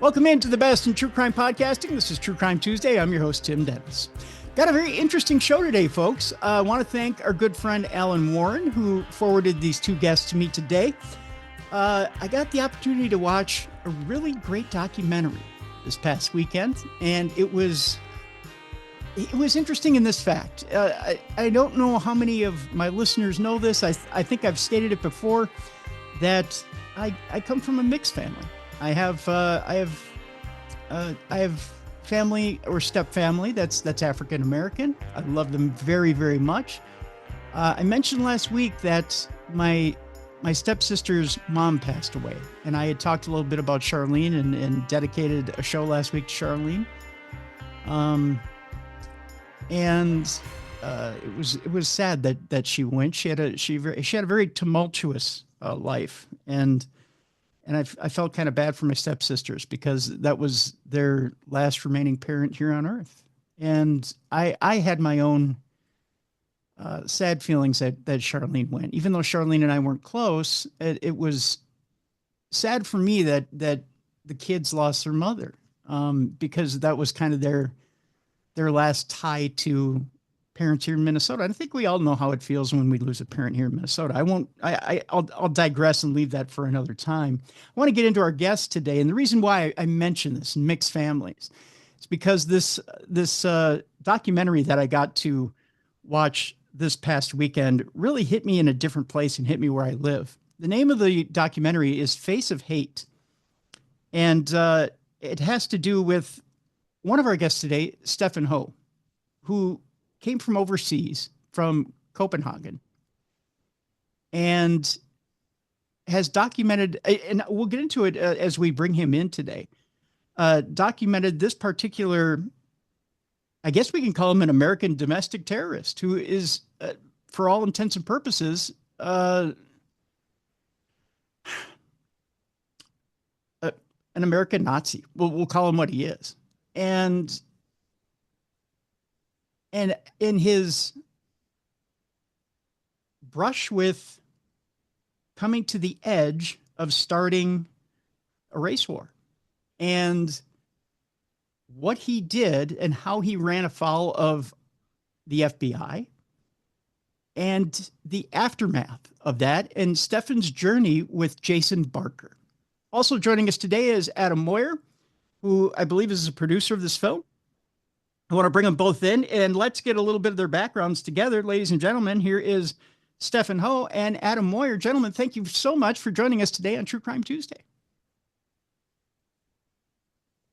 Welcome into the best in true crime podcasting. This is True Crime Tuesday. I'm your host, Tim Dennis. Got a very interesting show today, folks. I want to thank our good friend Alan Warren, who forwarded these two guests to me today. I got the opportunity to watch a really great documentary this past weekend, and it was interesting in this fact. I don't know how many of my listeners know this. I think I've stated it before that I come from a mixed family. I have family or step family that's African American. I love them very, very much. I mentioned last week that my stepsister's mom passed away, and I had talked a little bit about Charlene and dedicated a show last week to Charlene. It was sad that she went. She had a very tumultuous life, and I felt kind of bad for my stepsisters because that was their last remaining parent here on Earth. And I had my own sad feelings that Charlene went. Even though Charlene and I weren't close, it was sad for me that the kids lost their mother, because that was kind of their last tie to parents here in Minnesota. And I think we all know how it feels when we lose a parent here in Minnesota. I'll digress and leave that for another time. I want to get into our guests today. And the reason why I mention this, mixed families, is because this documentary that I got to watch this past weekend really hit me in a different place and hit me where I live. The name of the documentary is Face of Hate. And it has to do with one of our guests today, Steffen Hou, who came from overseas, from Copenhagen, and has documented, and we'll get into it as we bring him in today, documented this particular, I guess we can call him an American domestic terrorist, who is, for all intents and purposes, an American Nazi. We'll call him what he is. And in his brush with coming to the edge of starting a race war, and what he did and how he ran afoul of the FBI and the aftermath of that, and Steffen's journey with Jasen Barker. Also joining us today is Adam Moyer, who I believe is the producer of this film. I want to bring them both in, and let's get a little bit of their backgrounds together. Ladies and gentlemen, here is Steffen Hou and Adam Moyer. Gentlemen, thank you so much for joining us today on True Crime Tuesday.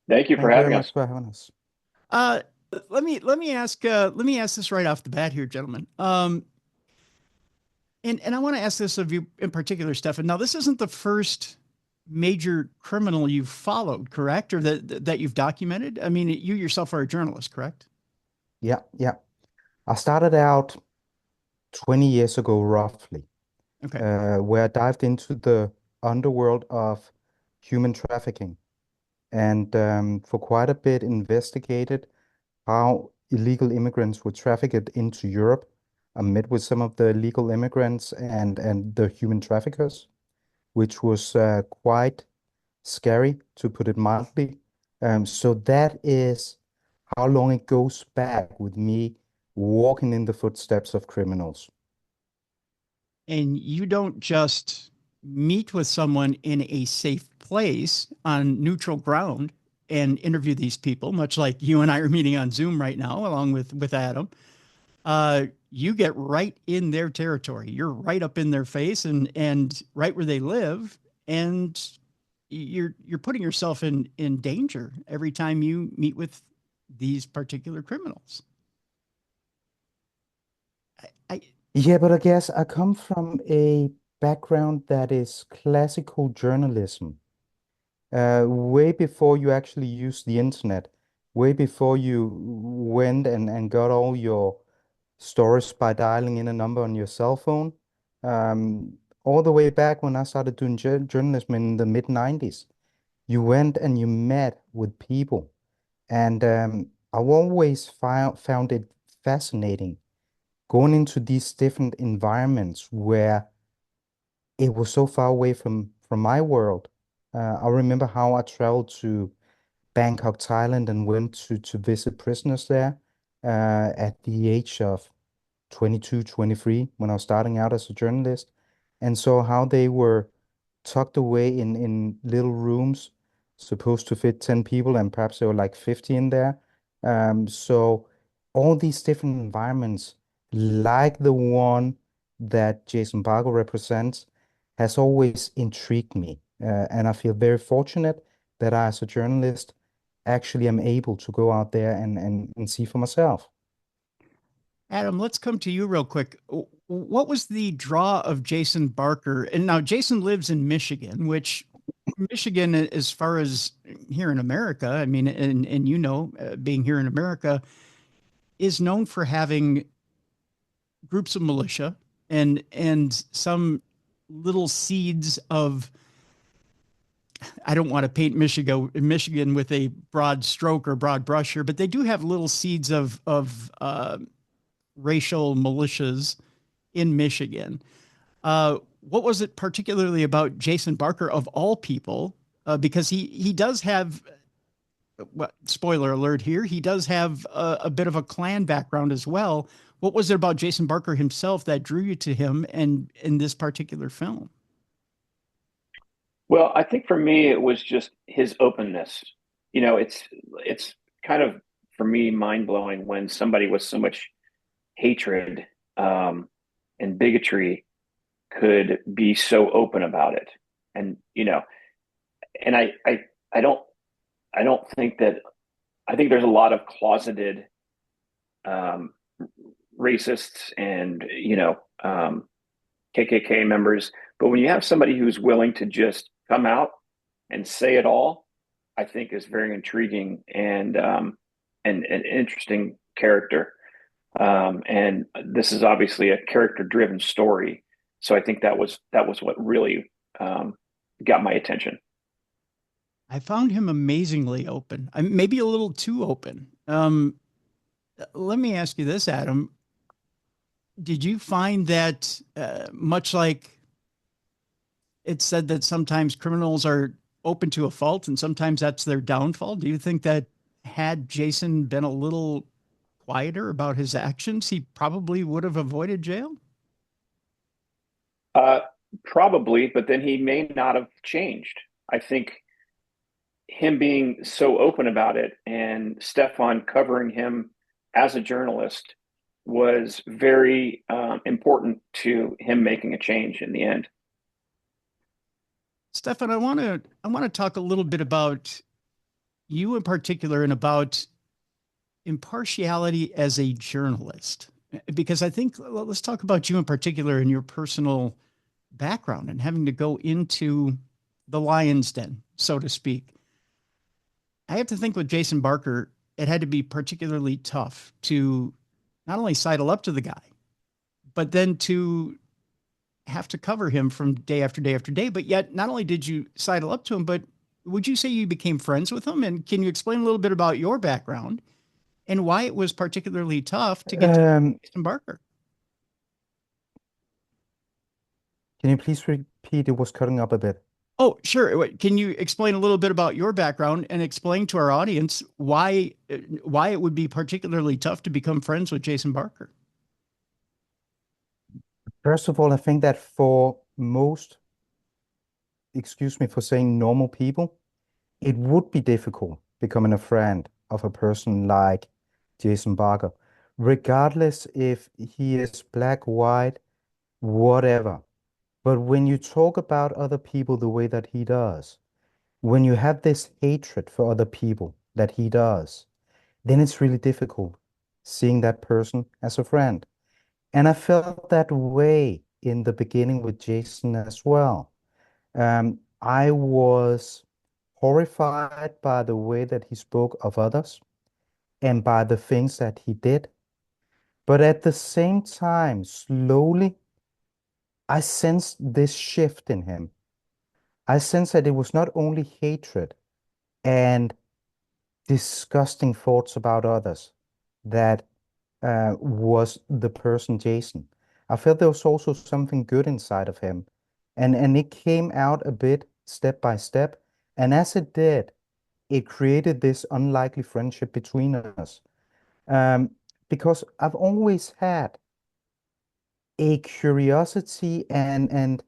Thank you for having us. For having us. Let me ask this right off the bat here, gentlemen. And I want to ask this of you in particular, Steffen. Now, this isn't the first major criminal you've followed, correct? Or that you've documented? I mean, you yourself are a journalist, correct? Yeah. I started out 20 years ago, roughly, where I dived into the underworld of human trafficking, and for quite a bit investigated how illegal immigrants were trafficked into Europe. I met with some of the illegal immigrants and the human traffickers, which was quite scary, to put it mildly. So that is how long it goes back with me walking in the footsteps of criminals. And you don't just meet with someone in a safe place on neutral ground and interview these people, much like you and I are meeting on Zoom right now, along with Adam. You get right in their territory. You're right up in their face and right where they live. And you're putting yourself in danger every time you meet with these particular criminals. Yeah, but I guess I come from a background that is classical journalism. Way before you actually used the internet, way before you went and got all your stories by dialing in a number on your cell phone. All the way back when I started doing journalism in the mid-90s, you went and you met with people. And I've always found it fascinating going into these different environments where it was so far away from my world. I remember how I traveled to Bangkok, Thailand, and went to visit prisoners there at the age of 22, 23, when I was starting out as a journalist, and saw how they were tucked away in little rooms supposed to fit 10 people, and perhaps there were like 50 in there. So all these different environments, like the one that Jasen Barker represents, has always intrigued me. And I feel very fortunate that I, as a journalist, actually am able to go out there and see for myself. Adam, let's come to you real quick. What was the draw of Jasen Barker? And now Jasen lives in Michigan, which Michigan, as far as here in America, I mean, and you know, being here in America, is known for having groups of militia and some little seeds of, I don't want to paint Michigan with a broad stroke or broad brush here, but they do have little seeds of racial militias in Michigan. What was it particularly about Jasen Barker, of all people? Because he does have, well, spoiler alert here, he does have a bit of a Klan background as well. What was it about Jasen Barker himself that drew you to him and in this particular film? Well, I think for me, it was just his openness. It's kind of, for me, mind blowing when somebody with so much hatred and bigotry could be so open about it. And and I don't think that, I think there's a lot of closeted um, racists and KKK members, but when you have somebody who's willing to just come out and say it all, I think is very intriguing and an interesting character. And this is obviously a character-driven story, so I think that was what really got my attention. I found him amazingly open. Maybe a little too open. Let me ask you this, Adam. Did you find that much like it's said that sometimes criminals are open to a fault and sometimes that's their downfall? Do you think that had Jasen been a little quieter about his actions, he probably would have avoided jail? Uh, Probably, but then he may not have changed. I think him being so open about it and Stefan covering him as a journalist was very important to him making a change in the end. Stefan, I want to talk a little bit about you in particular and about impartiality as a journalist, because I think, let's talk about you in particular and your personal background and having to go into the lion's den, so to speak. I have to think with Jasen Barker, it had to be particularly tough to not only sidle up to the guy, but then to have to cover him from day after day after day. But yet, not only did you sidle up to him, but would you say you became friends with him? And can you explain a little bit about your background and why it was particularly tough to get to Jasen Barker? Can you please repeat? It was cutting up a bit. Oh, sure. Can you explain a little bit about your background and explain to our audience why it would be particularly tough to become friends with Jasen Barker? First of all, I think that for most, excuse me for saying normal people, it would be difficult becoming a friend of a person like Jasen Barker, regardless if he is black, white, whatever. But when you talk about other people the way that he does, when you have this hatred for other people that he does, then it's really difficult seeing that person as a friend. And I felt that way in the beginning with Jasen as well. I was horrified by the way that he spoke of others and by the things that he did. But at the same time, slowly, I sensed this shift in him. I sensed that it was not only hatred and disgusting thoughts about others that was the person Jasen. I felt there was also something good inside of him. And it came out a bit step by step. And as it did, it created this unlikely friendship between us. Because I've always had a curiosity and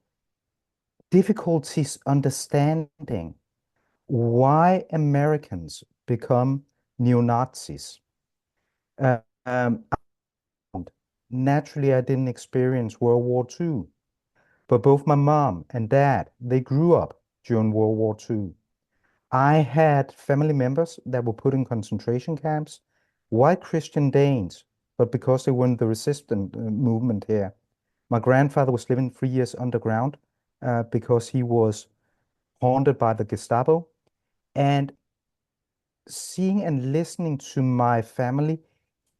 difficulties understanding why Americans become neo-Nazis. Uh, um, Naturally, I didn't experience World War II, but both my mom and dad, they grew up during World War II. I had family members that were put in concentration camps, white Christian Danes, but because they were in the resistance movement here. My grandfather was living 3 years underground because he was haunted by the Gestapo. And seeing and listening to my family,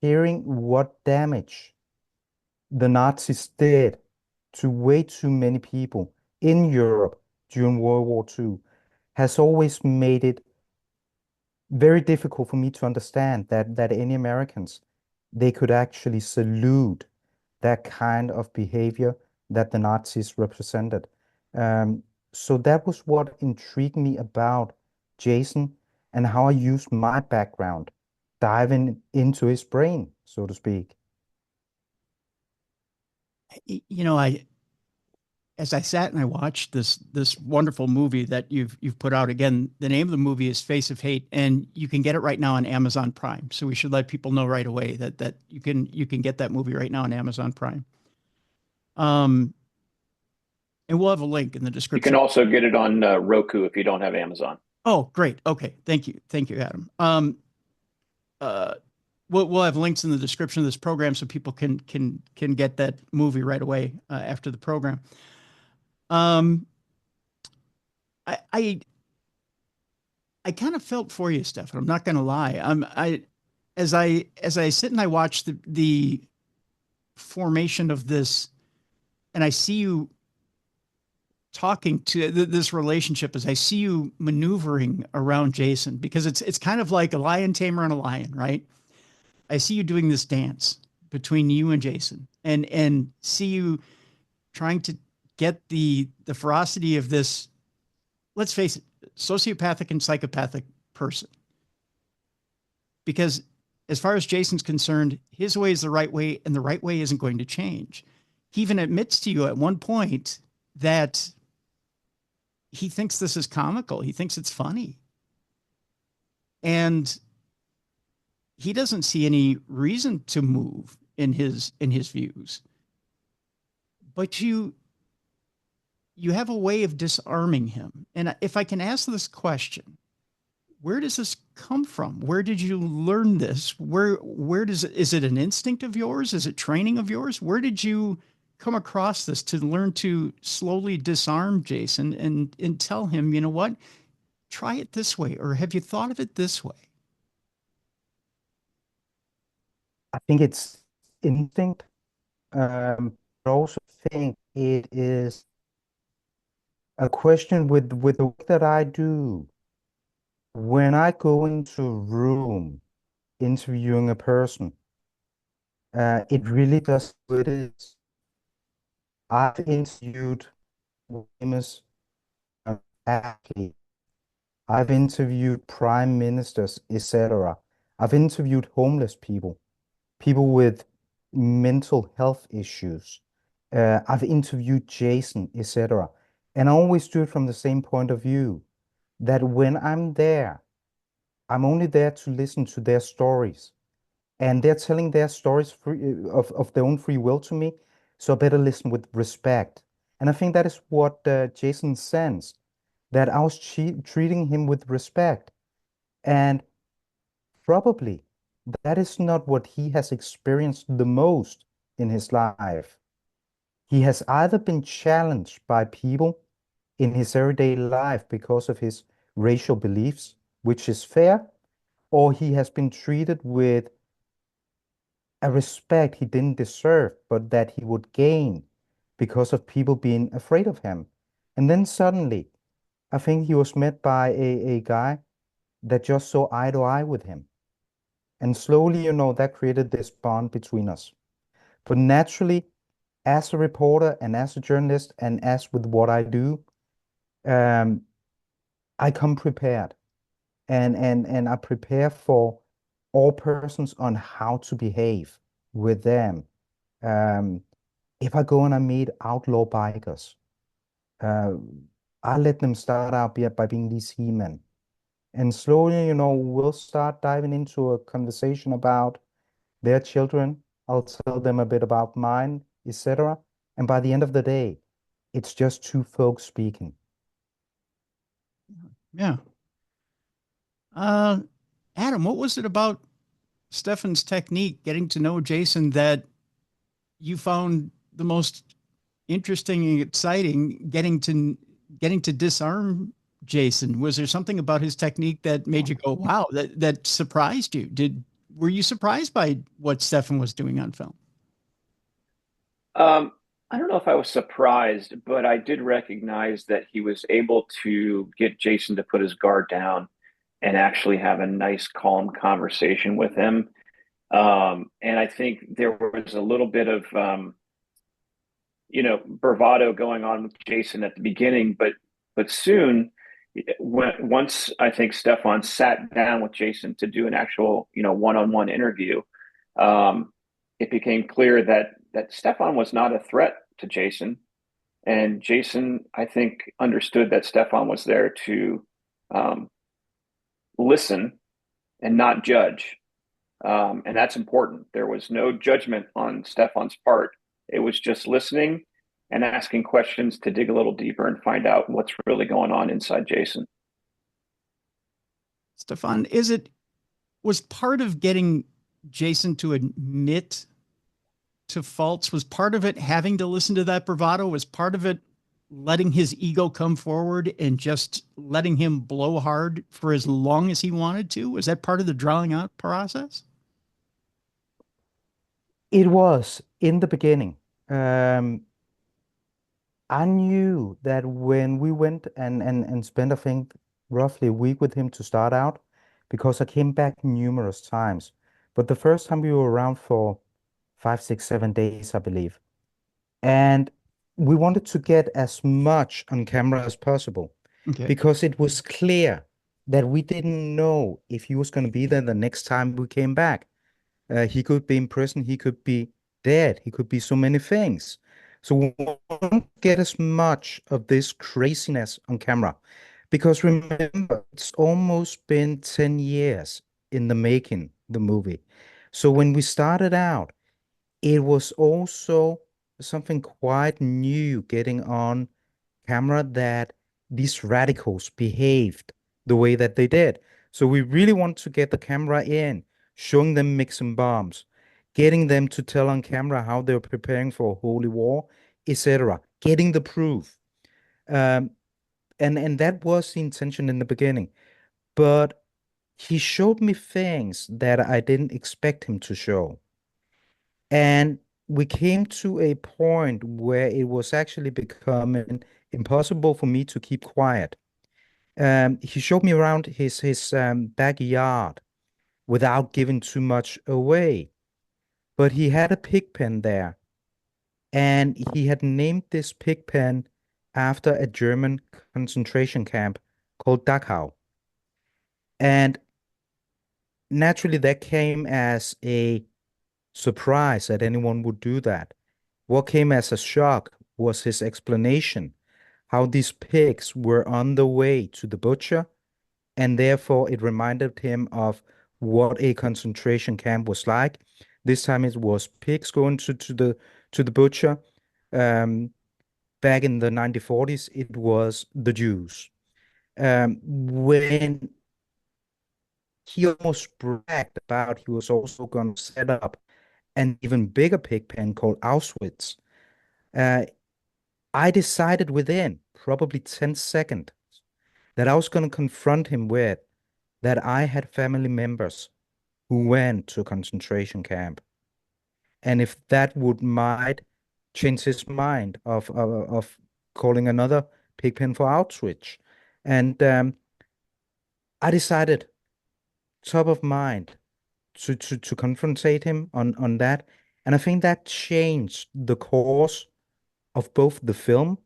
hearing what damage the Nazis did to way too many people in Europe during World War II has always made it very difficult for me to understand that any Americans they could actually salute that kind of behavior that the Nazis represented. Um, so that was what intrigued me about Jasen and how I used my background, diving into his brain, so to speak. You know, as I sat and I watched this wonderful movie that you've put out, again, the name of the movie is Face of Hate, and you can get it right now on Amazon Prime. So we should let people know right away that you can get that movie right now on Amazon Prime. And we'll have a link in the description. You can also get it on Roku if you don't have Amazon. Oh, great. Okay, thank you, Adam. We'll have links in the description of this program so people can get that movie right away after the program. I kind of felt for you, Steffen. I'm not going to lie. As I sit and I watch the formation of this, and I see you talking to this relationship, as I see you maneuvering around Jasen, because it's kind of like a lion tamer and a lion, right? I see you doing this dance between you and Jasen, and see you trying to get the ferocity of this, let's face it, sociopathic and psychopathic person. Because as far as Jasen's concerned, his way is the right way, and the right way isn't going to change. He even admits to you at one point that he thinks this is comical. He thinks it's funny. And he doesn't see any reason to move in his views. But you have a way of disarming him. And if I can ask this question, where does this come from? Where did you learn this? Where does it, is it an instinct of yours? Is it training of yours? Where did you come across this to learn to slowly disarm Jasen and tell him, you know what, try it this way, or have you thought of it this way? I think it's instinct. I also think it is a question with the work that I do. When I go into a room interviewing a person, it really does what it is. I've interviewed famous athletes. I've interviewed prime ministers, etc. I've interviewed homeless people, people with mental health issues. I've interviewed Jasen, etc. And I always do it from the same point of view, that when I'm there, I'm only there to listen to their stories. And they're telling their stories of their own free will to me, so I better listen with respect. And I think that is what Jasen sensed, that I was treating him with respect. And probably that is not what he has experienced the most in his life. He has either been challenged by people in his everyday life because of his racial beliefs, which is fair, or he has been treated with a respect he didn't deserve, but that he would gain because of people being afraid of him. And then suddenly, I think he was met by a guy that just saw eye to eye with him. And slowly, that created this bond between us. But naturally, as a reporter and as a journalist and as with what I do, I come prepared. and I prepare for all persons on how to behave with them. If I go and I meet outlaw bikers, uh, I let them start out by being these he-men. And slowly, we'll start diving into a conversation about their children. I'll tell them a bit about mine, etc. And by the end of the day, it's just two folks speaking. Yeah. Adam, what was it about Steffen's technique, getting to know Jasen, that you found the most interesting and exciting, getting to disarm Jasen? Was there something about his technique that made you go, wow, that surprised you? Were you surprised by what Steffen was doing on film? I don't know if I was surprised, but I did recognize that he was able to get Jasen to put his guard down and actually have a nice, calm conversation with him. And I think there was a little bit of, bravado going on with Jasen at the beginning, but soon, once I think Stefan sat down with Jasen to do an actual, one-on-one interview, it became clear that Stefan was not a threat to Jasen, and Jasen, I think, understood that Stefan was there to listen and not judge. And that's important. There was no judgment on Stefan's part. It was just listening and asking questions to dig a little deeper and find out what's really going on inside Jasen. Stefan, was part of getting Jasen to admit to faults, was part of it having to listen to that bravado? Was part of it letting his ego come forward and just letting him blow hard for as long as he wanted to? Was that part of the drawing out process? It was in the beginning. I knew that when we went and spent, I think, roughly a week with him to start out, because I came back numerous times. But the first time we were around for 5, 6, 7 days, I believe. And we wanted to get as much on camera as possible because it was clear that we didn't know if he was going to be there the next time we came back. He could be in prison, he could be dead, he could be so many things. So we want to get as much of this craziness on camera. Because remember, it's almost been 10 years in the making, the movie. So when we started out, it was also something quite new getting on camera that these radicals behaved the way that they did. So we really want to get the camera in, showing them mixing bombs, getting them to tell on camera how they're preparing for a holy war, etc. Getting the proof. And that was the intention in the beginning. But he showed me things that I didn't expect him to show. And we came to a point where it was actually becoming impossible for me to keep quiet. He showed me around his backyard without giving too much away. But he had a pig pen there, and he had named this pig pen after a German concentration camp called Dachau. And naturally, that came as a surprise that anyone would do that. What came as a shock was his explanation how these pigs were on the way to the butcher, and therefore it reminded him of what a concentration camp was like. This time it was pigs going to the butcher. Back in the 1940s, it was the Jews. When he almost bragged about he was also going to set up an even bigger pig pen called Auschwitz. I decided within probably 10 seconds that I was going to confront him with that I had family members who went to a concentration camp. And if that would might change his mind of calling another pig pen for Auschwitz. And I decided, top of mind, to confrontate him on that. And I think that changed the course of both the film,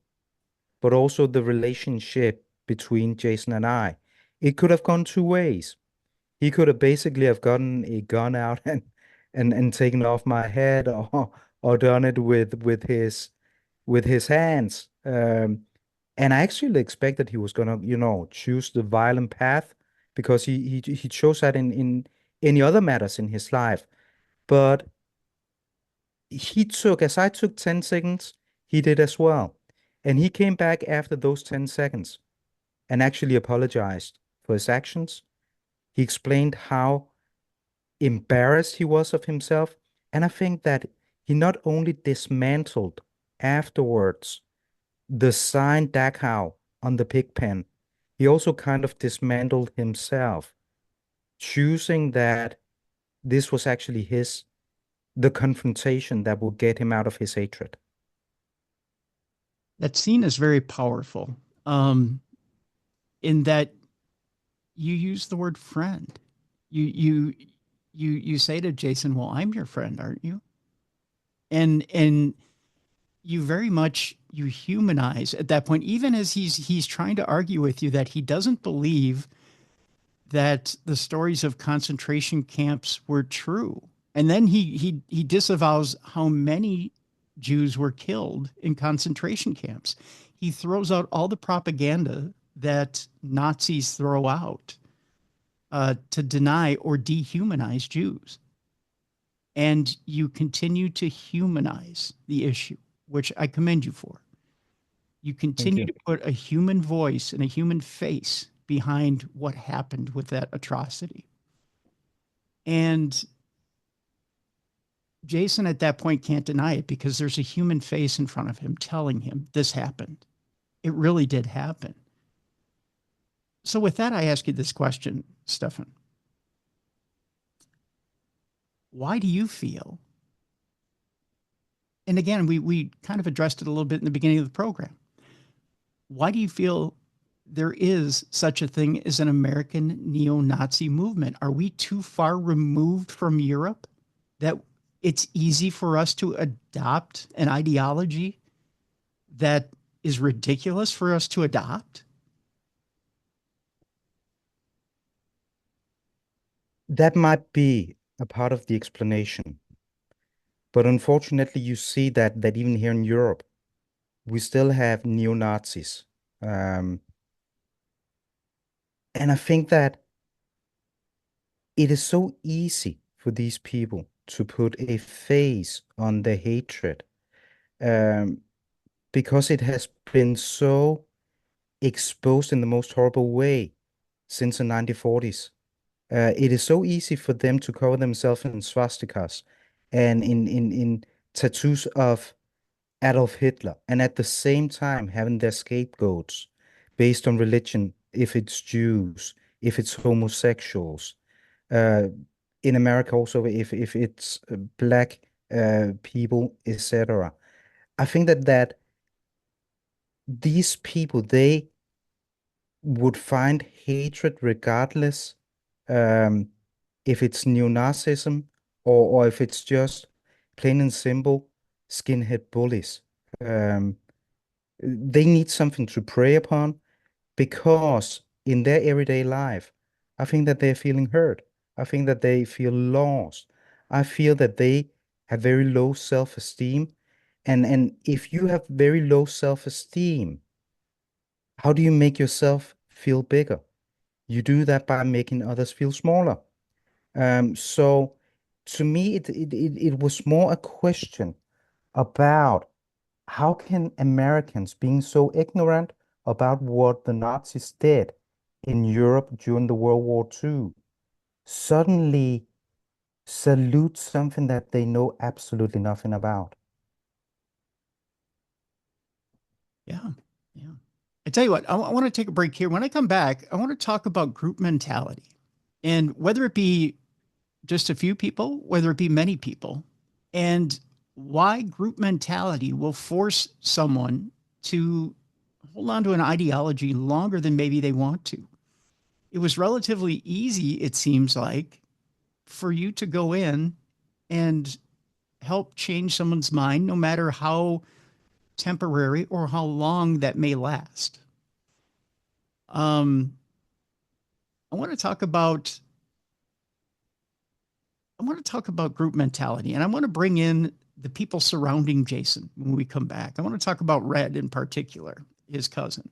but also the relationship between Jasen and I. it could have gone two ways. He could have basically have gotten a gun out and taken off my head, or done it with his hands. And I actually expected he was gonna, choose the violent path, because he chose that in any other matters in his life. But as I took 10 seconds, he did as well. And he came back after those 10 seconds and actually apologized for his actions. He explained how embarrassed he was of himself. And I think that he not only dismantled afterwards the sign Dachau on the pig pen, he also kind of dismantled himself, choosing that this was actually the confrontation that would get him out of his hatred. That scene is very powerful, in that you use the word friend. You say to Jasen, "Well, I'm your friend, aren't you?" And you very much, you humanize at that point, even as he's trying to argue with you that he doesn't believe that the stories of concentration camps were true. And then he disavows how many Jews were killed in concentration camps. He throws out all the propaganda that Nazis throw out to deny or dehumanize Jews. And you continue to humanize the issue, which I commend you for. You continue to put a human voice and a human face behind what happened with that atrocity. And Jasen at that point can't deny it, because there's a human face in front of him telling him this happened. It really did happen. So with that, I ask you this question, Steffen. Why do you feel, and again, we kind of addressed it a little bit in the beginning of the program, why do you feel there is such a thing as an American neo-Nazi movement? Are we too far removed from Europe that it's easy for us to adopt an ideology that is ridiculous for us to adopt? That might be a part of the explanation. But unfortunately, you see that even here in Europe, we still have neo-Nazis. And I think that it is so easy for these people to put a face on the hatred, because it has been so exposed in the most horrible way since the 1940s. It is so easy for them to cover themselves in swastikas and in tattoos of Adolf Hitler, and at the same time having their scapegoats based on religion, if it's Jews, if it's homosexuals, uh, in America also if it's black people, etc. I think that these people, they would find hatred regardless, um, if it's neo-Nazism, or if it's just plain and simple skinhead bullies. Um, they need something to prey upon, because in their everyday life, I think that they're feeling hurt. I think that they feel lost. I feel that they have very low self-esteem. And if you have very low self-esteem, how do you make yourself feel bigger? You do that by making others feel smaller. So to me, it was more a question about how can Americans, being so ignorant about what the Nazis did in Europe during the World War II, suddenly salute something that they know absolutely nothing about. Yeah. Yeah. I tell you what, I want to take a break here. When I come back, I want to talk about group mentality, and whether it be just a few people, whether it be many people, and why group mentality will force someone to hold on to an ideology longer than maybe they want to. It was relatively easy, it seems like, for you to go in and help change someone's mind, no matter how temporary or how long that may last. Um, I want to talk about group mentality, and I want to bring in the people surrounding Jasen when we come back. I want to talk about Red in particular, his cousin.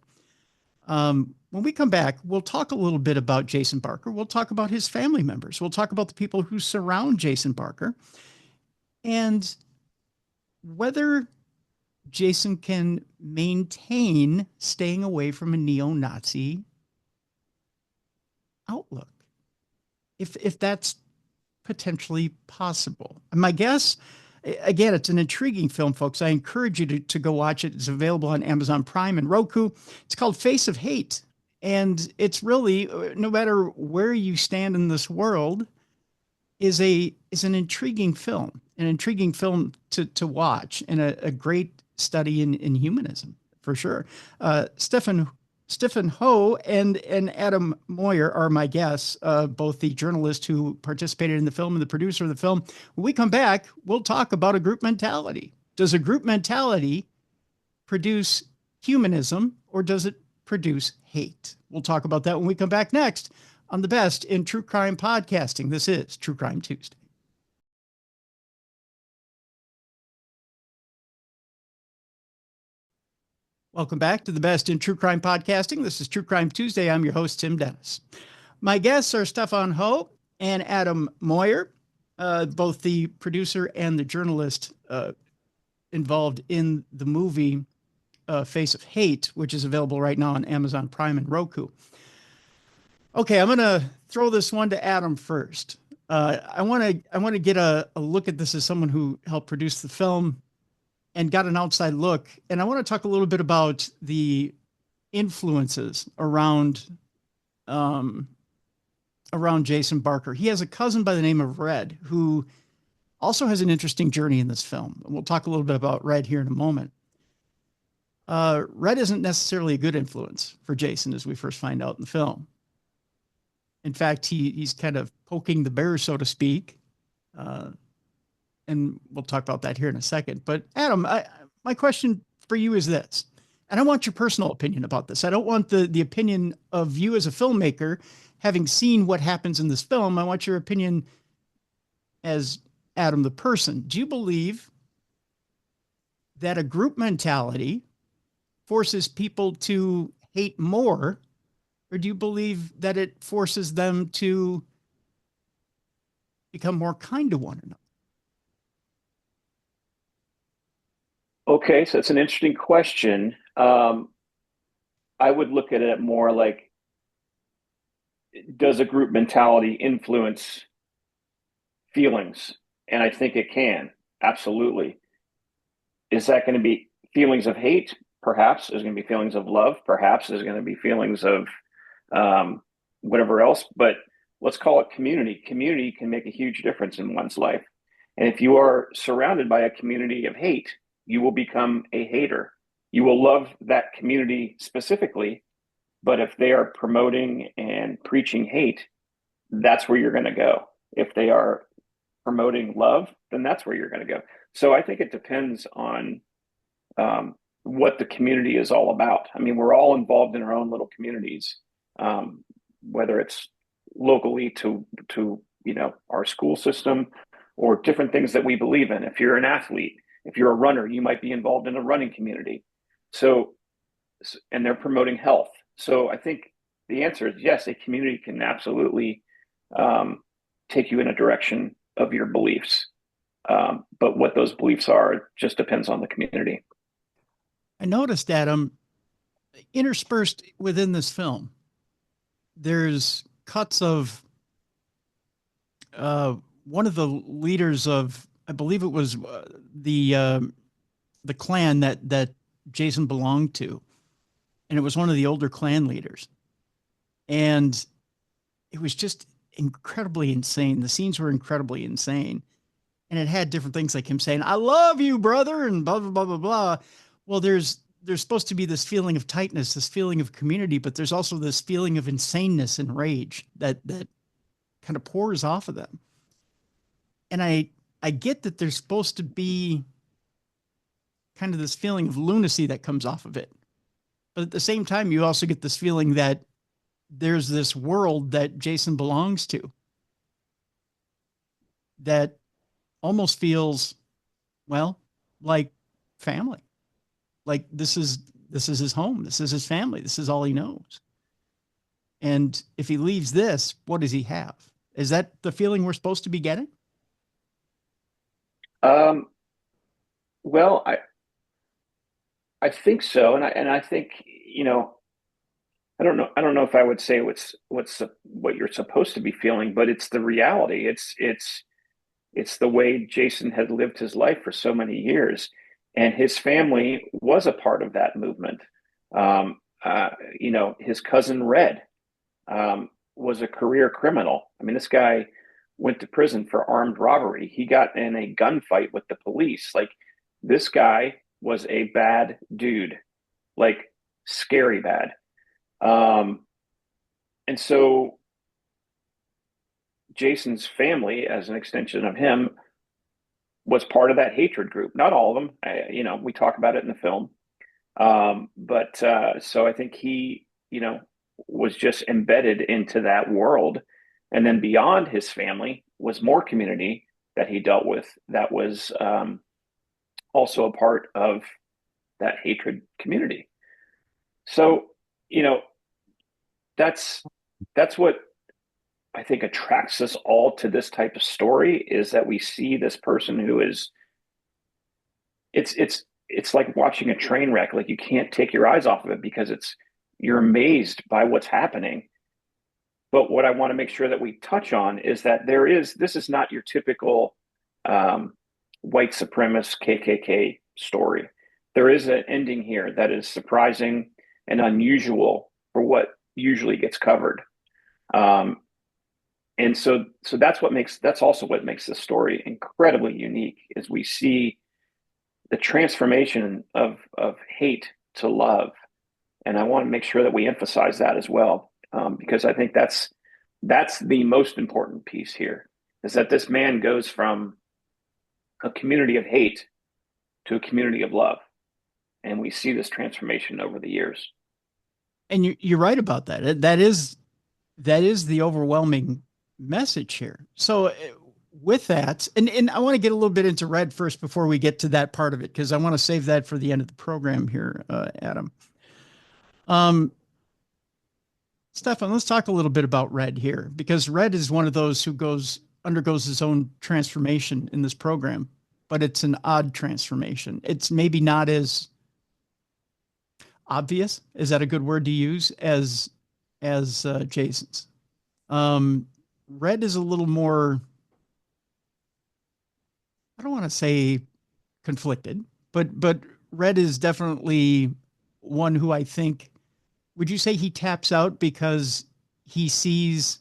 When we come back, we'll talk a little bit about Jasen Barker. We'll talk about his family members. We'll talk about the people who surround Jasen Barker and whether Jasen can maintain staying away from a neo-Nazi outlook, if that's potentially possible. And my guess, again, it's an intriguing film, folks. I encourage you to go watch it. It's available on Amazon Prime and Roku. It's called Face of Hate. And it's really, no matter where you stand in this world, is an intriguing film to watch, and a great study in humanism, for sure. Steffen Hou and Adam Moyer are my guests, both the journalist who participated in the film and the producer of the film. When we come back, we'll talk about a group mentality. Does a group mentality produce humanism, or does it produce hate? We'll talk about that when we come back next on the best in true crime podcasting. This is True Crime Tuesday. Welcome back to the best in true crime podcasting. This is True Crime Tuesday. I'm your host, Tim Dennis. My guests are Steffen Hou and Adam Moyer, both the producer and the journalist involved in the movie Face of Hate, which is available right now on Amazon Prime and Roku. Okay, I'm going to throw this one to Adam first. I want to get a look at this as someone who helped produce the film and got an outside look. And I want to talk a little bit about the influences around Jasen Barker. He has a cousin by the name of Red, who also has an interesting journey in this film. And we'll talk a little bit about Red here in a moment. Red isn't necessarily a good influence for Jasen, as we first find out in the film. In fact, he's kind of poking the bear, so to speak. And we'll talk about that here in a second. But Adam, my question for you is this, and I want your personal opinion about this. I don't want the opinion of you as a filmmaker, having seen what happens in this film. I want your opinion as Adam, the person. Do you believe that a group mentality forces people to hate more, or do you believe that it forces them to become more kind to one another? Okay, so it's an interesting question. I would look at it more like, does a group mentality influence feelings? And I think it can, absolutely. Is that going to be feelings of hate? Perhaps. There's going to be feelings of love. Perhaps there's going to be feelings of whatever else. But let's call it community. Community can make a huge difference in one's life. And if you are surrounded by a community of hate, you will become a hater. You will love that community specifically, but if they are promoting and preaching hate, that's where you're going to go. If they are promoting love, then that's where you're going to go. So I think it depends on what the community is all about. I mean, we're all involved in our own little communities, whether it's locally to our school system or different things that we believe in. If you're an athlete, if you're a runner, you might be involved in a running community. So, and they're promoting health. So I think the answer is yes, a community can absolutely take you in a direction of your beliefs. But what those beliefs are just depends on the community. I noticed, Adam, interspersed within this film, there's cuts of one of the leaders of, I believe it was the clan that Jasen belonged to, and it was one of the older clan leaders, and it was just incredibly insane. The scenes were incredibly insane, and it had different things like him saying, "I love you, brother," and blah blah blah blah blah. Well, there's supposed to be this feeling of tightness, this feeling of community, but there's also this feeling of insaneness and rage that kind of pours off of them. And I get that there's supposed to be kind of this feeling of lunacy that comes off of it. But at the same time, you also get this feeling that there's this world that Jasen belongs to that almost feels, well, like family. Like this is his home. This is his family. This is all he knows. And if he leaves this, what does he have? Is that the feeling we're supposed to be getting? Well, I think so, and I think, I don't know if I would say what you're supposed to be feeling, but it's the reality. It's the way Jasen had lived his life for so many years, and his family was a part of that movement. His cousin Red was a career criminal. I mean, this guy went to prison for armed robbery. He got in a gunfight with the police. Like, this guy was a bad dude, like scary bad. And so Jasen's family, as an extension of him, was part of that hatred group. Not all of them, we talk about it in the film. So I think he, was just embedded into that world. And then beyond his family was more community that he dealt with that was also a part of that hatred community. So, that's what I think attracts us all to this type of story, is that we see this person who is, it's like watching a train wreck. Like, you can't take your eyes off of it because you're amazed by what's happening. But what I want to make sure that we touch on is that this is not your typical white supremacist KKK story. There is an ending here that is surprising and unusual for what usually gets covered. And so that's also what makes this story incredibly unique, is we see the transformation of hate to love. And I want to make sure that we emphasize that as well, because I think that's the most important piece here, is that this man goes from a community of hate to a community of love. And we see this transformation over the years. And you're right about that. That is the overwhelming message here. So with that, and I want to get a little bit into Red first before we get to that part of it, because I want to save that for the end of the program here, Adam. Steffen, let's talk a little bit about Red here, because Red is one of those who undergoes his own transformation in this program, but it's an odd transformation. It's maybe not as obvious, is that a good word to use, as Jasen's. Red is a little more, I don't want to say conflicted, but Red is definitely one who I think, would you say he taps out because he sees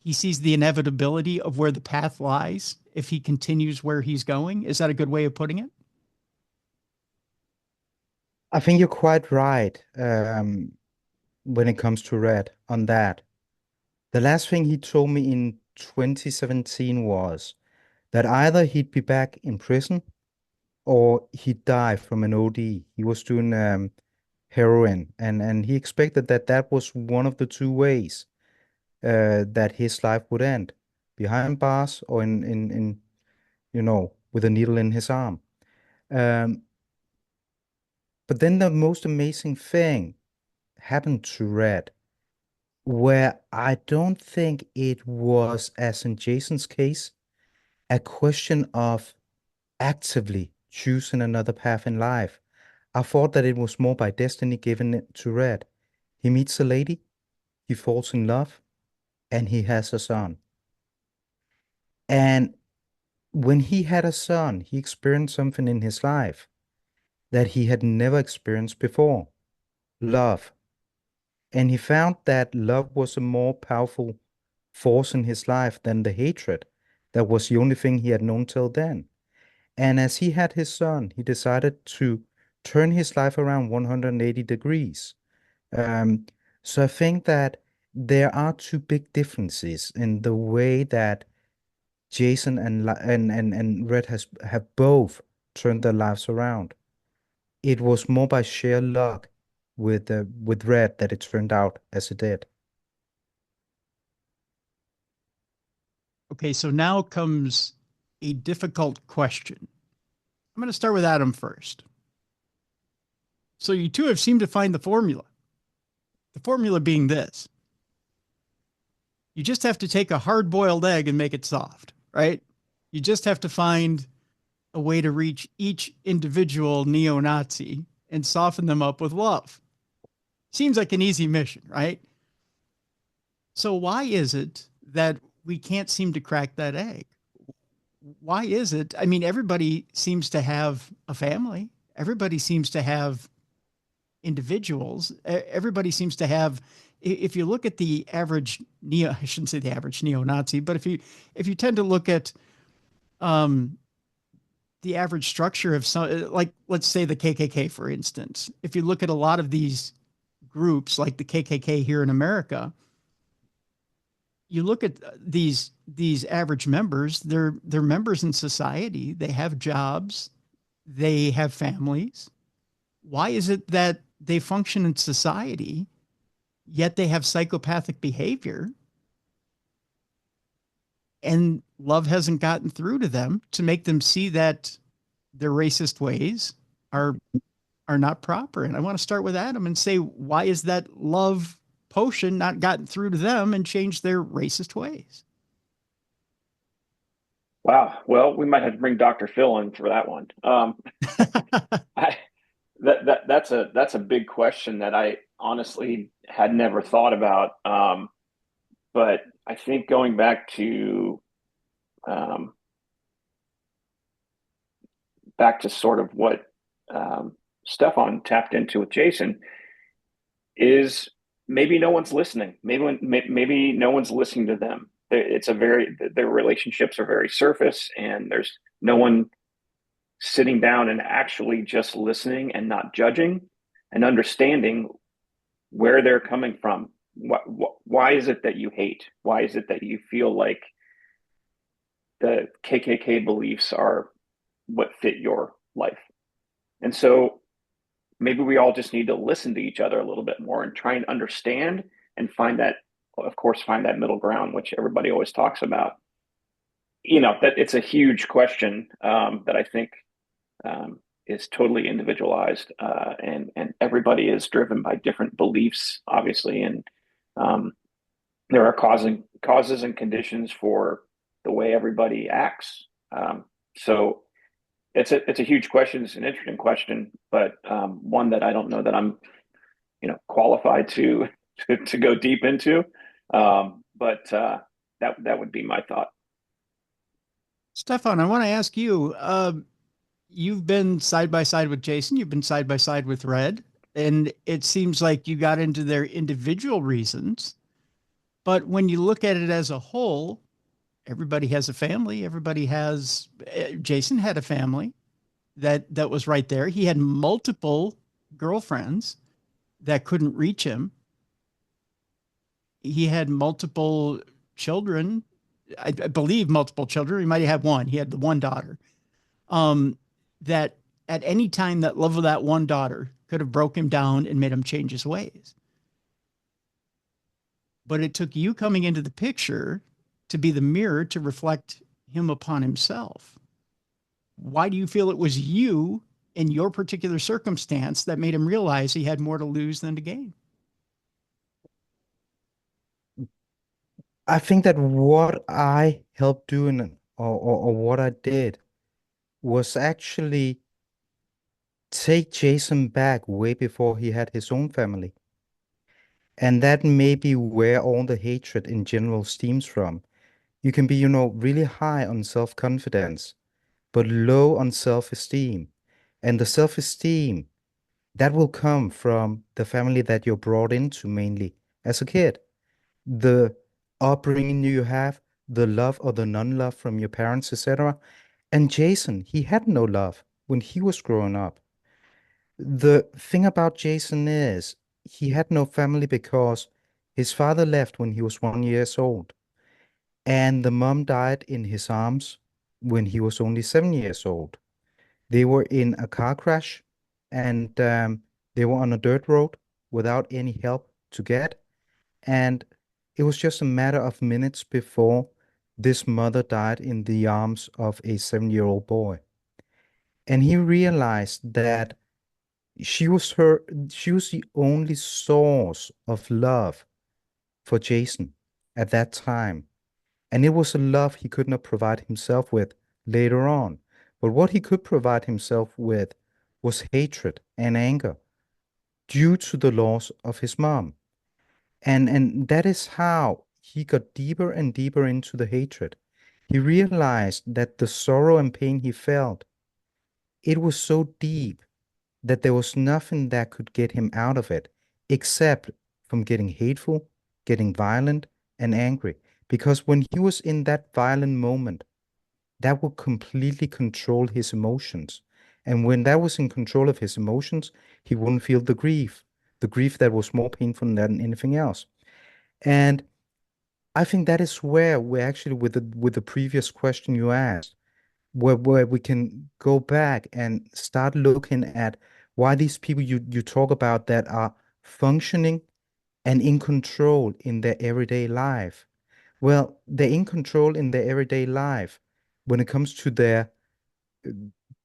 the inevitability of where the path lies if he continues where he's going? Is that a good way of putting it? I think you're quite right when it comes to Red on that. The last thing he told me in 2017 was that either he'd be back in prison or he'd die from an OD. He was doing heroin, and he expected that was one of the two ways that his life would end, behind bars or in with a needle in his arm. But then the most amazing thing happened to Red, where I don't think it was, as in Jasen's case, a question of actively choosing another path in life. I thought that it was more by destiny given it to Red. He meets a lady, he falls in love, and he has a son. And when he had a son, he experienced something in his life that he had never experienced before: love. And he found that love was a more powerful force in his life than the hatred that was the only thing he had known till then. And as he had his son, he decided to turn his life around 180 degrees. So I think that there are two big differences in the way that Jasen and Red have both turned their lives around. It was more by sheer luck with Red that it turned out as it did. Okay, so now comes a difficult question. I'm going to start with Adam first. So you two have seemed to find the formula. The formula being this: you just have to take a hard boiled egg and make it soft, right? You just have to find a way to reach each individual neo-Nazi and soften them up with love. Seems like an easy mission, right? So why is it that we can't seem to crack that egg? Why is it? I mean, everybody seems to have a family. Everybody seems to have individuals. Everybody seems to have, if you look at the average I shouldn't say the average neo-Nazi, but if you tend to look at the average structure of some, like, let's say the KKK, for instance, if you look at a lot of these groups like the KKK here in America, you look at these average members, they're members in society, they have jobs, they have families. Why is it that they function in society, yet they have psychopathic behavior and love hasn't gotten through to them to make them see that their racist ways are not proper? And I want to start with Adam and say, why is that love potion not gotten through to them and changed their racist ways? Wow. Well, we might have to bring Dr. Phil in for that one. I, that's a big question that I honestly had never thought about. But I think going back to sort of what Stefan tapped into with Jasen is maybe no one's listening. Maybe no one's listening to them. Their relationships are very surface, and there's no one sitting down and actually just listening and not judging and understanding where they're coming from. Why is it that you hate? Why is it that you feel like the KKK beliefs are what fit your life? And so maybe we all just need to listen to each other a little bit more and try and understand and find that middle ground, which everybody always talks about. That it's a huge question that I think is totally individualized, and everybody is driven by different beliefs, obviously, and there are causes and conditions for the way everybody acts. So it's a huge question. It's an interesting question, but one that I don't know that I'm qualified to go deep into. But that would be my thought. Stefan, I want to ask you, you've been side by side with Jasen, you've been side by side with Red, and it seems like you got into their individual reasons. But when you look at it as a whole, everybody has a family. Jasen had a family that was right there. He had multiple girlfriends that couldn't reach him. He had multiple children. I believe multiple children. He might have had one. He had the one daughter. That at any time, that love of that one daughter could have broke him down and made him change his ways. But it took you coming into the picture to be the mirror to reflect him upon himself. Why do you feel it was you in your particular circumstance that made him realize he had more to lose than to gain? I think that what I helped doing or what I did was actually take Jasen back way before he had his own family. And that may be where all the hatred in general stems from. You can be, really high on self-confidence, but low on self-esteem. And the self-esteem, that will come from the family that you're brought into mainly as a kid. The upbringing you have, the love or the non-love from your parents, etc. And Jasen, he had no love when he was growing up. The thing about Jasen is he had no family because his father left when he was 1 year old, and the mom died in his arms when he was only 7 years old. They were in a car crash, and they were on a dirt road without any help to get. And it was just a matter of minutes before this mother died in the arms of a 7-year-old boy. And he realized that she was the only source of love for Jasen at that time. And it was a love he could not provide himself with later on. But what he could provide himself with was hatred and anger due to the loss of his mom. And that is how he got deeper and deeper into the hatred. He realized that the sorrow and pain he felt, it was so deep that there was nothing that could get him out of it except from getting hateful, getting violent, and angry. Because when he was in that violent moment, that would completely control his emotions. And when that was in control of his emotions, he wouldn't feel the grief that was more painful than anything else. And I think that is where we're actually with the previous question you asked, where we can go back and start looking at why these people you talk about that are functioning and in control in their everyday life. Well, they're in control in their everyday life when it comes to their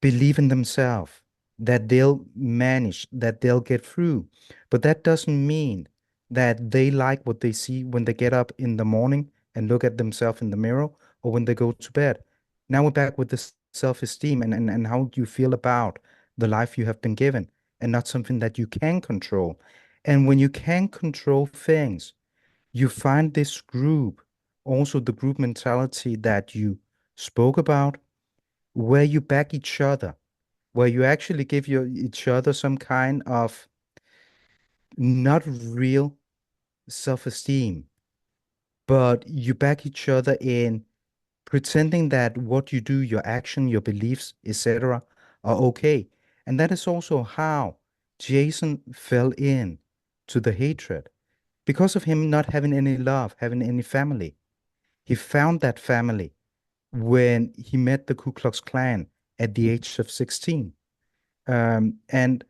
believe in themselves, that they'll manage, that they'll get through. But that doesn't mean that they like what they see when they get up in the morning and look at themselves in the mirror or when they go to bed. Now we're back with the self-esteem and how you feel about the life you have been given and not something that you can control. And when you can control things, you find this group, also the group mentality that you spoke about, where you back each other, where you actually give each other some kind of not real self-esteem, but you back each other in pretending that what you do, your action, your beliefs, etc., are okay. And that is also how Jasen fell in to the hatred because of him not having any love, having any family. He found that family when he met the Ku Klux Klan at the age of 16. And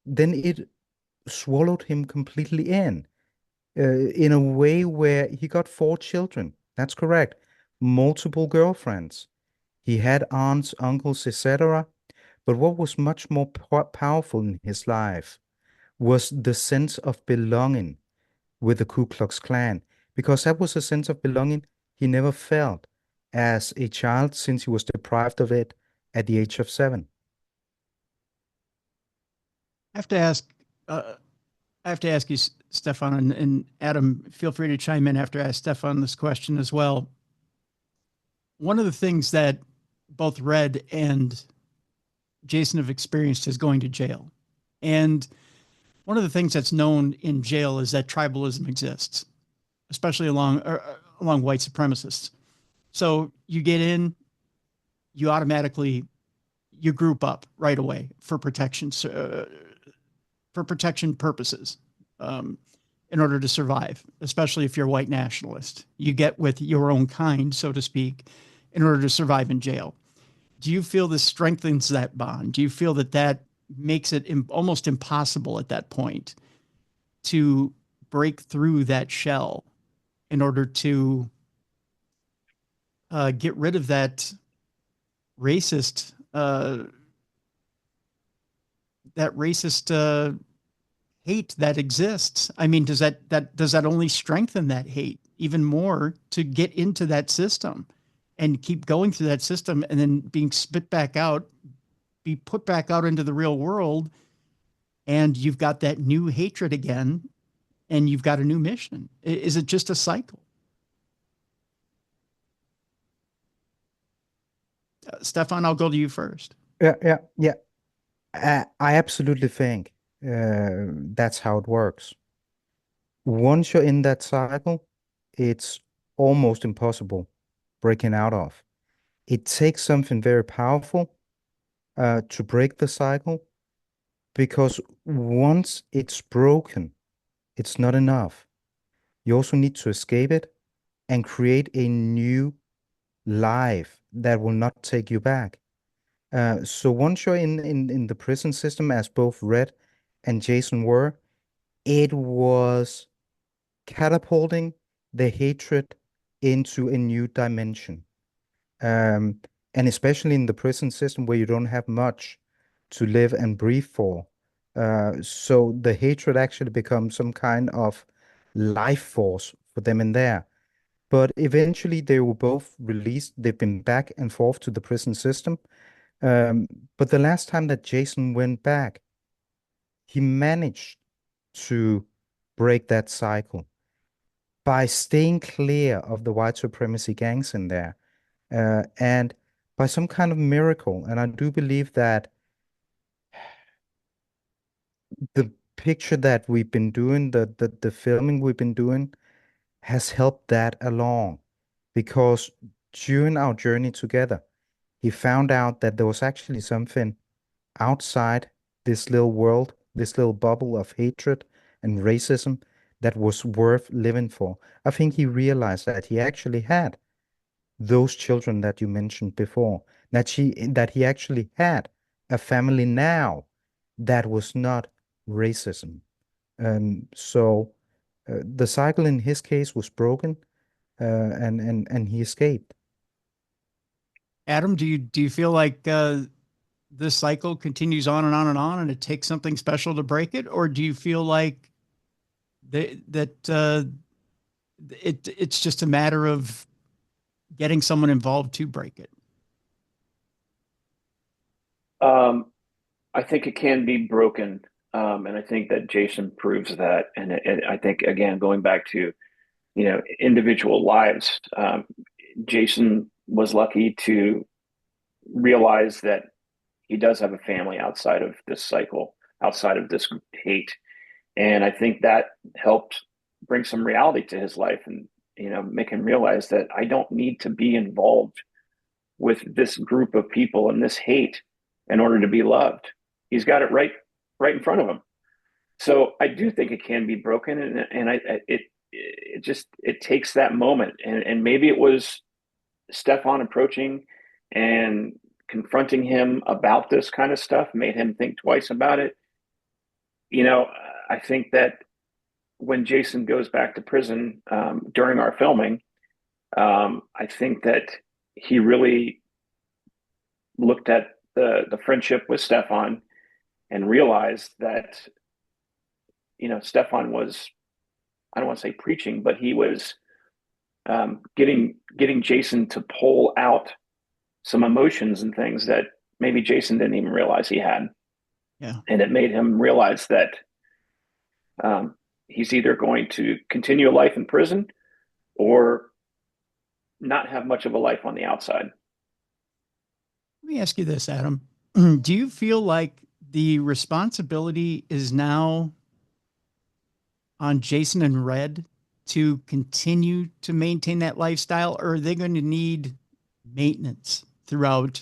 then it swallowed him completely in a way where he got 4 children. That's correct. Multiple girlfriends. He had aunts, uncles, etc. But what was much more powerful in his life was the sense of belonging with the Ku Klux Klan, because that was a sense of belonging he never felt as a child since he was deprived of it at the age of 7. I have to ask, I have to ask you, Stefan, and Adam, feel free to chime in after I ask Stefan this question as well. One of the things that both Red and Jasen have experienced is going to jail. And one of the things that's known in jail is that tribalism exists, especially along white supremacists. So you get in, you automatically, you group up right away for protection, for protection purposes, in order to survive, especially if you're a white nationalist. You get with your own kind, so to speak, in order to survive in jail. Do you feel this strengthens that bond? Do you feel that that makes it almost impossible at that point to break through that shell in order to get rid of that racist, hate that exists? I mean, does that only strengthen that hate even more to get into that system and keep going through that system and then being spit back out, be put back out into the real world, and you've got that new hatred again, and you've got a new mission? Is it just a cycle? Stefan, I'll go to you first. Yeah. I absolutely think that's how it works. Once you're in that cycle, it's almost impossible breaking out of. It takes something very powerful to break the cycle, because once it's broken, it's not enough. You also need to escape it and create a new life that will not take you back. So once you're in the prison system, as both Red and Jasen were, it was catapulting the hatred into a new dimension. And especially in the prison system where you don't have much to live and breathe for. So the hatred actually becomes some kind of life force for them in there. But eventually they were both released. They've been back and forth to the prison system. But the last time that Jasen went back, he managed to break that cycle by staying clear of the white supremacy gangs in there. And by some kind of miracle. And I do believe that the picture that we've been doing, the filming we've been doing, has helped that along. Because during our journey together, he found out that there was actually something outside this little world, this little bubble of hatred and racism that was worth living for. I think he realized that he actually had those children that you mentioned before, that he actually had a family now that was not racism. So the cycle in his case was broken, and he escaped. Adam, do you feel like this cycle continues on and on and on, and it takes something special to break it, or do you feel like it's just a matter of getting someone involved to break it? I think it can be broken, and I think that Jasen proves that. And I think, again, going back to individual lives, Jasen was lucky to realize that he does have a family outside of this cycle, outside of this hate, and I think that helped bring some reality to his life, and make him realize that I don't need to be involved with this group of people and this hate in order to be loved. He's got it right in front of him. So I do think it can be broken, and it takes that moment, and maybe it was Stefan approaching and confronting him about this kind of stuff made him think twice about it. I think that when Jasen goes back to prison during our filming, I think that he really looked at the friendship with Stefan and realized that Stefan was, I don't want to say preaching, but he was getting Jasen to pull out some emotions and things that maybe Jasen didn't even realize he had. Yeah. And it made him realize that he's either going to continue a life in prison or not have much of a life on the outside. Let me ask you this, Adam. Do you feel like the responsibility is now on Jasen and Red to continue to maintain that lifestyle, or are they going to need maintenance throughout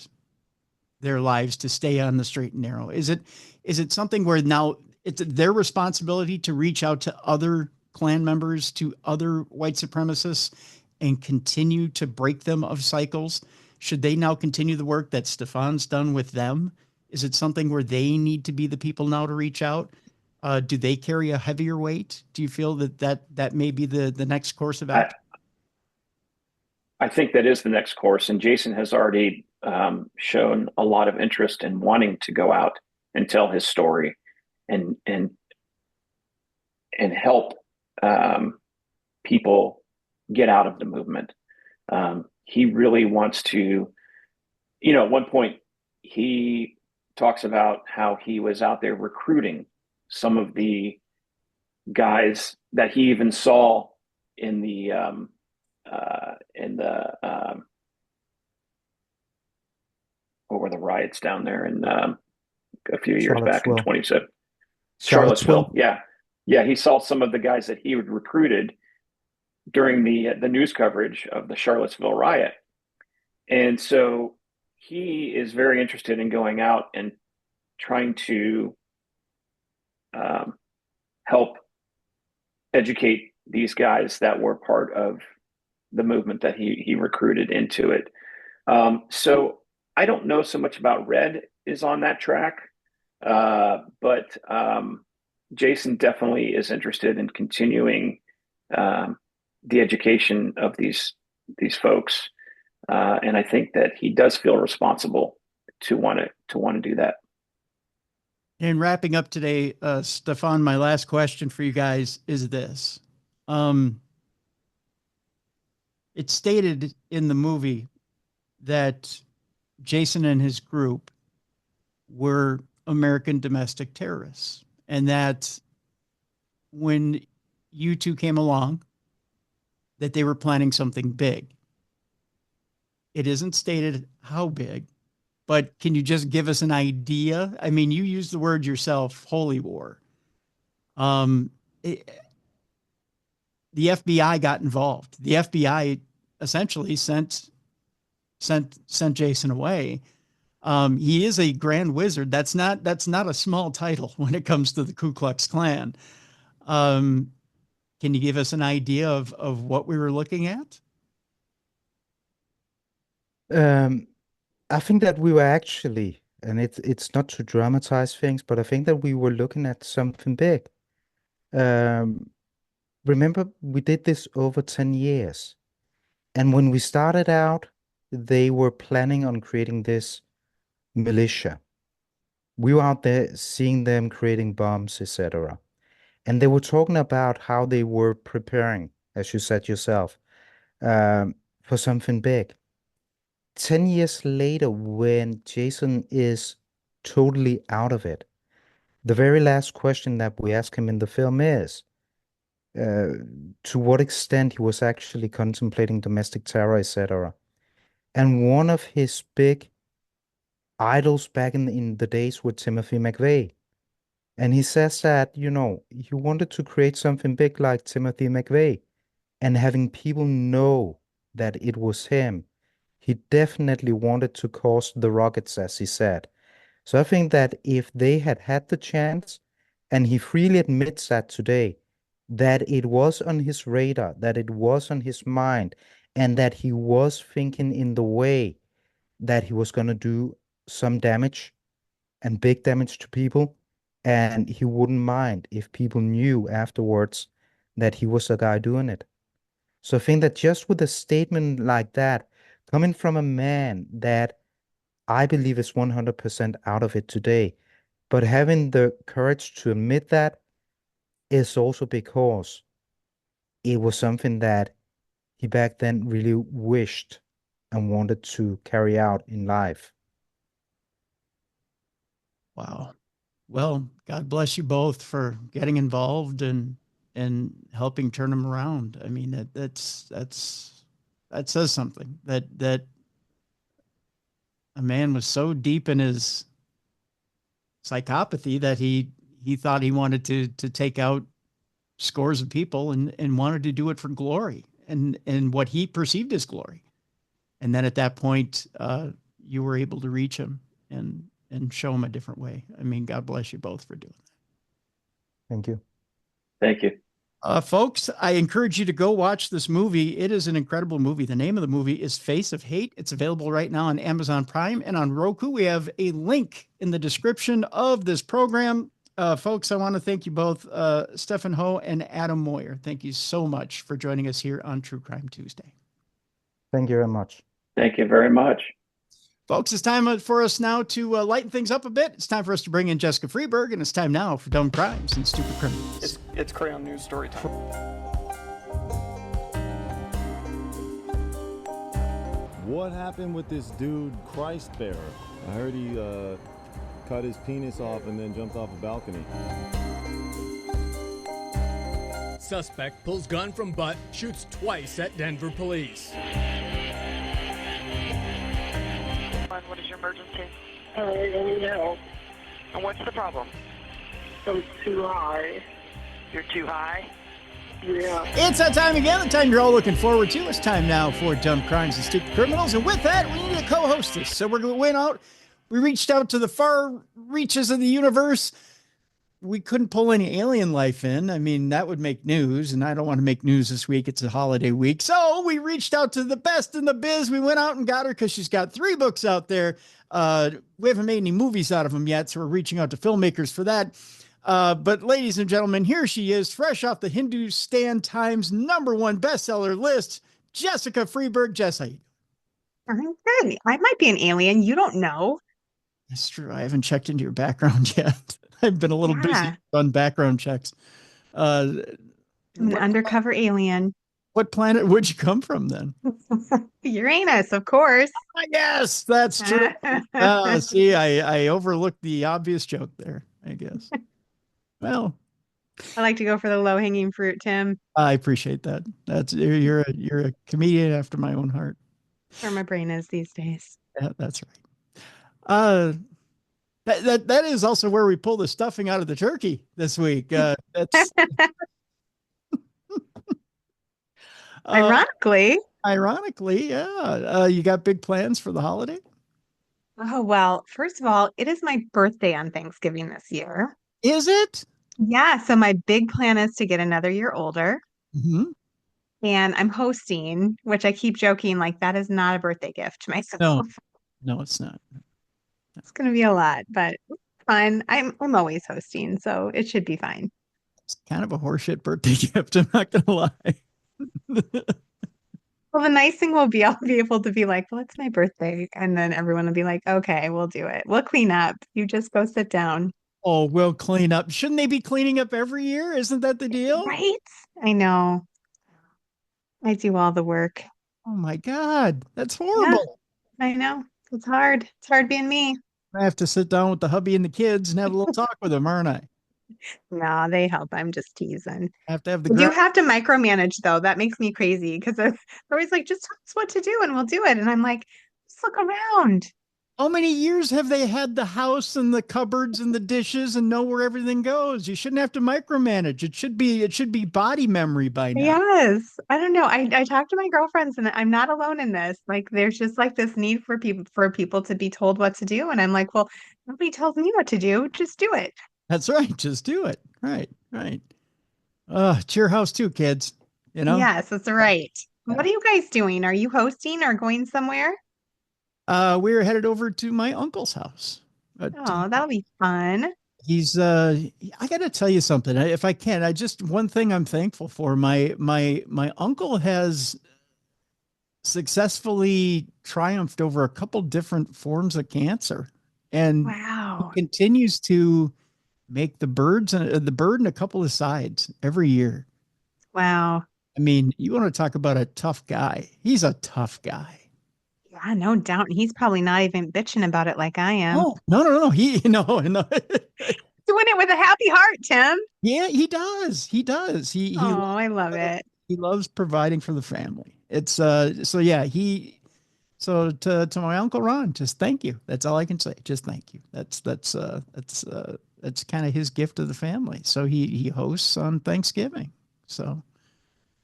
their lives to stay on the straight and narrow? Is it something where now it's their responsibility to reach out to other clan members, to other white supremacists, and continue to break them of cycles? Should they now continue the work that Stefan's done with them? Is it something where they need to be the people now to reach out? Do they carry a heavier weight? Do you feel that may be the next course of action? I think that is the next course, and Jasen has already shown a lot of interest in wanting to go out and tell his story, and help people get out of the movement. He really wants to, at one point he talks about how he was out there recruiting some of the guys that he even saw in the what were the riots down there in a few years back in 27 Charlottesville. Yeah, he saw some of the guys that he had recruited during the news coverage of the Charlottesville riot, and so he is very interested in going out and trying to help educate these guys that were part of the movement that he recruited into it. So I don't know so much about Red is on that track, but Jasen definitely is interested in continuing the education of these these folks. And I think that he does feel responsible to want to do that. In wrapping up today, Stefan, my last question for you guys is this. It's stated in the movie that Jasen and his group were American domestic terrorists, and that when you two came along, that they were planning something big. It isn't stated how big, but can you just give us an idea? I mean, you used the word yourself, holy war. The FBI got involved. The FBI essentially sent Jasen away. He is a grand wizard. That's not a small title when it comes to the Ku Klux Klan. Can you give us an idea of what we were looking at? I think that we were actually, and it's not to dramatize things, but I think that we were looking at something big. Remember, we did this over 10 years. And when we started out, they were planning on creating this militia. We were out there seeing them creating bombs, etc. And they were talking about how they were preparing, as you said yourself, for something big. 10 years later, when Jasen is totally out of it, the very last question that we ask him in the film is, to what extent he was actually contemplating domestic terror, etc. And one of his big idols back in the days was Timothy McVeigh. And he says that, he wanted to create something big like Timothy McVeigh, and having people know that it was him. He definitely wanted to cause the rockets, as he said. So I think that if they had had the chance, and he freely admits that today, that it was on his radar, that it was on his mind, and that he was thinking in the way that he was going to do some damage and big damage to people, and he wouldn't mind if people knew afterwards that he was the guy doing it. So I think that just with a statement like that, coming from a man that I believe is 100% out of it today, but having the courage to admit that is also because it was something that he back then really wished and wanted to carry out in life. Wow. Well, God bless you both for getting involved and helping turn them around. I mean, that says something, that a man was so deep in his psychopathy that he thought he wanted to take out scores of people and wanted to do it for glory and what he perceived as glory. And then at that point, you were able to reach him and show him a different way. I mean, God bless you both for doing that. Thank you. Thank you. Folks, I encourage you to go watch this movie. It is an incredible movie. The name of the movie is Face of Hate. It's available right now on Amazon Prime and on Roku. We have a link in the description of this program. Folks, I want to thank you both, Steffen Hou and Adam Moyer. Thank you so much for joining us here on True Crime Tuesday. Thank you very much. Thank you very much. Folks, it's time for us now to lighten things up a bit. It's time for us to bring in Jessica Freeburg, and it's time now for Dumb Crimes and Stupid Criminals. It's Crayon News story time. What happened with this dude, Christ Bearer? I heard he cut his penis off and then jumped off a balcony. Suspect pulls gun from butt, shoots twice at Denver police. What is your emergency? I need help. And what's the problem? I'm too high. You're too high? Yeah. It's that time again, the time you're all looking forward to. It's time now for Dumb Crimes and Stupid Criminals. And with that, we need a co-hostess. So we're going out. We reached out to the far reaches of the universe. We couldn't pull any alien life in. I mean, that would make news, and I don't want to make news this week. It's a holiday week. So we reached out to the best in the biz. We went out and got her because she's got 3 books out there. We haven't made any movies out of them yet, so we're reaching out to filmmakers for that. But ladies and gentlemen, here she is, fresh off the Hindustan Times #1 bestseller list, Jessicafreeburg. Jess, how you doing? I'm good. I might be an alien. You don't know. That's true. I haven't checked into your background yet. I've been a little busy Yeah. on background checks. I'm an undercover alien. What planet would you come from then? Uranus, of course. Yes, that's true. See, I overlooked the obvious joke there, I guess. Well, I like to go for the low-hanging fruit, Tim. I appreciate that. You're a comedian after my own heart. Where my brain is these days. Yeah, that's right. That is also where we pull the stuffing out of the turkey this week. That's Ironically. Ironically, yeah. You got big plans for the holiday? Oh, well, first of all, it is my birthday on Thanksgiving this year. Is it? Yeah, so my big plan is to get another year older. Mm-hmm. And I'm hosting, which I keep joking, like that is not a birthday gift to myself. No, it's not. It's going to be a lot, but fun. I'm always hosting, so it should be fine. It's kind of a horseshit birthday gift, I'm not gonna lie. Well, the nice thing will be I'll be able to be like, well, it's my birthday. And then everyone will be like, okay, we'll do it. We'll clean up. You just go sit down. Oh, we'll clean up. Shouldn't they be cleaning up every year? Isn't that the deal? Right? I know. I do all the work. Oh my God, that's horrible. Yeah, I know. It's hard. It's hard being me. I have to sit down with the hubby and the kids and have a little talk with them, aren't I? No, they help. I'm just teasing. I have to have You have to micromanage though. That makes me crazy because they're always like, just tell us what to do and we'll do it. And I'm like, just look around. How many years have they had the house and the cupboards and the dishes and know where everything goes? You shouldn't have to micromanage. It should be body memory by now. Yes. I don't know. I talk to my girlfriends and I'm not alone in this. Like there's just like this need for people to be told what to do. And I'm like, well, nobody tells me what to do. Just do it. That's right. Just do it. Right. It's your house too, kids. You know? Yes, that's right. Yeah. What are you guys doing? Are you hosting or going somewhere? We're headed over to my uncle's house. Oh, that'll be fun. He's I gotta tell you something. If I can, one thing I'm thankful for. My uncle has successfully triumphed over a couple different forms of cancer. And wow, he continues to make the bird and a couple of sides every year. Wow. I mean, you want to talk about a tough guy. He's a tough guy. Yeah, no doubt. He's probably not even bitching about it like I am. Oh, no. No. Doing it with a happy heart, Tim. Yeah, he does. I love it. He loves providing for the family. It's so to my Uncle Ron, just thank you. That's all I can say. Just thank you. That's kind of his gift to the family. So he hosts on Thanksgiving. So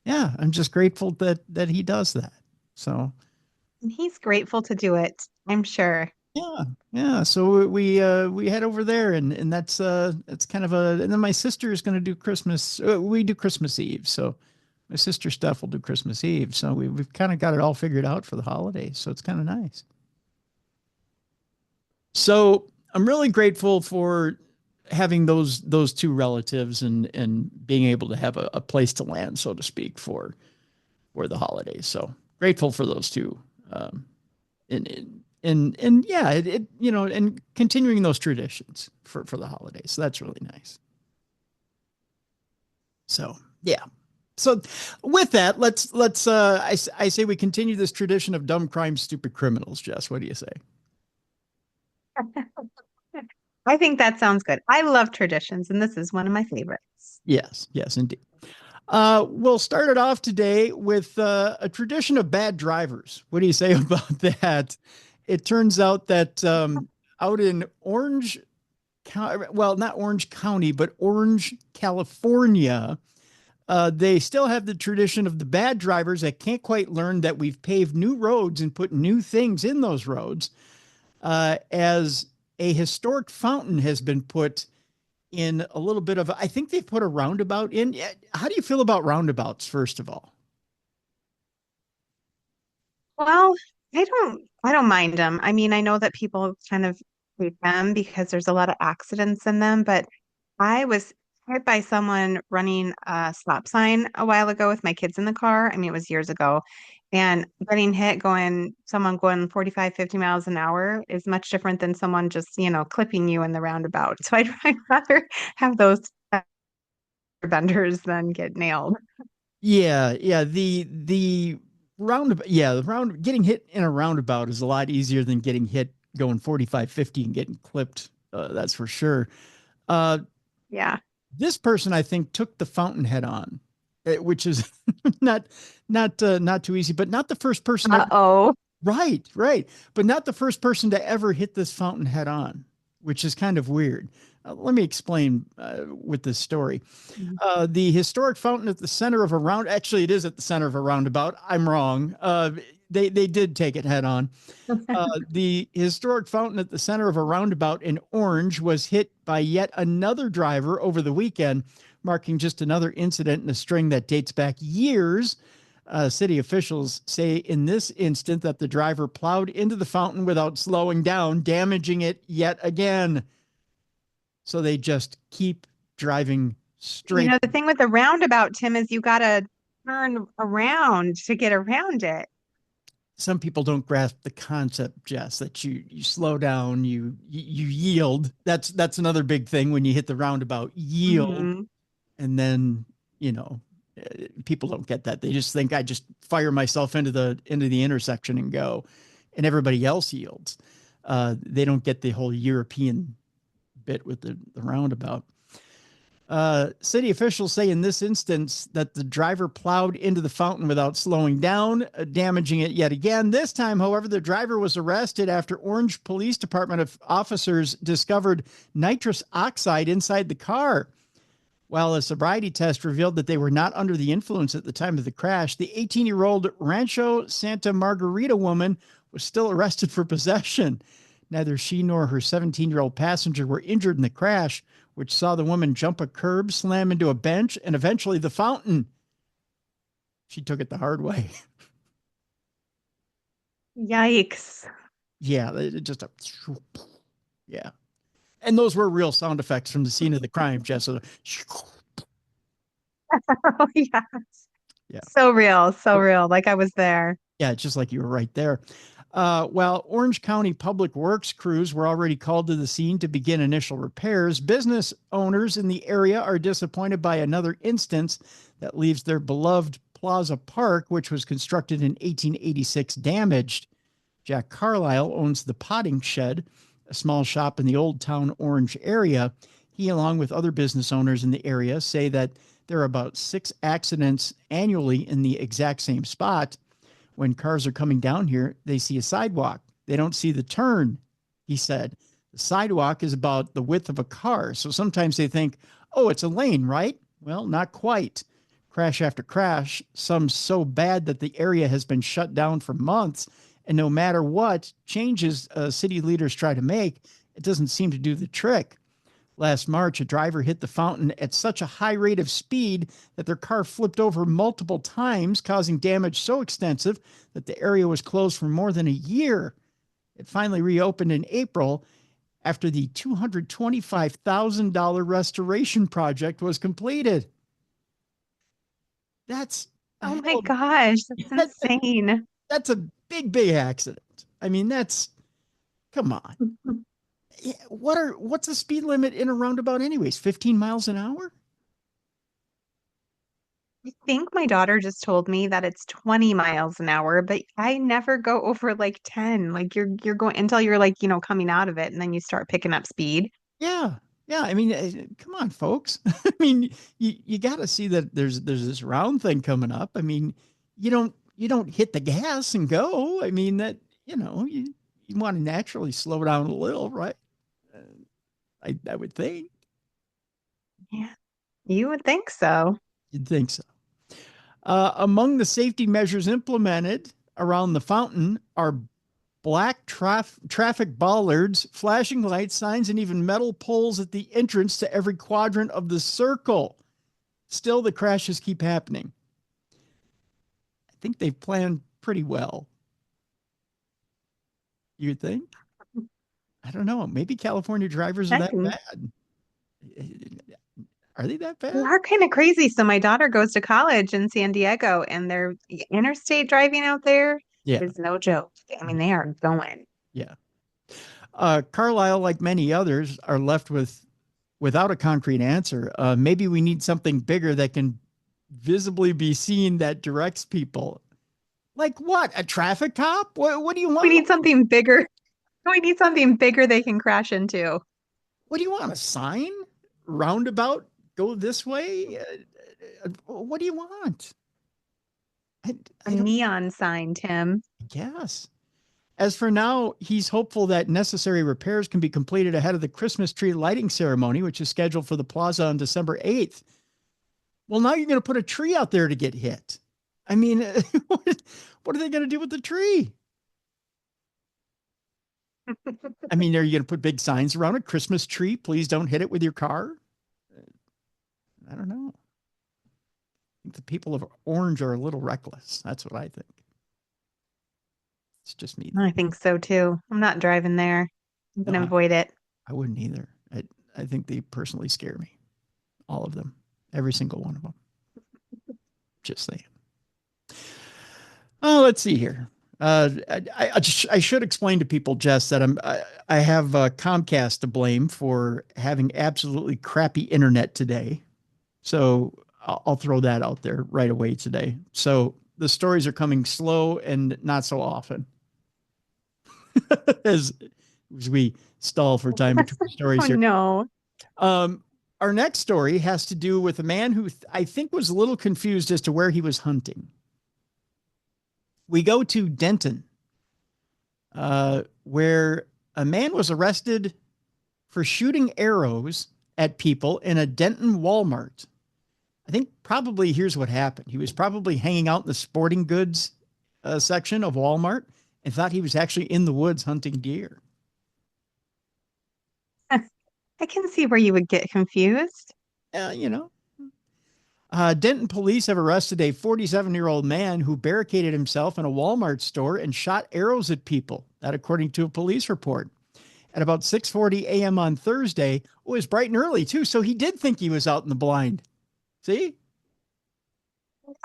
yeah, I'm just grateful that he does that. So and he's grateful to do it, I'm sure. Yeah. So we head over there, and that's kind of and then my sister is going to do Christmas. We do Christmas Eve, so my sister Steph will do Christmas Eve. So we've kind of got it all figured out for the holidays. So it's kind of nice. So I'm really grateful for having those two relatives and being able to have a place to land, so to speak, for the holidays. So grateful for those two. And yeah, and continuing those traditions for the holidays. So that's really nice. So yeah. So with that, let's I say we continue this tradition of dumb crimes, stupid criminals. Jess, what do you say? I think that sounds good. I love traditions, and this is one of my favorites. Yes, indeed. We'll start it off today with a tradition of bad drivers. What do you say about that? It turns out that out in Orange County, well, not Orange County, but Orange, California, they still have the tradition of the bad drivers that can't quite learn that we've paved new roads and put new things in those roads, as a historic fountain has been put in a little bit of, I think they've put a roundabout in. How do you feel about roundabouts, first of all? Well, I don't mind them. I mean, I know that people kind of hate them because there's a lot of accidents in them, but I was hit by someone running a stop sign a while ago with my kids in the car. I mean, it was years ago. And getting hit someone going 45, 50 miles an hour is much different than someone just, clipping you in the roundabout. So I'd rather have those benders than get nailed. Yeah, yeah. The roundabout, yeah, getting hit in a roundabout is a lot easier than getting hit going 45, 50 and getting clipped. That's for sure. Yeah. This person, I think, took the fountainhead on, which is not too easy, but not the first person. Uh-oh. Right. But not the first person to ever hit this fountainhead on, which is kind of weird. Let me explain with this story. The historic fountain at the center of actually, it is at the center of a roundabout. I'm wrong. They did take it head on. The historic fountain at the center of a roundabout in Orange was hit by yet another driver over the weekend, marking just another incident in a string that dates back years. City officials say in this instant that the driver plowed into the fountain without slowing down, damaging it yet again. So they just keep driving straight. The thing with the roundabout, Tim, is you got to turn around to get around it. Some people don't grasp the concept, Jess, that you slow down, you yield. That's another big thing when you hit the roundabout, yield. And then, people don't get that. They just think I just fire myself into the intersection and go, and everybody else yields. They don't get the whole European bit with the roundabout. City officials say in this instance that the driver plowed into the fountain without slowing down, damaging it yet again. This time, however, the driver was arrested after Orange Police Department officers discovered nitrous oxide inside the car. While a sobriety test revealed that they were not under the influence at the time of the crash, the 18-year-old Rancho Santa Margarita woman was still arrested for possession. Neither she nor her 17-year-old passenger were injured in the crash, which saw the woman jump a curb, slam into a bench, and eventually the fountain. She took it the hard way. Yikes. Yeah, yeah. And those were real sound effects from the scene of the crime, Jess. Oh, yeah. Yeah. So real. Like I was there. Yeah, just like you were right there. While Orange County Public Works crews were already called to the scene to begin initial repairs, business owners in the area are disappointed by another instance that leaves their beloved Plaza Park, which was constructed in 1886, damaged. Jack Carlisle owns the Potting Shed, a small shop in the Old Town Orange area. He, along with other business owners in the area, say that there are about 6 accidents annually in the exact same spot. When cars are coming down here, they see a sidewalk. They don't see the turn, he said. The sidewalk is about the width of a car. So sometimes they think, oh, it's a lane, right? Well, not quite. Crash after crash, some so bad that the area has been shut down for months. And no matter what changes city leaders try to make, it doesn't seem to do the trick. Last March, a driver hit the fountain at such a high rate of speed that their car flipped over multiple times, causing damage so extensive that the area was closed for more than a year. It finally reopened in April after the $225,000 restoration project was completed. That's... Oh my gosh, that's insane. That's a big accident. I mean, come on. What's the speed limit in a roundabout anyways? 15 miles an hour? I think my daughter just told me that it's 20 miles an hour, but I never go over like 10. Like you're going until you're like, coming out of it and then you start picking up speed. Yeah. Yeah. I mean, come on, folks. I mean, you got to see that there's this round thing coming up. I mean, you don't hit the gas and go. I mean, that, you want to naturally slow down a little, right? I would think. Yeah, you would think so. You'd think so. Among the safety measures implemented around the fountain are black traffic bollards, flashing light signs, and even metal poles at the entrance to every quadrant of the circle. Still, the crashes keep happening. I think they've planned pretty well. You think? I don't know. Maybe California drivers are that bad. Are they that bad? They are kind of crazy. So my daughter goes to college in San Diego, and their interstate driving out there is no joke. I mean, they are going. Yeah. Carlisle, like many others, are left without a concrete answer. Maybe we need something bigger that can visibly be seen that directs people. Like what? A traffic cop? What do you want? We need something bigger. We need something bigger they can crash into. What do you want? A sign? Roundabout? Go this way? What do you want? A neon sign, Tim. I guess. As for now, he's hopeful that necessary repairs can be completed ahead of the Christmas tree lighting ceremony, which is scheduled for the plaza on December 8th. Well, now you're going to put a tree out there to get hit. I mean, what are they going to do with the tree? I mean, are you going to put big signs around a Christmas tree? Please don't hit it with your car. I don't know. I think the people of Orange are a little reckless. That's what I think. It's just me. I think so too. I'm not driving there. I'm going to avoid it. I wouldn't either. I think they personally scare me. All of them. Every single one of them. Just saying. Oh, let's see here. I should explain to people, Jess, that I have Comcast to blame for having absolutely crappy internet today. So I'll throw that out there right away today. So the stories are coming slow and not so often as we stall for time between stories here. No. Our next story has to do with a man who I think was a little confused as to where he was hunting. We go to Denton, where a man was arrested for shooting arrows at people in a Denton Walmart. I think probably here's what happened. He was probably hanging out in the sporting goods section of Walmart and thought he was actually in the woods hunting deer. I can see where you would get confused. Denton police have arrested a 47-year-old man who barricaded himself in a Walmart store and shot arrows at people. That according to a police report. At about 6:40 a.m. on Thursday, it was bright and early too, so he did think he was out in the blind. See?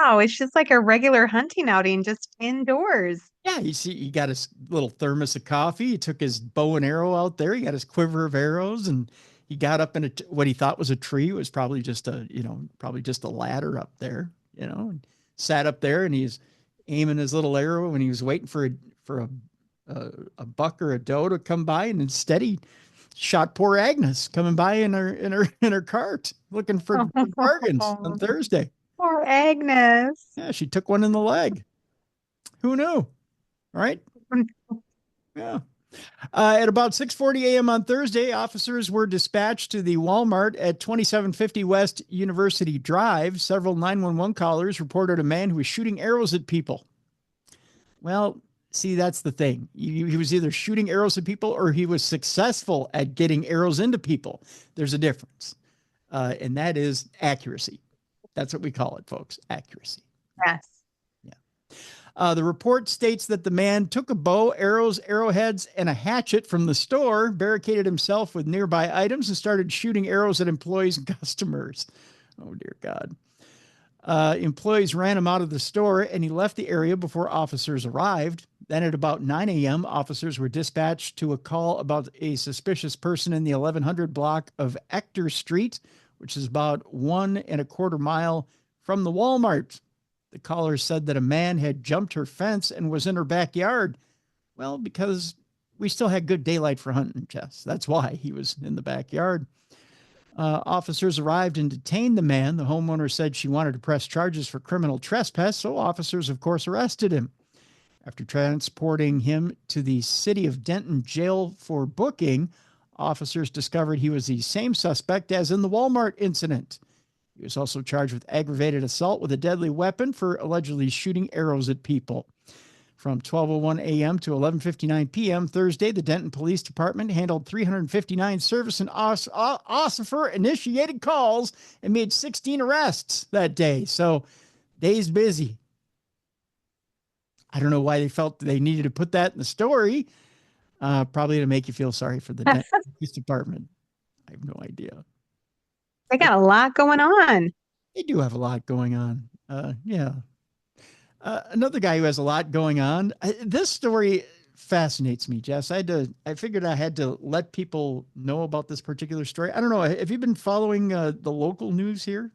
No, it's just like a regular hunting outing, just indoors. Yeah, you see, he got his little thermos of coffee. He took his bow and arrow out there. He got his quiver of arrows, and he got up in what he thought was a tree. It was probably just a ladder up there, and sat up there, and he's aiming his little arrow, and he was waiting for a buck or a doe to come by, and instead he shot poor Agnes coming by in her cart looking for bargains on Thursday. Poor Agnes. Yeah, she took one in the leg. Who knew? Right? Yeah. At about 6:40 a.m. on Thursday, officers were dispatched to the Walmart at 2750 West University Drive. Several 911 callers reported a man who was shooting arrows at people. Well, see, that's the thing. He was either shooting arrows at people or he was successful at getting arrows into people. There's a difference. And that is accuracy. That's what we call it, folks. Accuracy. Yes. The report states that the man took a bow, arrows, arrowheads, and a hatchet from the store, barricaded himself with nearby items, and started shooting arrows at employees and customers. Oh, dear God. Employees ran him out of the store, and he left the area before officers arrived. Then at about 9 a.m., officers were dispatched to a call about a suspicious person in the 1100 block of Ector Street, which is about 1.25 miles from the Walmart. The caller said that a man had jumped her fence and was in her backyard. Well, because we still had good daylight for hunting, Jess. That's why he was in the backyard. Officers arrived and detained the man. The homeowner said she wanted to press charges for criminal trespass, so officers, of course, arrested him. After transporting him to the City of Denton jail for booking, officers discovered he was the same suspect as in the Walmart incident. He was also charged with aggravated assault with a deadly weapon for allegedly shooting arrows at people. From 12:01 a.m. to 11:59 p.m. Thursday, the Denton Police Department handled 359 service and officer-initiated calls and made 16 arrests that day. So, day's busy. I don't know why they felt they needed to put that in the story. Probably to make you feel sorry for the Denton Police Department. I have no idea. They got a lot going on. They do have a lot going on. Yeah. Another guy who has a lot going on. This story fascinates me, Jess. I figured I had to let people know about this particular story. I don't know. Have you been following the local news here?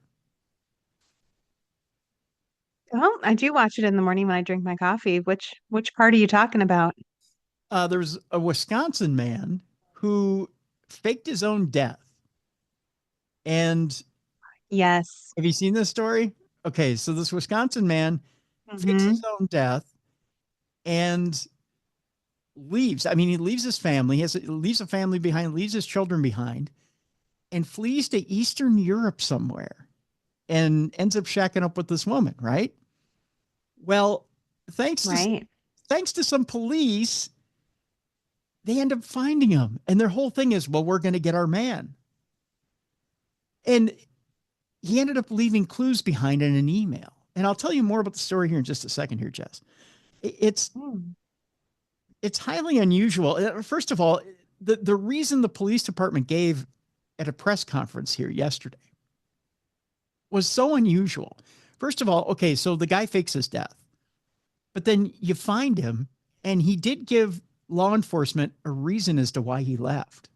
Well, I do watch it in the morning when I drink my coffee. Which part are you talking about? There's a Wisconsin man who faked his own death. And Yes. have you seen this story? Okay, so this Wisconsin man fakes his own death and leaves. I mean, he leaves his family, leaves a family behind, leaves his children behind, and flees to Eastern Europe somewhere and ends up shacking up with this woman, right? Well, thanks to some police, they end up finding him. And their whole thing is, well, we're going to get our man. And he ended up leaving clues behind in an email. And I'll tell you more about the story here in just a second here, Jess. It's highly unusual. First of all, the reason the police department gave at a press conference here yesterday was so unusual. First of all, okay, so the guy fakes his death, but then you find him, and he did give law enforcement a reason as to why he left.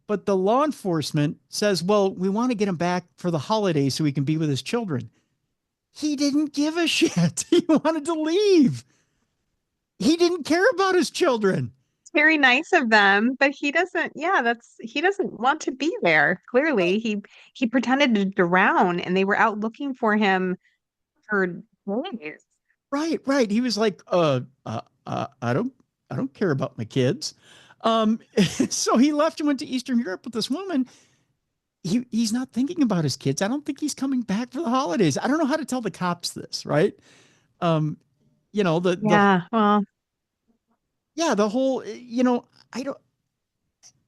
But the law enforcement says, well, we want to get him back for the holidays so he can be with his children. He didn't give a shit. He wanted to leave. He didn't care about his children. It's very nice of them, but he doesn't, he doesn't want to be there. Clearly, he pretended to drown and they were out looking for him for days. Right. He was like, I don't care about my kids. So he left and went to Eastern Europe with this woman. He's not thinking about his kids. I don't think he's coming back for the holidays. I don't know how to tell the cops this, right? The whole, I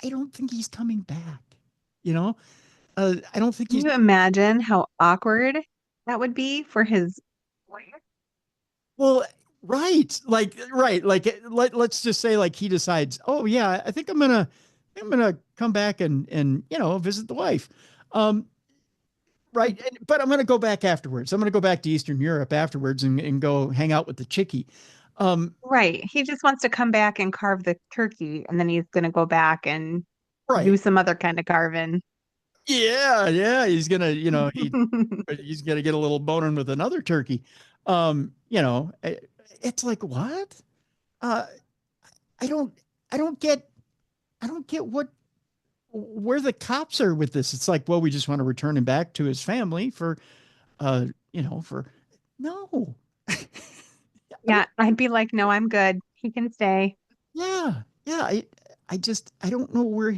don't think he's coming back. I don't think Can you imagine how awkward that would be for his wife? Well, right. Like, let's just say like he decides, oh yeah, I think I'm going to come back and visit the wife. Right. But I'm going to go back afterwards. I'm going to go back to Eastern Europe afterwards and go hang out with the chickie. Right. He just wants to come back and carve the turkey, and then he's going to go back and do some other kind of carving. Yeah. He's going to, he's going to get a little boning with another turkey. It's like, what? I don't get where the cops are with this. It's like, well, we just want to return him back to his family for no. Yeah, I'd be like, no, I'm good. He can stay. Yeah. I don't know where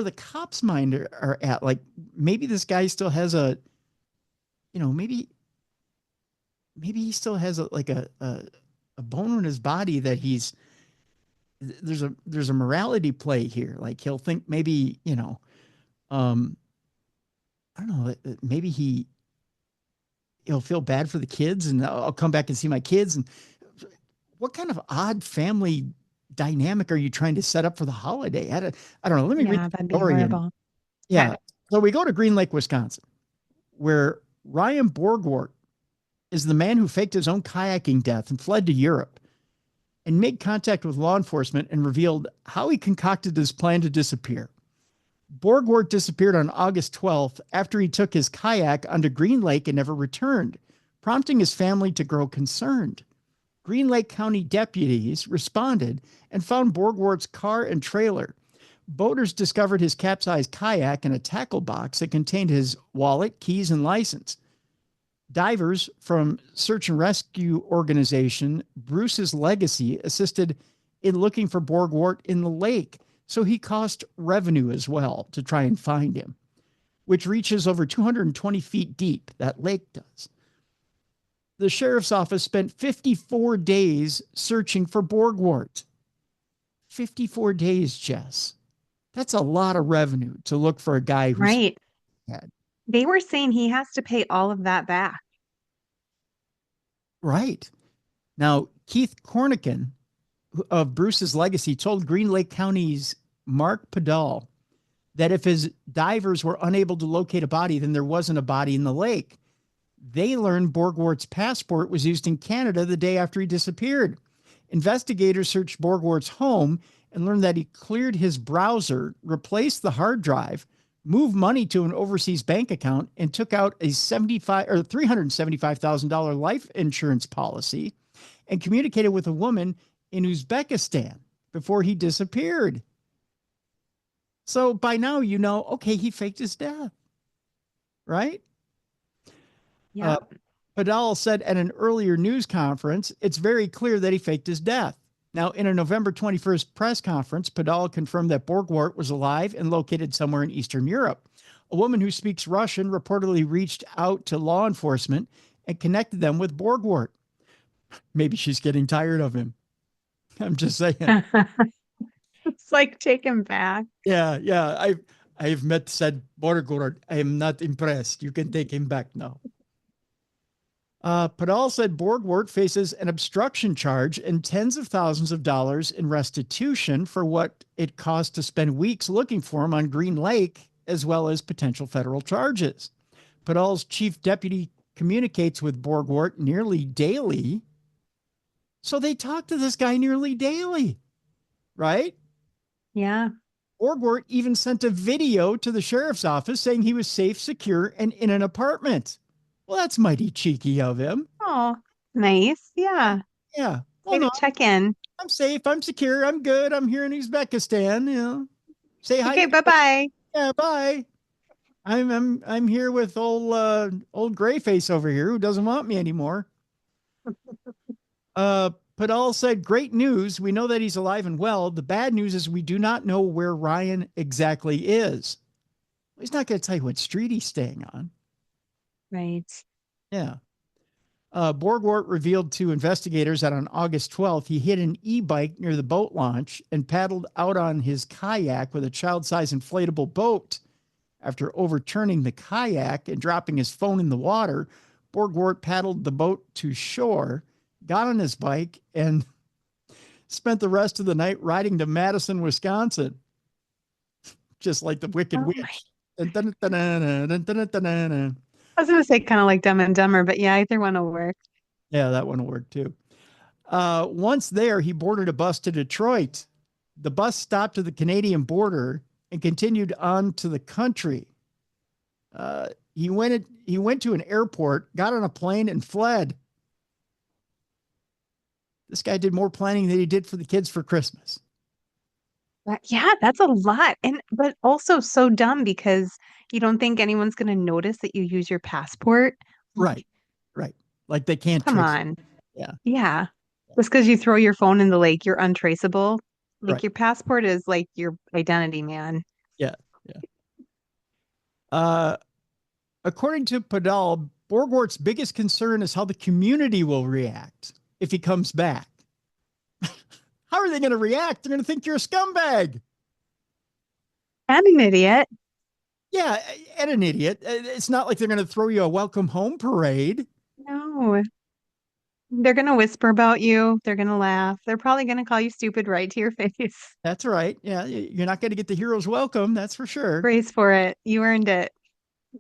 the cops' mind are at. Like, maybe this guy still has maybe he still has a bone in his body that there's a morality play here. Like, he'll think maybe, I don't know, maybe he'll feel bad for the kids and I'll come back and see my kids. And what kind of odd family dynamic are you trying to set up for the holiday? I don't know. Let me read the story. Yeah. So we go to Green Lake, Wisconsin, where Ryan Borgwart is the man who faked his own kayaking death and fled to Europe and made contact with law enforcement and revealed how he concocted his plan to disappear. Borgwart disappeared on August 12th after he took his kayak onto Green Lake and never returned, prompting his family to grow concerned. Green Lake County deputies responded and found Borgwart's car and trailer. Boaters discovered his capsized kayak in a tackle box that contained his wallet, keys, and license. Divers from search and rescue organization Bruce's Legacy assisted in looking for Borgwart in the lake, so he cost revenue as well to try and find him, which reaches over 220 feet deep. That lake does. The sheriff's office spent 54 days searching for Borgwart. 54 days, Jess. That's a lot of revenue to look for a guy who's right. They were saying he has to pay all of that back. Right. Now, Keith Cornican of Bruce's Legacy told Green Lake County's Mark Padal, that if his divers were unable to locate a body, then there wasn't a body in the lake. They learned Borgwart's passport was used in Canada the day after he disappeared. Investigators searched Borgwart's home and learned that he cleared his browser, replaced the hard drive, moved money to an overseas bank account, and took out a $375,000 life insurance policy and communicated with a woman in Uzbekistan before he disappeared. So by now, you know, okay, he faked his death, right? Yeah. Padal said at an earlier news conference, it's very clear that he faked his death. Now, in a November 21st press conference, Padal confirmed that Borgwart was alive and located somewhere in Eastern Europe. A woman who speaks Russian reportedly reached out to law enforcement and connected them with Borgwart. Maybe she's getting tired of him. I'm just saying. It's like, take him back. Yeah. I've met said Borgwart. I am not impressed. You can take him back now. Padal said Borgwart faces an obstruction charge and tens of thousands of dollars in restitution for what it cost to spend weeks looking for him on Green Lake, as well as potential federal charges. Padal's chief deputy communicates with Borgwart nearly daily. So they talk to this guy nearly daily, right? Yeah. Borgwart even sent a video to the sheriff's office saying he was safe, secure, and in an apartment. Well, that's mighty cheeky of him. Oh, nice. Yeah. Yeah. Way to check in. I'm safe. I'm secure. I'm good. I'm here in Uzbekistan. You know, say hi. Okay. Bye-bye. Yeah. Bye. I'm here with old gray face over here who doesn't want me anymore. Padal said, great news. We know that he's alive and well. The bad news is we do not know where Ryan exactly is. He's not going to tell you what street he's staying on. Right. Yeah. Borgwart revealed to investigators that on August 12th, he hit an e-bike near the boat launch and paddled out on his kayak with a child-sized inflatable boat. After overturning the kayak and dropping his phone in the water, Borgwart paddled the boat to shore, got on his bike, and spent the rest of the night riding to Madison, Wisconsin. Just like the Wicked Witch. I was going to say kind of like Dumb and Dumber, but yeah, either one will work. Yeah, that one will work too. Once there, he boarded a bus to Detroit. The bus stopped to the Canadian border and continued on to the country. He went to an airport, got on a plane, and fled. This guy did more planning than he did for the kids for Christmas. Yeah, that's a lot. But also so dumb because you don't think anyone's going to notice that you use your passport. Right. Like they can't. Come on. Yeah. Just because you throw your phone in the lake, you're untraceable. Like Right. your passport is like your identity, man. Yeah. According to Padal, Borgwart's biggest concern is how the community will react if he comes back. How are they going to react? They're going to think you're a scumbag. And an idiot. Yeah, and an idiot. It's not like they're going to throw you a welcome home parade. No. They're going to whisper about you. They're going to laugh. They're probably going to call you stupid right to your face. That's right. Yeah, you're not going to get the hero's welcome. That's for sure. Brace for it. You earned it.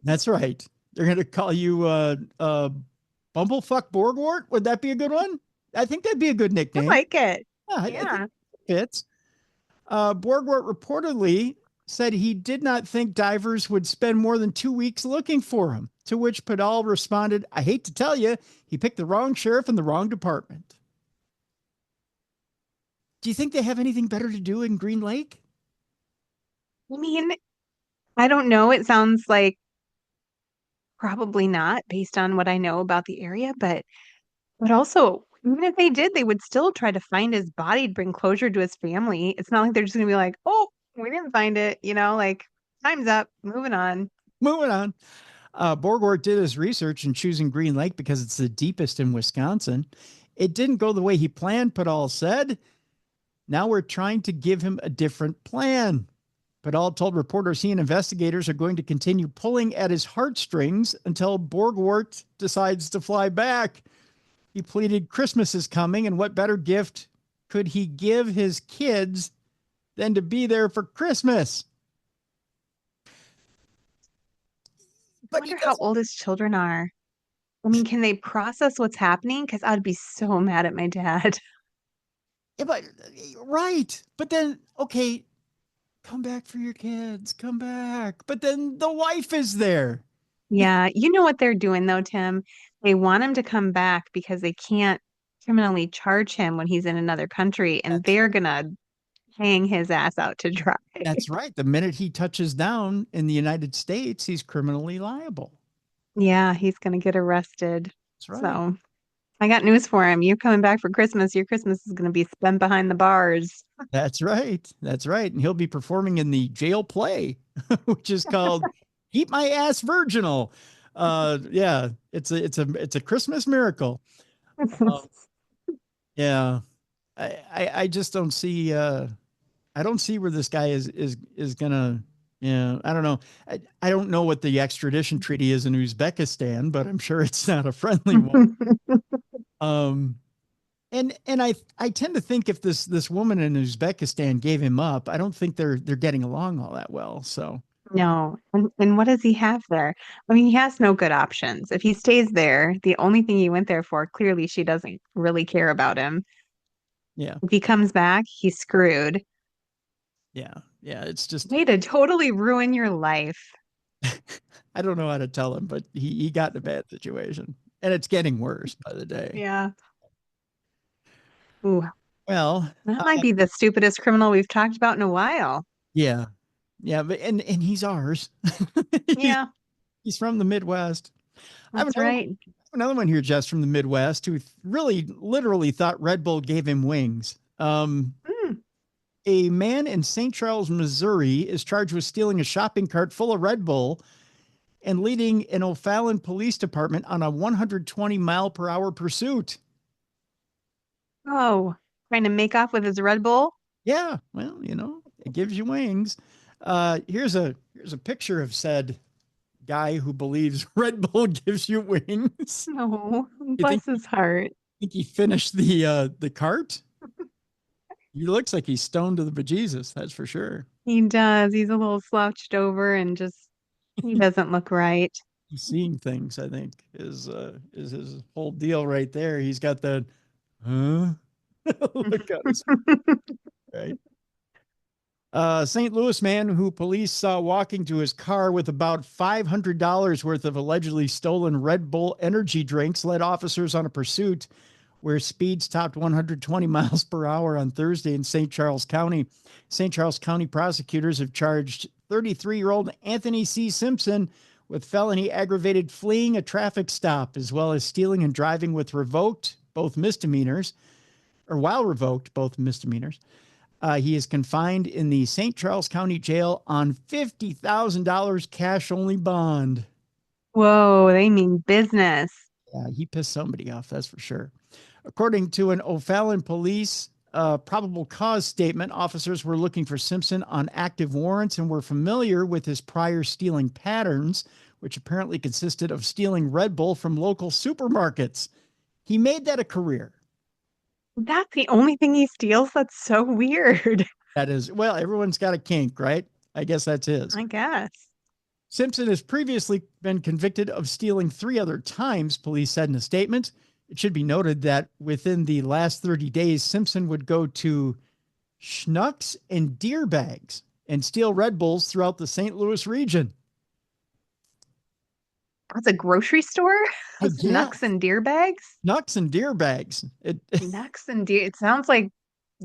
That's right. They're going to call you Bumblefuck Borgwart. Would that be a good one? I think that'd be a good nickname. I like it. Yeah, I Yeah. think it fits. Borgwart reportedly said he did not think divers would spend more than 2 weeks looking for him, to which Padal responded, I hate to tell you, he picked the wrong sheriff in the wrong department. Do you think they have anything better to do in Green Lake? I mean, I don't know. It sounds like probably not based on what I know about the area, but also, even if they did, they would still try to find his body to bring closure to his family. It's not like they're just going to be like, oh, we didn't find it. Like time's up. Moving on. Borgwart did his research in choosing Green Lake because it's the deepest in Wisconsin. It didn't go the way he planned, Padal said. Now we're trying to give him a different plan. Padal told reporters he and investigators are going to continue pulling at his heartstrings until Borgwart decides to fly back. He pleaded Christmas is coming, and what better gift could he give his kids than to be there for Christmas. I wonder how old his children are. I mean, can they process what's happening? Because I'd be so mad at my dad. Yeah, but right. But then, okay, come back for your kids. Come back. But then the wife is there. Yeah, you know what they're doing though, Tim? They want him to come back because they can't criminally charge him when he's in another country, and they're gonna hang his ass out to dry. That's right. The minute he touches down in the United States, he's criminally liable. Yeah, he's gonna get arrested. That's right. So I got news for him. You're coming back for Christmas. Your Christmas is gonna be spent behind the bars. That's right. That's right. And he'll be performing in the jail play, which is called Keep My Ass Virginal. Yeah, it's a Christmas miracle. Yeah. I just don't see I don't see where this guy is gonna, yeah, I don't know. I don't know what the extradition treaty is in Uzbekistan, but I'm sure it's not a friendly one. And I tend to think if this woman in Uzbekistan gave him up, I don't think they're getting along all that well. So No. And what does he have there? I mean, he has no good options. If he stays there, the only thing he went there for, clearly she doesn't really care about him. yeah, If he comes back, he's screwed. yeah, it's just Way to totally ruin your life. I don't know how to tell him, but he got in a bad situation, and it's getting worse by the day. Yeah. Ooh, Well, that might be the stupidest criminal we've talked about in a while. yeah, but and he's ours. Yeah, He's from the Midwest. that's right. Another one here, Jess, from the Midwest, who really literally thought Red Bull gave him wings. A man in St. Charles, Missouri is charged with stealing a shopping cart full of Red Bull and leading an O'Fallon police department on a 120-mile-per-hour pursuit. Oh, trying to make off with his Red Bull? Yeah, well, it gives you wings. Here's a picture of said guy who believes Red Bull gives you wings. No, bless his heart. Think he finished the cart? He looks like he's stoned to the bejesus, that's for sure. He does. He's a little slouched over and he doesn't look right. He's seeing things, I think, is his whole deal right there. He's got that, huh? Look at his right. St. Louis man who police saw walking to his car with about $500 worth of allegedly stolen Red Bull energy drinks led officers on a pursuit where speeds topped 120 miles per hour on Thursday in St. Charles County. St. Charles County prosecutors have charged 33-year-old Anthony C. Simpson with felony aggravated fleeing a traffic stop, as well as stealing and driving with revoked, both misdemeanors, or while revoked, both misdemeanors. He is confined in the St. Charles County Jail on $50,000 cash-only bond. Whoa, they mean business. Yeah, he pissed somebody off, that's for sure. According to an O'Fallon police probable cause statement, officers were looking for Simpson on active warrants and were familiar with his prior stealing patterns, which apparently consisted of stealing Red Bull from local supermarkets. He made that a career. That's the only thing he steals? That's so weird. That is, well, everyone's got a kink, right? I guess that's his. I guess. Simpson has previously been convicted of stealing 3 other times, police said in a statement. It should be noted that within the last 30 days, Simpson would go to Schnucks and Deer Bags and steal Red Bulls throughout the St. Louis region. That's a grocery store? Schnucks and Deer Bags? Schnucks and Deer Bags. Schnucks and Deer. It sounds like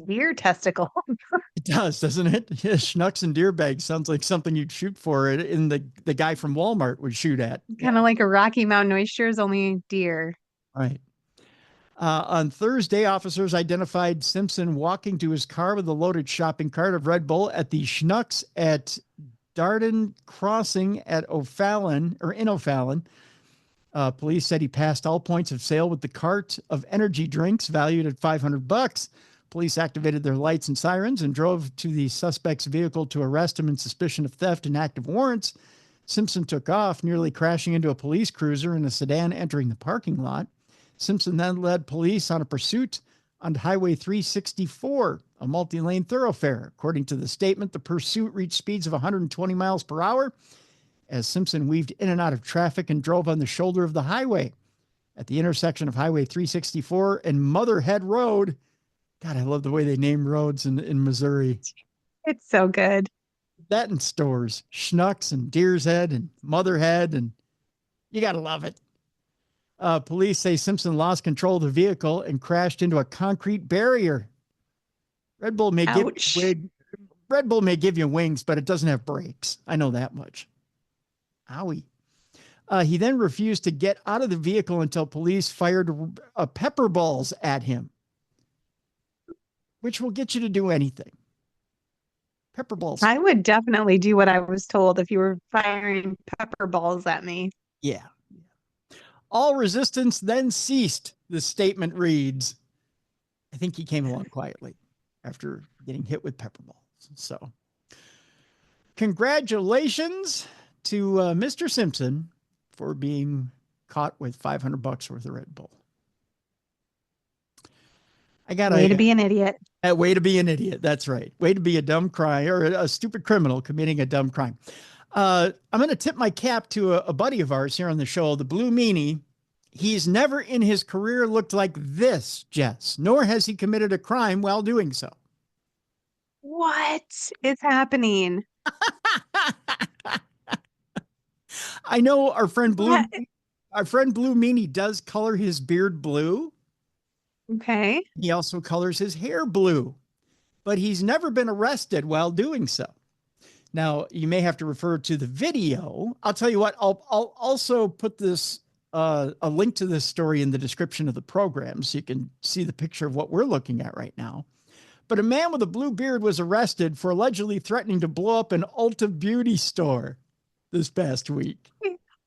deer testicle. It does, doesn't it? Yeah, Schnucks and Deer Bags sounds like something you'd shoot for it, and the guy from Walmart would shoot at. Kind of like a Rocky Mountain oysters, only deer. Right. On Thursday, officers identified Simpson walking to his car with a loaded shopping cart of Red Bull at the Schnucks at Darden Crossing at O'Fallon, or in O'Fallon. Police said he passed all points of sale with the cart of energy drinks valued at $500. Police activated their lights and sirens and drove to the suspect's vehicle to arrest him in suspicion of theft and active warrants. Simpson took off, nearly crashing into a police cruiser and a sedan entering the parking lot. Simpson then led police on a pursuit on Highway 364, a multi-lane thoroughfare. According to the statement, the pursuit reached speeds of 120 miles per hour as Simpson weaved in and out of traffic and drove on the shoulder of the highway. At the intersection of Highway 364 and Motherhead Road. God, I love the way they name roads in Missouri. It's so good. That in stores, Schnucks and Deer's Head and Motherhead, and you got to love it. Police say Simpson lost control of the vehicle and crashed into a concrete barrier. Red Bull may give you wings, but it doesn't have brakes. I know that much. Owie. He then refused to get out of the vehicle until police fired pepper balls at him, which will get you to do anything. Pepper balls. I would definitely do what I was told if you were firing pepper balls at me. Yeah. All resistance then ceased, the statement reads. I think he came along quietly after getting hit with pepper balls. So congratulations to Mr. Simpson for being caught with $500 worth of Red Bull. Way to be an idiot. Way to be an idiot. That's right. Way to be a dumb crime or a stupid criminal committing a dumb crime. I'm going to tip my cap to a buddy of ours here on the show, the Blue Meanie. He's never in his career looked like this, Jess, nor has he committed a crime while doing so. What is happening? I know our friend Blue Meanie does color his beard blue. Okay. He also colors his hair blue, but he's never been arrested while doing so. Now, you may have to refer to the video. I'll tell you what, I'll also put this, a link to this story in the description of the program so you can see the picture of what we're looking at right now. But a man with a blue beard was arrested for allegedly threatening to blow up an Ulta beauty store this past week.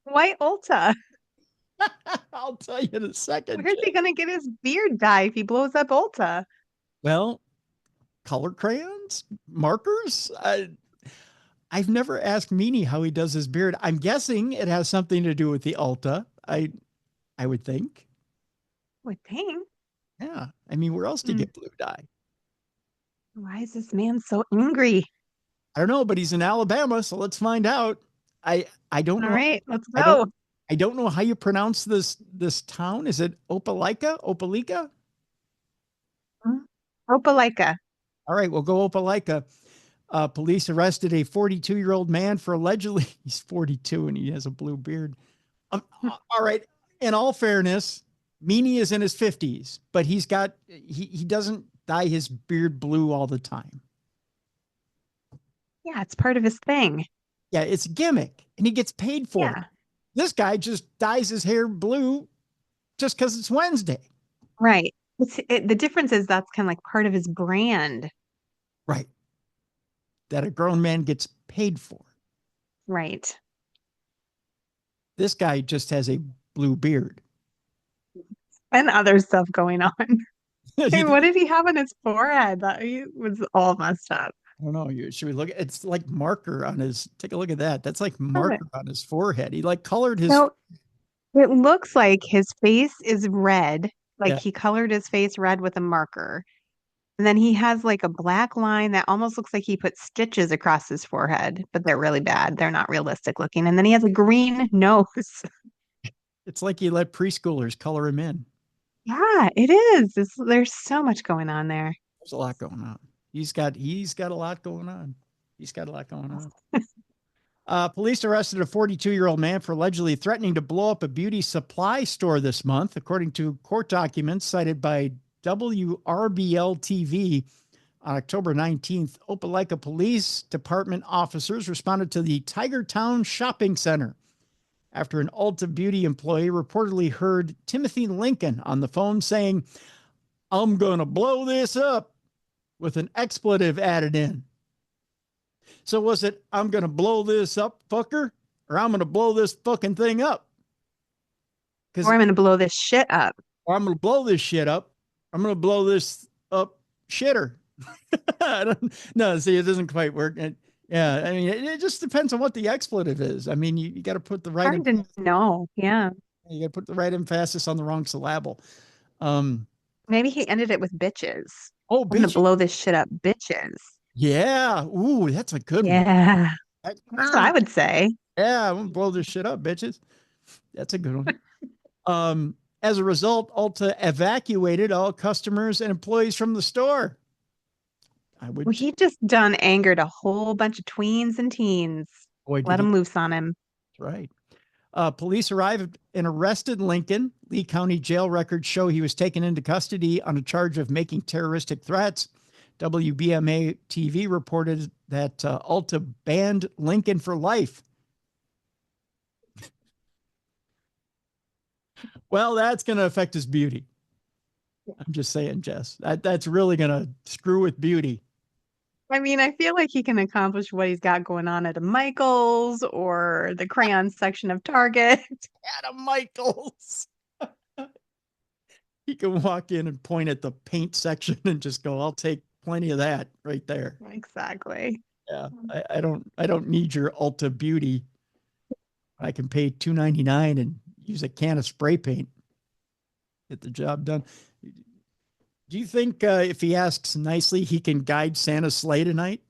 Why Ulta? I'll tell you in a second. Where's he going to get his beard dye if he blows up Ulta? Well, color crayons, markers. I've never asked Meanie how he does his beard. I'm guessing it has something to do with the Ulta. I would think. Yeah. I mean, where else do you get blue dye? Why is this man so angry? I don't know, but he's in Alabama, so let's find out. I don't know. All right, let's go. I don't know how you pronounce this town. Is it Opelika? Opelika. All right, we'll go Opelika. Police arrested a 42-year-old man for allegedly, he's 42 and he has a blue beard. All right, in all fairness, Meanie is in his 50s, but he doesn't dye his beard blue all the time. Yeah, it's part of his thing. Yeah, it's a gimmick, and he gets paid for it. This guy just dyes his hair blue just because it's Wednesday. Right. The difference is that's kind of like part of his brand. Right. That a grown man gets paid for. Right. This guy just has a blue beard. And other stuff going on. Hey, what did he have on his forehead? That was all messed up. I don't know. Should we look at it's like marker on his, take a look at that. That's like marker on his forehead. He like colored his. No, it looks like his face is red. Like he colored his face red with a marker. And then he has like a black line that almost looks like he put stitches across his forehead, but they're really bad. They're not realistic looking. And then he has a green nose. It's like he let preschoolers color him in. Yeah, it is. There's so much going on there. There's a lot going on. He's got a lot going on. He's got a lot going on. Police arrested a 42-year-old man for allegedly threatening to blow up a beauty supply store this month, according to court documents cited by WRBL TV on October 19th. Opelika Police Department officers responded to the Tiger Town Shopping Center after an Ulta Beauty employee reportedly heard Timothy Lincoln on the phone saying, "I'm going to blow this up," with an expletive added in. So was it, "I'm going to blow this up, fucker," or "I'm going to blow this fucking thing up"? Or "I'm going to blow this shit up." Or "I'm going to blow this shit up. I'm going to blow this up shitter." No, see, it doesn't quite work. Yeah, I mean, it just depends on what the expletive is. I mean, you got to put the right. Hard to know. Yeah. You got to put the right emphasis on the wrong syllable. Maybe he ended it with bitches. Oh, I'm gonna bitch. blow this shit up, bitches. Yeah. Ooh, that's a good one. Yeah, that's what I would say. Yeah, I'm gonna blow this shit up, bitches. That's a good one. As a result, Ulta evacuated all customers and employees from the store. Well, he just done angered a whole bunch of tweens and teens. Boy, Let him loose on him. That's right. Police arrived and arrested Lincoln. Lee County jail records show he was taken into custody on a charge of making terroristic threats. WBMA TV reported that Ulta banned Lincoln for life. Well, that's going to affect his beauty. I'm just saying, Jess. That's really going to screw with beauty. I mean, I feel like he can accomplish what he's got going on at a Michael's or the crayon section of Target. At a Michael's. He can walk in and point at the paint section and just go, I'll take plenty of that right there. Exactly. Yeah. I don't need your Ulta beauty. I can pay $2.99 and use a can of spray paint. Get the job done. Do you think if he asks nicely, he can guide Santa's sleigh tonight?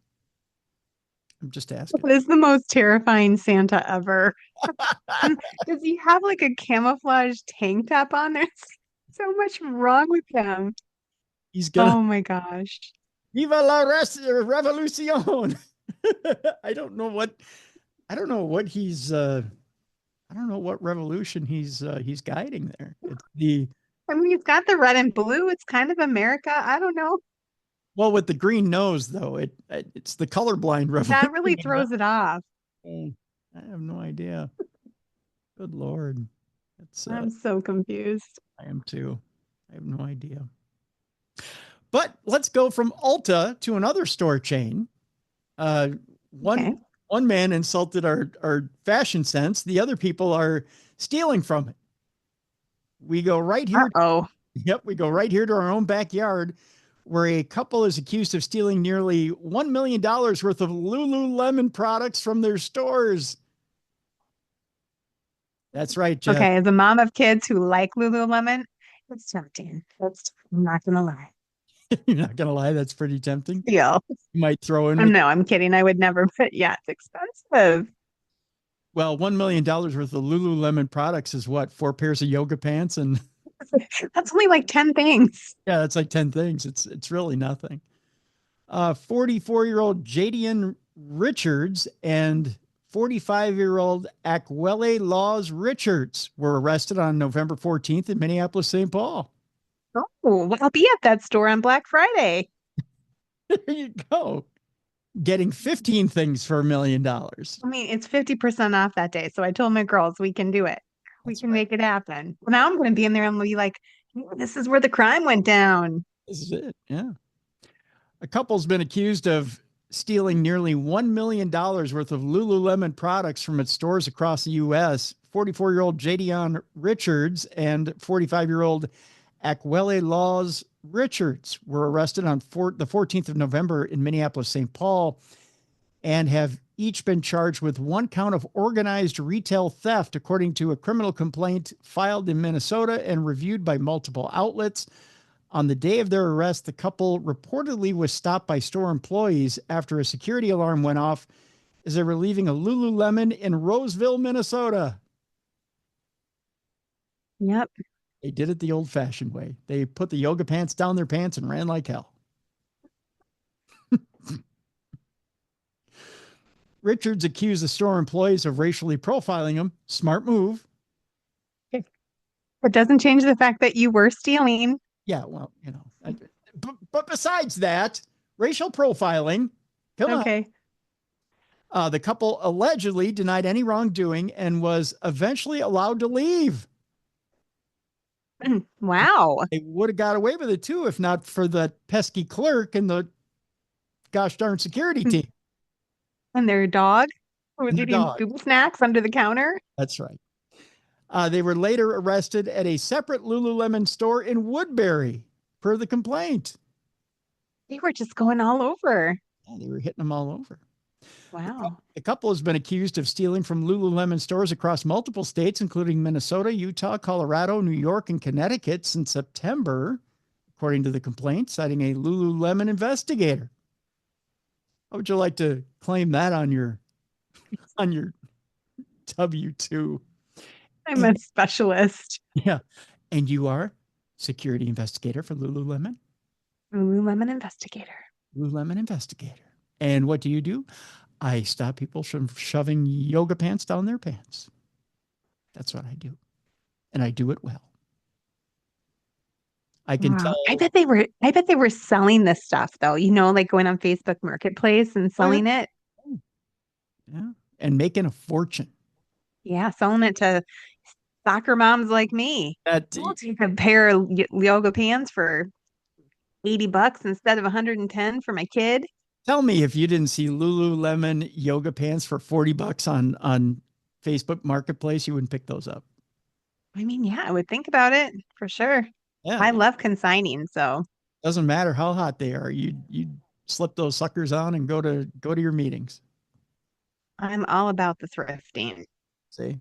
I'm just asking. What is the most terrifying Santa ever? Does he have like a camouflage tank top on? There's so much wrong with him. He's gonna. Oh my gosh. Viva la revolucion. I don't know what he's I don't know what revolution he's guiding there. It's I mean, he's got the red and blue. It's kind of America. I don't know. Well, with the green nose though, it's the colorblind revolution. That really throws it off. I have no idea. Good Lord. I'm so confused. I am too. I have no idea. But let's go from Ulta to another store chain. One man insulted our fashion sense. The other people are stealing from it. We go right here. Yep, we go right here to our own backyard, where a couple is accused of stealing nearly $1 million worth of Lululemon products from their stores. That's right, Jeff. Okay, as a mom of kids who like Lululemon, it's tempting. I'm not gonna lie. You're not gonna lie, that's pretty tempting. Yeah. You might throw in. No, I'm kidding. I would never, but yeah, it's expensive. Well, $1 million worth of Lululemon products is what? 4 pairs of yoga pants and that's only like 10 things. Yeah, that's like 10 things. It's really nothing. 44-year-old Jadian Richards and 45-year-old Aquele Laws Richards were arrested on November 14th in Minneapolis, St. Paul. Oh, well, I'll be at that store on Black Friday. There you go. Getting 15 things for $1 million. I mean, it's 50% off that day. So I told my girls, we can do it. We can make it happen. Well, now I'm going to be in there and be like, this is where the crime went down. This is it. Yeah. A couple's been accused of stealing nearly $1 million worth of Lululemon products from its stores across the U.S. 44-year-old Jadian Richards and 45-year-old Aquele Laws Richards were arrested on the 14th of November in Minneapolis, St. Paul, and have each been charged with 1 count of organized retail theft, according to a criminal complaint filed in Minnesota and reviewed by multiple outlets. On the day of their arrest, the couple reportedly was stopped by store employees after a security alarm went off as they were leaving a Lululemon in Roseville, Minnesota. Yep. They did it the old-fashioned way. They put the yoga pants down their pants and ran like hell. Richards accused the store employees of racially profiling him. Smart move. It doesn't change the fact that you were stealing. Yeah, well, you know. But besides that, racial profiling. Come on. The couple allegedly denied any wrongdoing and was eventually allowed to leave. Wow. They would have got away with it too if not for the pesky clerk and the gosh darn security team. And their dog was eating food snacks under the counter. That's right. They were later arrested at a separate Lululemon store in Woodbury, per the complaint. They were just going all over. Yeah, they were hitting them all over. Wow. The couple has been accused of stealing from Lululemon stores across multiple states, including Minnesota, Utah, Colorado, New York, and Connecticut since September, according to the complaint, citing a Lululemon investigator. How would you like to claim that on your W-2? I'm a specialist. Yeah. And you are security investigator for Lululemon? Lululemon investigator. Lululemon investigator. And what do? I stop people from shoving yoga pants down their pants. That's what I do. And I do it well. I can tell. I bet they were selling this stuff though, like going on Facebook Marketplace and selling it. Yeah. And making a fortune. Yeah, selling it to soccer moms like me. I'll take a pair of yoga pants for $80 instead of 110 for my kid. Tell me if you didn't see Lululemon yoga pants for $40 on Facebook Marketplace, you wouldn't pick those up. I mean, yeah, I would think about it for sure. Yeah. I love consigning, so doesn't matter how hot they are. You slip those suckers on and go to your meetings. I'm all about the thrifting. See?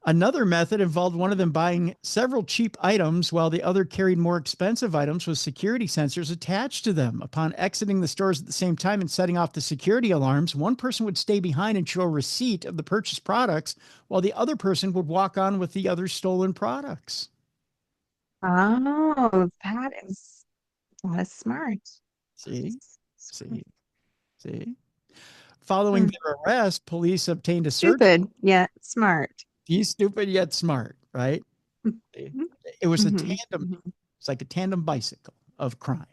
Another method involved one of them buying several cheap items while the other carried more expensive items with security sensors attached to them. Upon exiting the stores at the same time and setting off the security alarms, one person would stay behind and show a receipt of the purchased products while the other person would walk on with the other stolen products. Oh, that is smart. See? Following their arrest, police obtained a search. Stupid yet smart. He's stupid yet smart, right? It was a tandem. It's like a tandem bicycle of crime.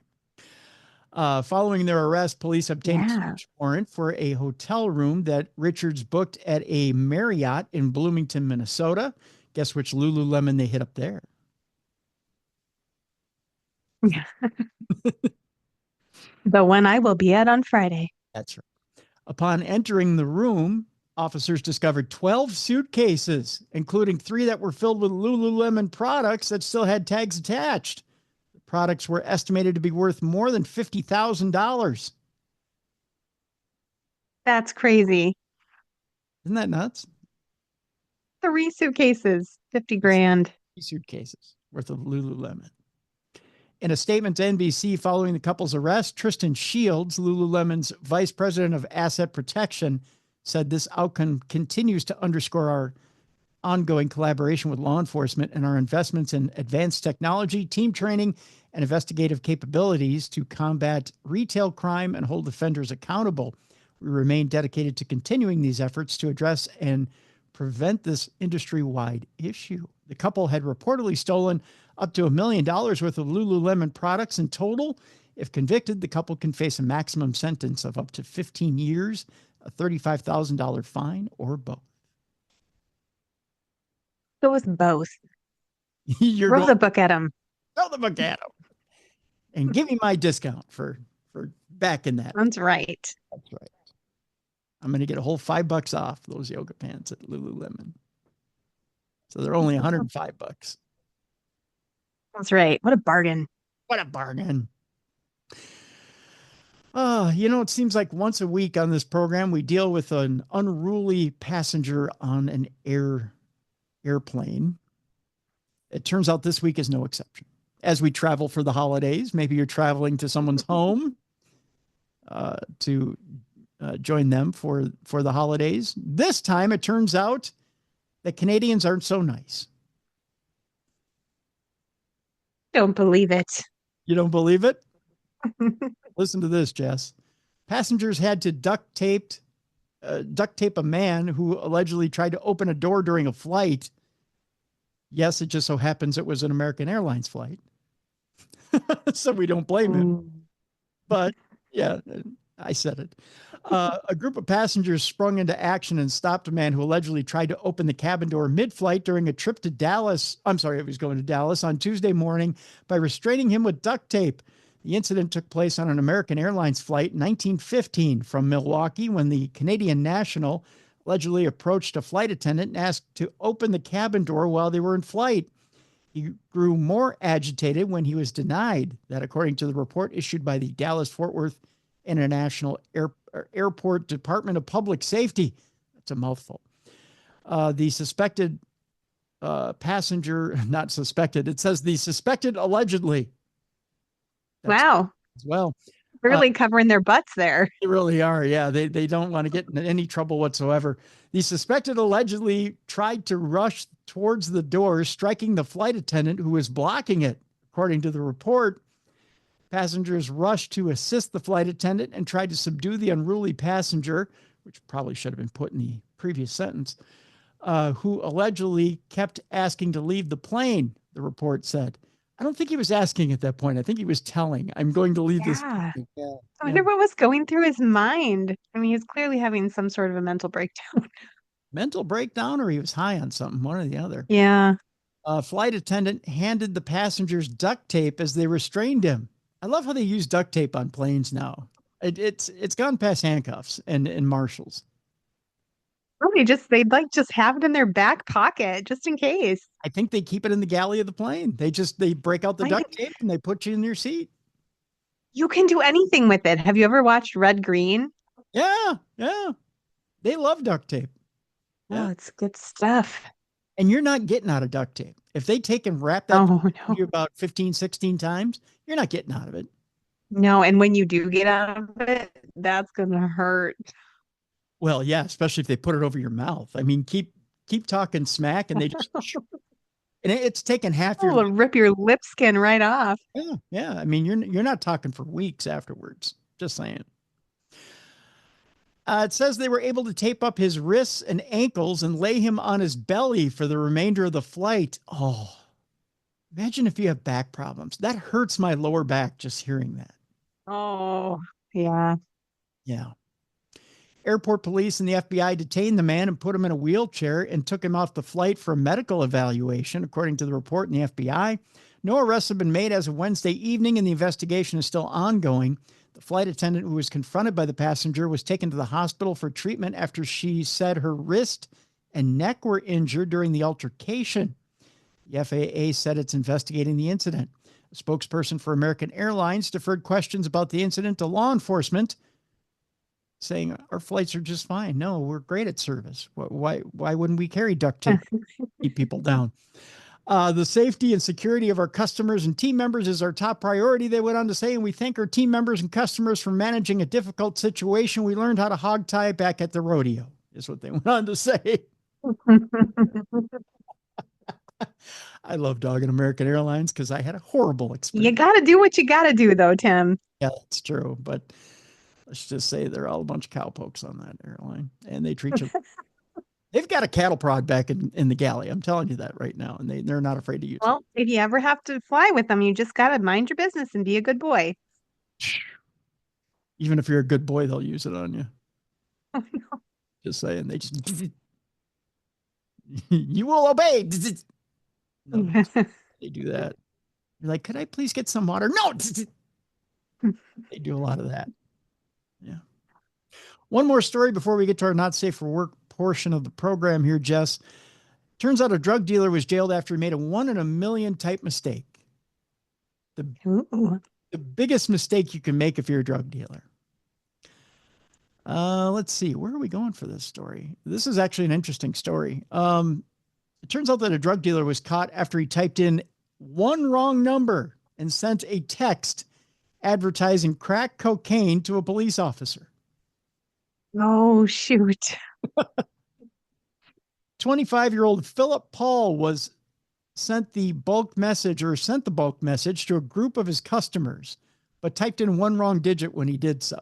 Following their arrest, police obtained a search warrant for a hotel room that Richards booked at a Marriott in Bloomington, Minnesota. Guess which Lululemon they hit up there? Yeah. The one I will be at on Friday. That's right. Upon entering the room, officers discovered 12 suitcases, including 3 that were filled with Lululemon products that still had tags attached. The products were estimated to be worth more than $50,000. That's crazy. Isn't that nuts? 3 suitcases, 50 grand. 3 suitcases worth of Lululemon. In a statement to NBC following the couple's arrest, Tristan Shields, Lululemon's vice president of asset protection, said this outcome continues to underscore our ongoing collaboration with law enforcement and our investments in advanced technology, team training, and investigative capabilities to combat retail crime and hold offenders accountable. We remain dedicated to continuing these efforts to address and prevent this industry-wide issue. The couple had reportedly stolen up to $1 million worth of Lululemon products in total. If convicted, the couple can face a maximum sentence of up to 15 years, a $35,000 fine, or both. It was both. Throw the book at him. Throw the book at him. And give me my discount for backing that. That's right. That's right. I'm going to get a whole $5 off those yoga pants at Lululemon. So they're only $105. That's right. What a bargain. What a bargain. It seems like once a week on this program, we deal with an unruly passenger on an airplane. It turns out this week is no exception. As we travel for the holidays, maybe you're traveling to someone's home to join them for the holidays. This time, it turns out that Canadians aren't so nice. Don't believe it. You don't believe it? Listen to this, Jess. Passengers had to duct tape a man who allegedly tried to open a door during a flight. Yes, it just so happens it was an American Airlines flight. So we don't blame him. But yeah, I said it. A group of passengers sprung into action and stopped a man who allegedly tried to open the cabin door mid-flight during a trip to Dallas. I'm sorry, he was going to Dallas on Tuesday morning by restraining him with duct tape. The incident took place on an American Airlines flight in 1915 from Milwaukee when the Canadian national allegedly approached a flight attendant and asked to open the cabin door while they were in flight. He grew more agitated when he was denied that, according to the report issued by the Dallas-Fort Worth International Airport Department of Public Safety. That's a mouthful. The suspected passenger, not suspected, it says the suspected allegedly Wow. as well. Really covering their butts there. They really are. Yeah. They don't want to get in any trouble whatsoever. The suspected allegedly tried to rush towards the door, striking the flight attendant who was blocking it. According to the report, passengers rushed to assist the flight attendant and tried to subdue the unruly passenger, which probably should have been put in the previous sentence, who allegedly kept asking to leave the plane, the report said. I don't think he was asking at that point. I think he was telling, I'm going to leave this plane. Yeah. I wonder what was going through his mind. I mean, he's clearly having some sort of a mental breakdown. Mental breakdown, or he was high on something, one or the other. Yeah. A flight attendant handed the passengers duct tape as they restrained him. I love how they use duct tape on planes now. It's gone past handcuffs and marshals. Really, they'd just have it in their back pocket just in case. I think they keep it in the galley of the plane. They break out the duct tape and they put you in your seat. You can do anything with it. Have you ever watched Red Green? Yeah. They love duct tape. Oh, it's good stuff. And you're not getting out of duct tape. If they take and wrap that you about 15, 16 times, you're not getting out of it. No, and when you do get out of it, that's going to hurt. Well, yeah, especially if they put it over your mouth. I mean, keep talking smack and they just and it's taken half your it'll rip your lip skin right off. Yeah. I mean, you're not talking for weeks afterwards. Just saying. It says they were able to tape up his wrists and ankles and lay him on his belly for the remainder of the flight. Oh, imagine if you have back problems. That hurts my lower back just hearing that. Oh, yeah. Yeah. Airport police and the FBI detained the man and put him in a wheelchair and took him off the flight for a medical evaluation, according to the report in the FBI. No arrests have been made as of Wednesday evening, and the investigation is still ongoing. The flight attendant who was confronted by the passenger was taken to the hospital for treatment after she said her wrist and neck were injured during the altercation. The FAA said it's investigating the incident. A spokesperson for American Airlines deferred questions about the incident to law enforcement, saying our flights are just fine. No, we're great at service. Why wouldn't we carry duct tape to keep people down? The safety and security of our customers and team members is our top priority, they went on to say, and we thank our team members and customers for managing a difficult situation. We learned how to hog tie back at the rodeo, is what they went on to say. I love dogging American Airlines because I had a horrible experience. You got to do what you got to do, though, Tim. Yeah, that's true. But let's just say they're all a bunch of cowpokes on that airline, and they treat you. They've got a cattle prod back in the galley. I'm telling you that right now, and they're not afraid to use it. Well, if you ever have to fly with them, you just got to mind your business and be a good boy. Even if you're a good boy, they'll use it on you. Oh, no. Just saying, they just you will obey. No, they do that. You're like, could I please get some water? No. They do a lot of that. Yeah. One more story before we get to our not safe for work portion of the program here, Jess. Turns out a drug dealer was jailed after he made a 1 in a million type mistake. The biggest mistake you can make if you're a drug dealer. Let's see. Where are we going for this story? This is actually an interesting story. It turns out that a drug dealer was caught after he typed in one wrong number and sent a text advertising crack cocaine to a police officer. Oh, shoot. 25-year-old Philip Paul was sent the bulk message to a group of his customers, but typed in one wrong digit when he did so.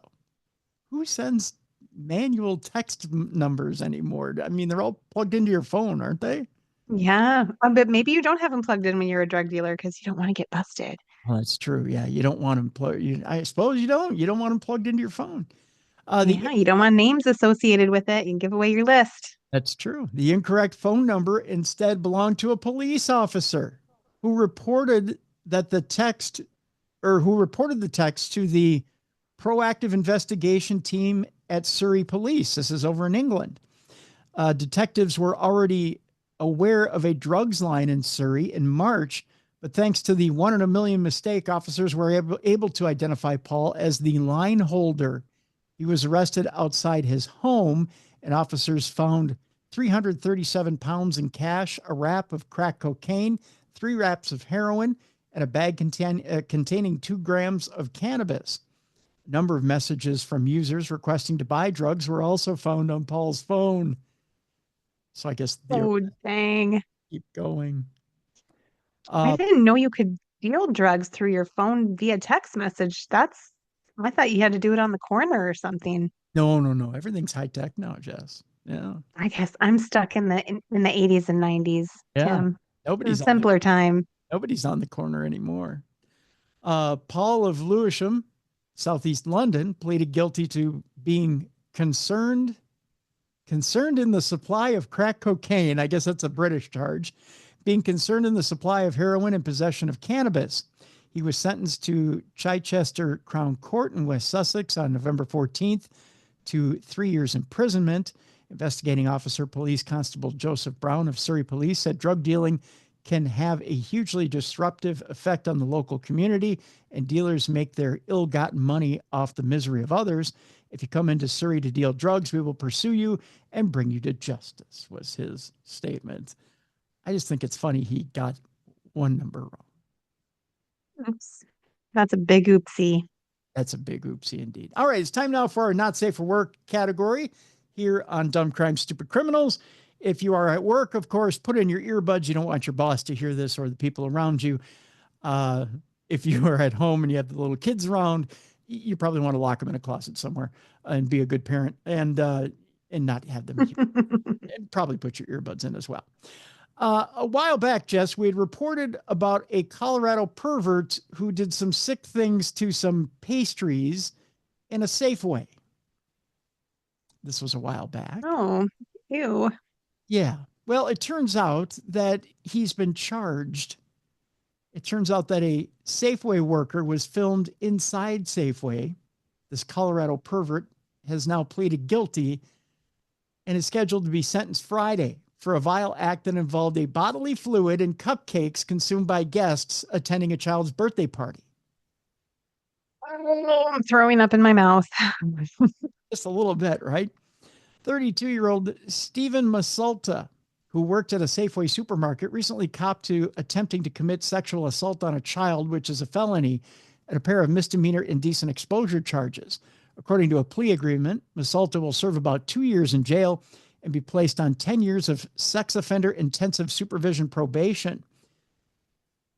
Who sends manual text numbers anymore? I mean, they're all plugged into your phone, aren't they? Yeah. But maybe you don't have them plugged in when you're a drug dealer because you don't want to get busted. Well, that's true. Yeah. You don't want them plugged. I suppose you don't want them plugged into your phone. You don't want names associated with it. You can give away your list. That's true. The incorrect phone number instead belonged to a police officer who reported the text to the proactive investigation team at Surrey Police. This is over in England. Detectives were already aware of a drugs line in Surrey in March, but thanks to the 1 in a million mistake, officers were able to identify Paul as the line holder. He was arrested outside his home, and officers found 337 pounds in cash, a wrap of crack cocaine, 3 wraps of heroin, and a bag containing 2 grams of cannabis. A number of messages from users requesting to buy drugs were also found on Paul's phone. So I guess Oh, dang. keep going. I didn't know you could deal drugs through your phone via text message. I thought you had to do it on the corner or something. No. Everything's high tech now, Jess. Yeah. I guess I'm stuck in the 80s and 90s, Yeah. Tim. Nobody's a simpler time. Nobody's on the corner anymore. Paul of Lewisham, Southeast London, pleaded guilty to being concerned in the supply of crack cocaine. I guess that's a British charge. Being concerned in the supply of heroin and possession of cannabis. He was sentenced to Chichester Crown Court in West Sussex on November 14th to 3 years imprisonment. Investigating officer Police Constable Joseph Brown of Surrey Police said drug dealing can have a hugely disruptive effect on the local community, and dealers make their ill-gotten money off the misery of others. If you come into Surrey to deal drugs, we will pursue you and bring you to justice, was his statement. I just think it's funny he got one number wrong. Oops. That's a big oopsie. That's a big oopsie indeed. All right, it's time now for our Not Safe for Work category here on Dumb Crime, Stupid Criminals. If you are at work, of course, put in your earbuds. You don't want your boss to hear this or the people around you. If you are at home and you have the little kids around, you probably want to lock them in a closet somewhere and be a good parent and not have them hear. And probably put your earbuds in as well. A while back, Jess, we had reported about a Colorado pervert who did some sick things to some pastries in a Safeway. This was a while back. Oh, ew. Yeah. Well, it turns out that he's been charged. It turns out that a Safeway worker was filmed inside Safeway. This Colorado pervert has now pleaded guilty and is scheduled to be sentenced Friday for a vile act that involved a bodily fluid and cupcakes consumed by guests attending a child's birthday party. Oh, I'm throwing up in my mouth. Just a little bit, right? 32-year-old Stephen Masalta, who worked at a Safeway supermarket, recently copped to attempting to commit sexual assault on a child, which is a felony, and a pair of misdemeanor indecent exposure charges. According to a plea agreement, Masalta will serve about 2 years in jail and be placed on 10 years of sex offender intensive supervision probation.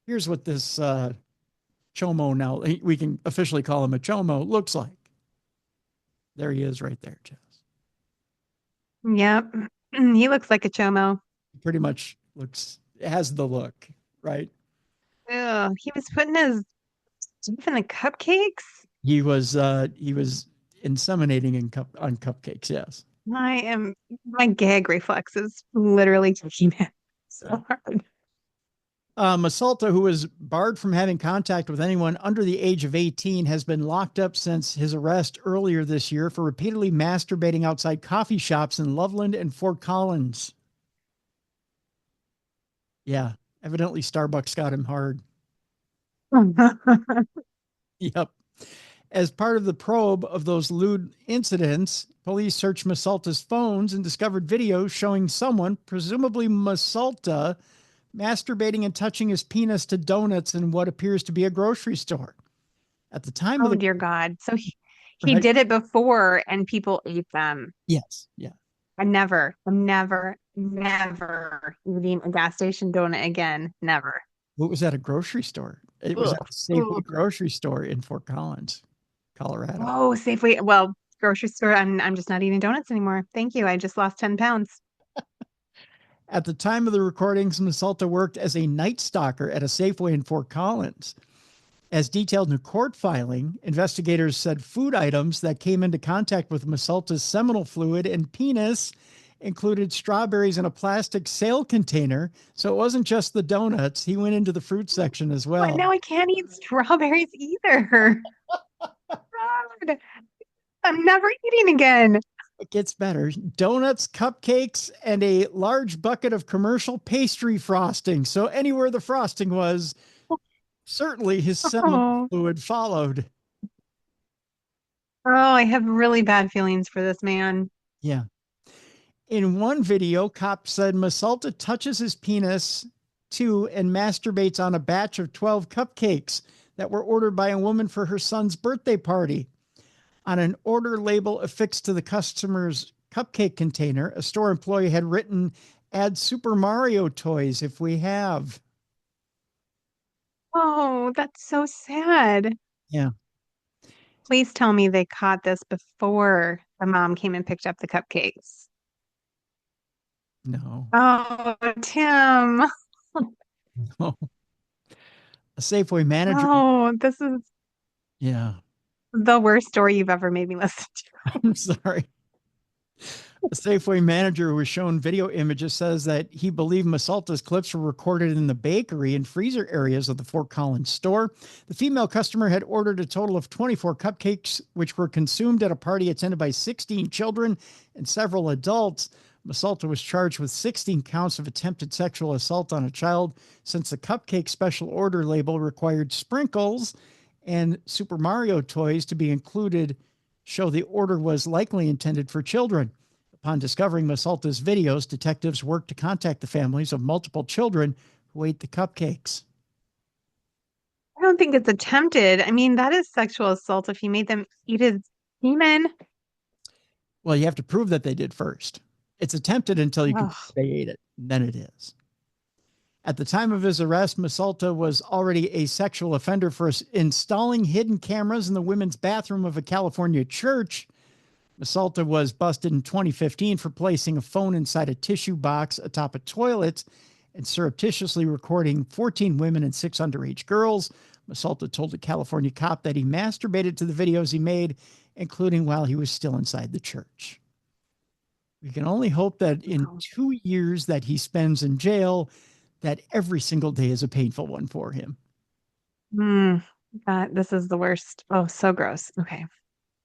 Here's what this chomo, now we can officially call him a chomo, looks like. There he is right there, Jess. Yep. He looks like a chomo. Pretty much has the look, right? Ugh, he was putting his stuff in the cupcakes. He was inseminating on cupcakes, yes. My gag reflex is literally kicking in so hard. Masalta, who was barred from having contact with anyone under the age of 18, has been locked up since his arrest earlier this year for repeatedly masturbating outside coffee shops in Loveland and Fort Collins. Yeah, evidently Starbucks got him hard. Yep. As part of the probe of those lewd incidents, police searched Masalta's phones and discovered videos showing someone, presumably Masalta, masturbating and touching his penis to donuts in what appears to be a grocery store. At the time of the... dear God. So he did it before and people ate them. Yes. Yeah. I'm never eating a gas station donut again. Never. What was at a grocery store? It was at a Safeway grocery store in Fort Collins, Colorado. Oh, Safeway. Well, grocery store. I'm just not eating donuts anymore. Thank you. I just lost 10 pounds. At the time of the recordings, Masalta worked as a night stalker at a Safeway in Fort Collins. As detailed in a court filing, investigators said food items that came into contact with Masalta's seminal fluid and penis included strawberries in a plastic sale container. So it wasn't just the donuts. He went into the fruit section as well. But now I can't eat strawberries either. God. I'm never eating again. It gets better. Donuts, cupcakes, and a large bucket of commercial pastry frosting. So anywhere the frosting was, certainly his seminal fluid followed. Oh, I have really bad feelings for this man. Yeah. In one video, cops said Masalta touches his penis to and masturbates on a batch of 12 cupcakes that were ordered by a woman for her son's birthday party. On an order label affixed to the customer's cupcake container, a store employee had written, "Add Super Mario toys if we have." Oh, that's so sad. Yeah. Please tell me they caught this before the mom came and picked up the cupcakes. No. Oh, Tim. No. A Safeway manager. Oh, this is Yeah. the worst story you've ever made me listen to. I'm sorry. A Safeway manager who was shown video images says that he believed Masalta's clips were recorded in the bakery and freezer areas of the Fort Collins store. The female customer had ordered a total of 24 cupcakes, which were consumed at a party attended by 16 children and several adults. Masalta was charged with 16 counts of attempted sexual assault on a child, since the cupcake special order label required sprinkles and Super Mario toys to be included, show the order was likely intended for children. Upon discovering Masalta's videos, detectives worked to contact the families of multiple children who ate the cupcakes. I don't think it's attempted. I mean, that is sexual assault if you made them eat his semen. Well, you have to prove that they did first. It's attempted until you can Ugh. prove they ate it. Then it is. At the time of his arrest, Masalta was already a sexual offender for installing hidden cameras in the women's bathroom of a California church. Masalta was busted in 2015 for placing a phone inside a tissue box atop a toilet and surreptitiously recording 14 women and 6 underage girls. Masalta told a California cop that he masturbated to the videos he made, including while he was still inside the church. We can only hope that in 2 years that he spends in jail, that every single day is a painful one for him. This is the worst. Oh, so gross. Okay.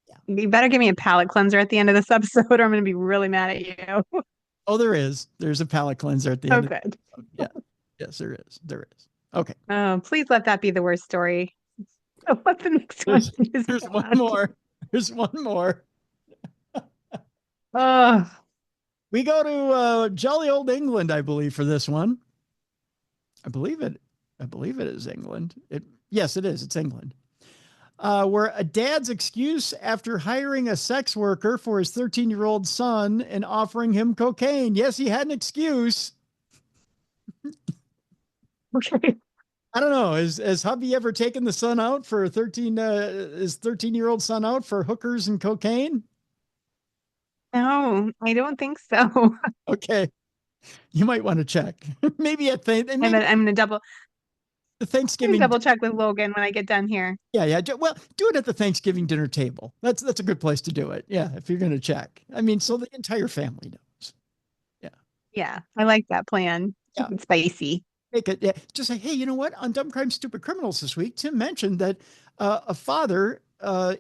Yeah. You better give me a palate cleanser at the end of this episode, or I'm going to be really mad at you. Oh, there is. There's a palate cleanser at the end. Oh, good. Yeah. Yes, there is. There is. Okay. Please let that be the worst story. So what the next one is? There's one more. There's one more. We go to jolly old England, I believe, for this one. I believe it is England. Yes, it is. It's England. Where a dad's excuse after hiring a sex worker for his 13-year-old son and offering him cocaine. Yes, he had an excuse. Okay. I don't know. Has hubby ever taken the son out for his 13-year-old son out for hookers and cocaine? No, I don't think so. Okay. You might want to check. Maybe at I'm gonna double the Thanksgiving double check with Logan when I get done here. Yeah. Well, do it at the Thanksgiving dinner table. That's a good place to do it. Yeah, if you're going to check. I mean, so the entire family knows. Yeah. Yeah, I like that plan. Yeah. It's spicy. Make it. Yeah. Just say, hey, you know what? On Dumb Crime, Stupid Criminals this week, Tim mentioned that a father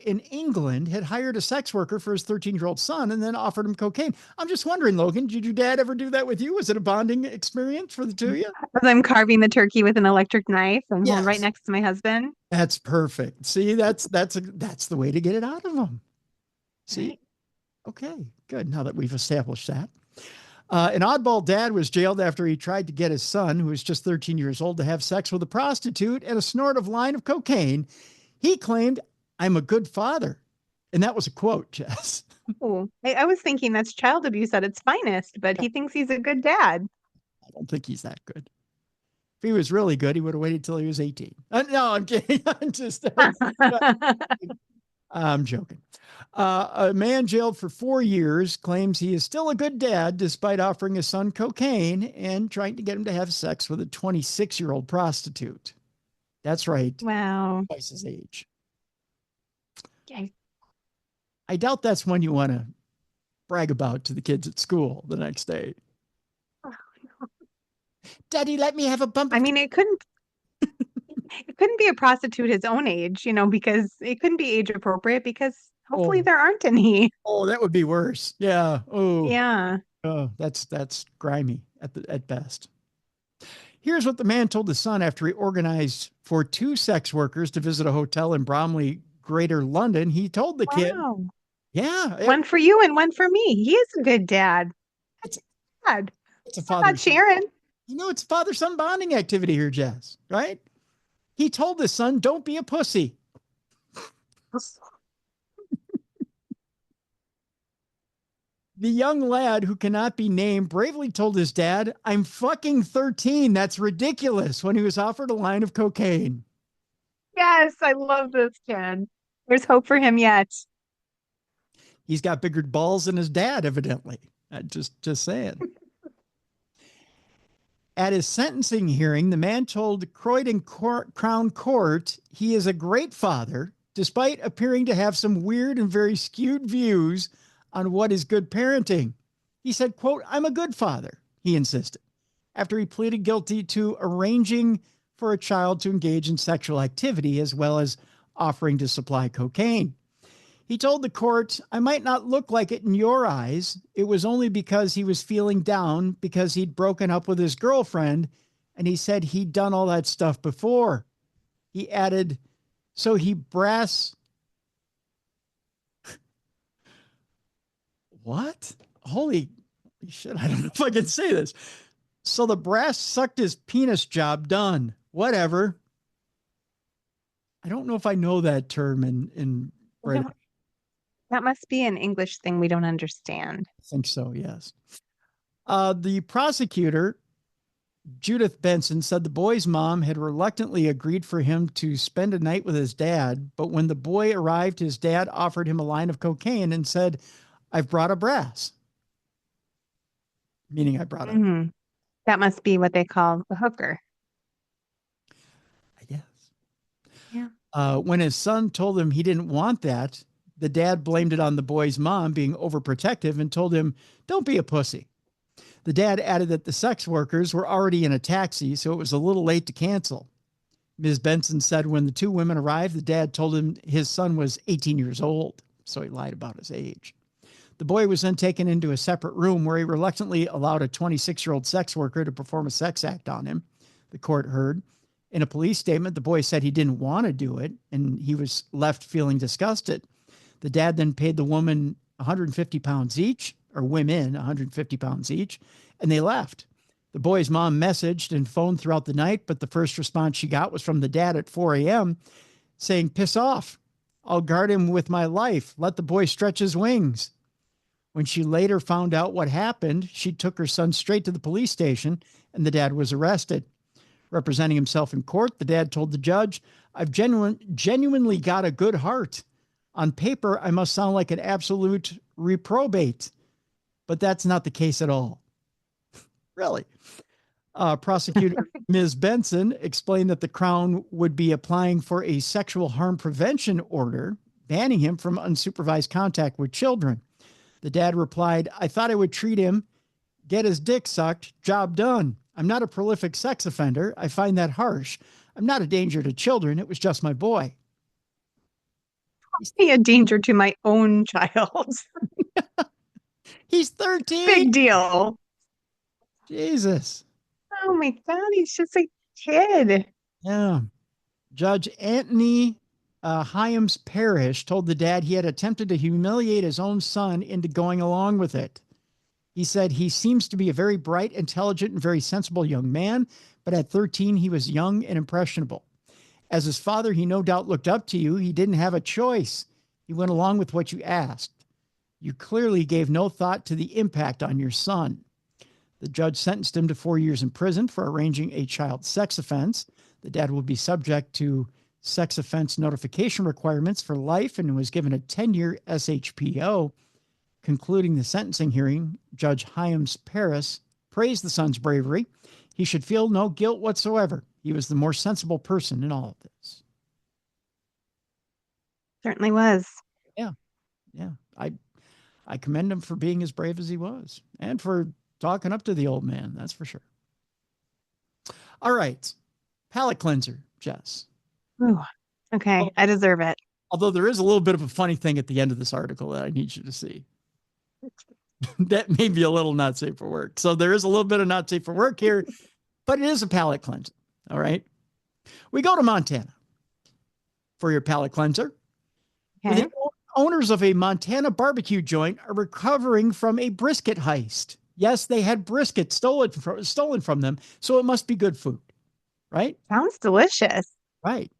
in England had hired a sex worker for his 13-year-old son and then offered him cocaine. I'm just wondering, Logan, did your dad ever do that with you? Was it a bonding experience for the two of you? As I'm carving the turkey with an electric knife and Yes. right next to my husband. That's perfect. See, that's the way to get it out of them. See? Right. Okay, good. Now that we've established that. An oddball dad was jailed after he tried to get his son, who was just 13 years old, to have sex with a prostitute and a snort of line of cocaine. He claimed, "I'm a good father." And that was a quote, Jess. Oh, I was thinking that's child abuse at its finest, but he thinks he's a good dad. I don't think he's that good. If he was really good, he would have waited till he was 18. No, I'm kidding. I'm joking. A man jailed for 4 years claims he is still a good dad despite offering his son cocaine and trying to get him to have sex with a 26-year-old prostitute. That's right. Wow. Twice his age. Okay. I doubt that's one you want to brag about to the kids at school the next day. Oh, no. Daddy, let me have a bump. I mean, it couldn't be a prostitute his own age, because it couldn't be age appropriate because hopefully there aren't any. Oh, that would be worse. Yeah. Oh, yeah. Oh, that's grimy at best. Here's what the man told his son after he organized for 2 sex workers to visit a hotel in Bromley, Greater London. He told the kid, yeah, one for you and one for me. He is a good dad. It's dad. It's a father. Not Sharon. It's father-son bonding activity here, Jess, right? He told his son, don't be a pussy. The young lad, who cannot be named, bravely told his dad, I'm fucking 13. That's ridiculous, when he was offered a line of cocaine. Yes, I love this kid. There's hope for him yet. He's got bigger balls than his dad, evidently. Just saying. At his sentencing hearing, the man told Croydon Crown Court he is a great father, despite appearing to have some weird and very skewed views on what is good parenting. He said, quote, I'm a good father, he insisted, after he pleaded guilty to arranging for a child to engage in sexual activity as well as offering to supply cocaine. He told the court, I might not look like it in your eyes. It was only because he was feeling down because he'd broken up with his girlfriend, and he said he'd done all that stuff before. He added, so he brass... What? Holy shit, I don't know if I can say this. So the brass sucked his penis, job done. Whatever. I don't know if I know that term in right. That must be an English thing we don't understand. I think so, yes. The prosecutor, Judith Benson, said the boy's mom had reluctantly agreed for him to spend a night with his dad, but when the boy arrived, his dad offered him a line of cocaine and said, I've brought a brass. Meaning I brought a... That must be what they call a hooker. I guess. Yeah. When his son told him he didn't want that, the dad blamed it on the boy's mom being overprotective and told him, don't be a pussy. The dad added that the sex workers were already in a taxi, so it was a little late to cancel. Ms. Benson said when the two women arrived, the dad told him his son was 18 years old, so he lied about his age. The boy was then taken into a separate room where he reluctantly allowed a 26-year-old sex worker to perform a sex act on him, the court heard. In a police statement, the boy said he didn't want to do it, and he was left feeling disgusted. The dad then paid the woman 150 pounds each, or women 150 pounds each, and they left. The boy's mom messaged and phoned throughout the night, but the first response she got was from the dad at 4 a.m. saying, piss off. I'll guard him with my life. Let the boy stretch his wings. When she later found out what happened, she took her son straight to the police station, and the dad was arrested. Representing himself in court, the dad told the judge, I've genuinely got a good heart. On paper, I must sound like an absolute reprobate, but that's not the case at all. Really? Prosecutor Ms. Benson explained that the Crown would be applying for a sexual harm prevention order, banning him from unsupervised contact with children. The dad replied, I thought I would treat him, get his dick sucked, job done. I'm not a prolific sex offender. I find that harsh. I'm not a danger to children. It was just my boy. Be a danger to my own child. He's 13. Big deal. Jesus. Oh my God, he's just a kid. Yeah. Judge Anthony Hyams Parrish told the dad he had attempted to humiliate his own son into going along with it. He said he seems to be a very bright, intelligent, and very sensible young man, but at 13, he was young and impressionable. As his father, he no doubt looked up to you. He didn't have a choice. He went along with what you asked. You clearly gave no thought to the impact on your son. The judge sentenced him to 4 years in prison for arranging a child sex offense. The dad will be subject to sex offense notification requirements for life and was given a 10-year SHPO. Concluding the sentencing hearing, Judge Hyams Parrish praised the son's bravery. He should feel no guilt whatsoever. He was the more sensible person in all of this. Certainly was. Yeah. I commend him for being as brave as he was and for talking up to the old man. That's for sure. All right. Palate cleanser, Jess. Ooh, okay. I deserve it. Although there is a little bit of a funny thing at the end of this article that I need you to see. That may be a little not safe for work. So there is a little bit of not safe for work here, but it is a palate cleanser. All right. We go to Montana for your palate cleanser. Okay. The owners of a Montana barbecue joint are recovering from a brisket heist. Yes, they had brisket stolen from them, so it must be good food, right? Sounds delicious. Right.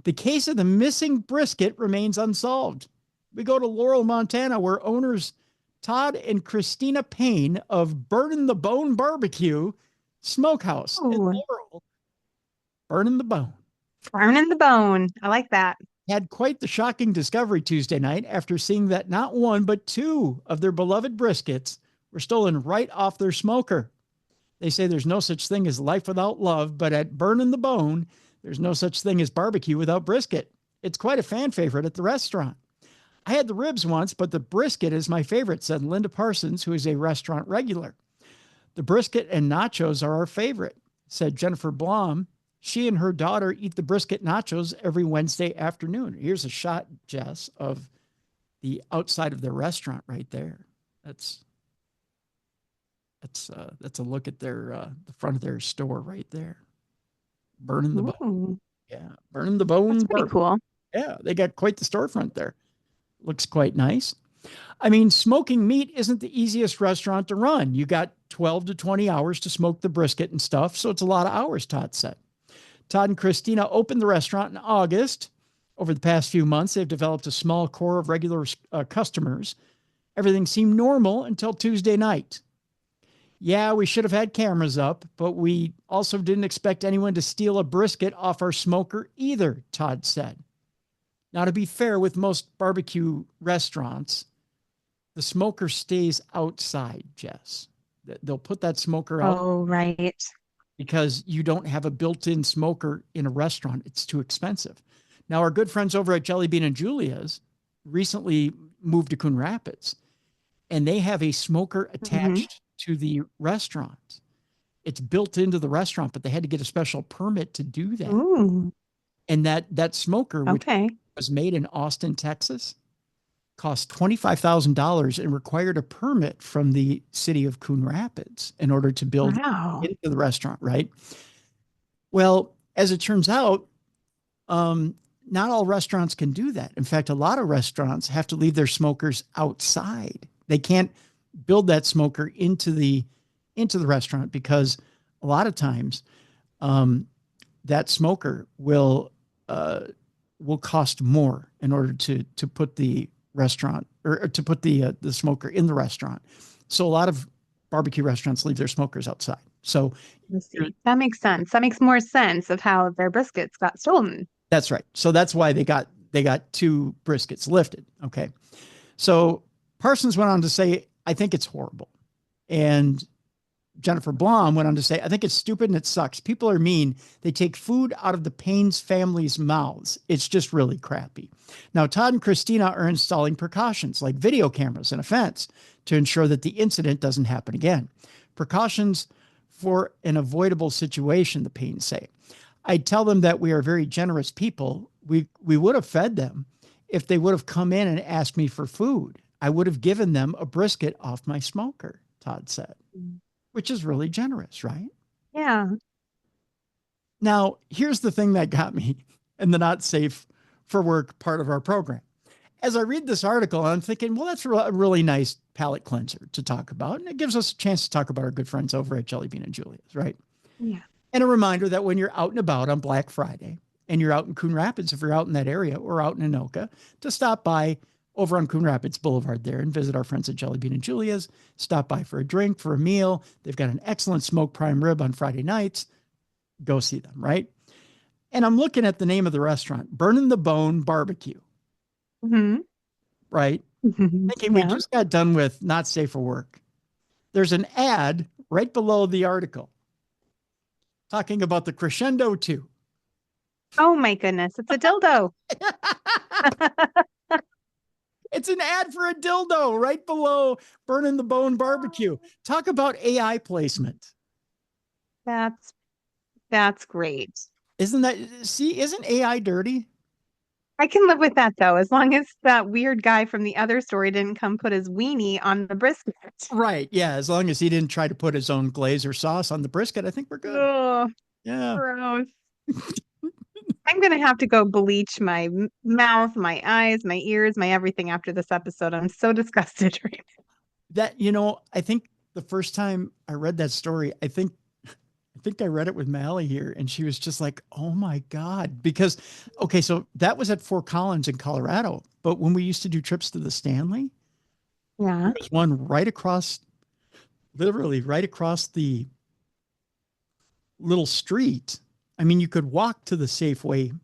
The case of the missing brisket remains unsolved. We go to Laurel, Montana, where owners Todd and Christina Payne of Burnin' the Bone Barbecue Smokehouse in Ooh, Laurel, Burnin' the Bone, burning the bone. I like that. had quite the shocking discovery Tuesday night after seeing that not one, but two of their beloved briskets were stolen right off their smoker. They say there's no such thing as life without love, but at Burnin' the Bone, there's no such thing as barbecue without brisket. It's quite a fan favorite at the restaurant. I had the ribs once, but the brisket is my favorite, said Linda Parsons, who is a restaurant regular. The brisket and nachos are our favorite, said Jennifer Blom. She and her daughter eat the brisket nachos every Wednesday afternoon. Here's a shot, Jess, of the outside of the restaurant right there. That's a look at their the front of their store right there. Burning the bone. Yeah, Burning the Bone. That's pretty cool. Yeah, they got quite the storefront there. Looks quite nice. I mean, smoking meat isn't the easiest restaurant to run. You got 12 to 20 hours to smoke the brisket and stuff, so it's a lot of hours, Todd said. Todd and Christina opened the restaurant in August. Over the past few months, they've developed a small core of regular customers. Everything seemed normal until Tuesday night. Yeah, we should have had cameras up, but we also didn't expect anyone to steal a brisket off our smoker either, Todd said. Now, to be fair, with most barbecue restaurants, the smoker stays outside, Jess. They'll put that smoker out. Oh, right. Because you don't have a built-in smoker in a restaurant. It's too expensive. Now, our good friends over at Jelly Bean and Julia's recently moved to Coon Rapids, and they have a smoker attached to the restaurant. It's built into the restaurant, but they had to get a special permit to do that. Ooh. And that smoker, which was made in Austin, Texas, cost $25,000 and required a permit from the city of Coon Rapids in order to build into the restaurant, right? Well, as it turns out, not all restaurants can do that. In fact, a lot of restaurants have to leave their smokers outside. They can't build that smoker into the restaurant because a lot of times that smoker will cost more in order to put the restaurant or to put the smoker in the restaurant. So a lot of barbecue restaurants leave their smokers outside. So that makes sense. That makes more sense of how their briskets got stolen. That's right. So that's why they got two briskets lifted. Okay. So Parsons went on to say, I think it's horrible. And Jennifer Blom went on to say, I think it's stupid and it sucks. People are mean. They take food out of the Payne's family's mouths. It's just really crappy. Now, Todd and Christina are installing precautions like video cameras and a fence to ensure that the incident doesn't happen again. Precautions for an avoidable situation, the Paynes say. I tell them that we are very generous people. We would have fed them if they would have come in and asked me for food. I would have given them a brisket off my smoker, Todd said, which is really generous, right? Yeah. Now, here's the thing that got me in the not safe for work part of our program. As I read this article, I'm thinking, well, that's a really nice palate cleanser to talk about. And it gives us a chance to talk about our good friends over at Jelly Bean and Julia's, right? Yeah. And a reminder that when you're out and about on Black Friday and you're out in Coon Rapids, if you're out in that area or out in Anoka, to stop by over on Coon Rapids Boulevard there and visit our friends at Jelly Bean and Julia's, stop by for a drink, for a meal. They've got an excellent smoked prime rib on Friday nights. Go see them, right? And I'm looking at the name of the restaurant, Burnin' the Bone Barbecue. Right? Thinking we just got done with not safe for work. There's an ad right below the article talking about the Crescendo 2. Oh my goodness, it's a dildo. It's an ad for a dildo right below Burnin' the Bone Barbecue. Talk about AI placement. That's great. Isn't AI dirty? I can live with that though, as long as that weird guy from the other story didn't come put his weenie on the brisket. Right. Yeah. As long as he didn't try to put his own glaze or sauce on the brisket, I think we're good. Oh, yeah. Gross. I'm going to have to go bleach my mouth, my eyes, my ears, my everything after this episode. I'm so disgusted right now. That, I think the first time I read that story, I think I read it with Mally here, and she was just like, "Oh my God!" Because, okay, so that was at Fort Collins in Colorado, but when we used to do trips to the Stanley, Yeah. there was one right across, literally right across the little street. I mean, you could walk to the Safeway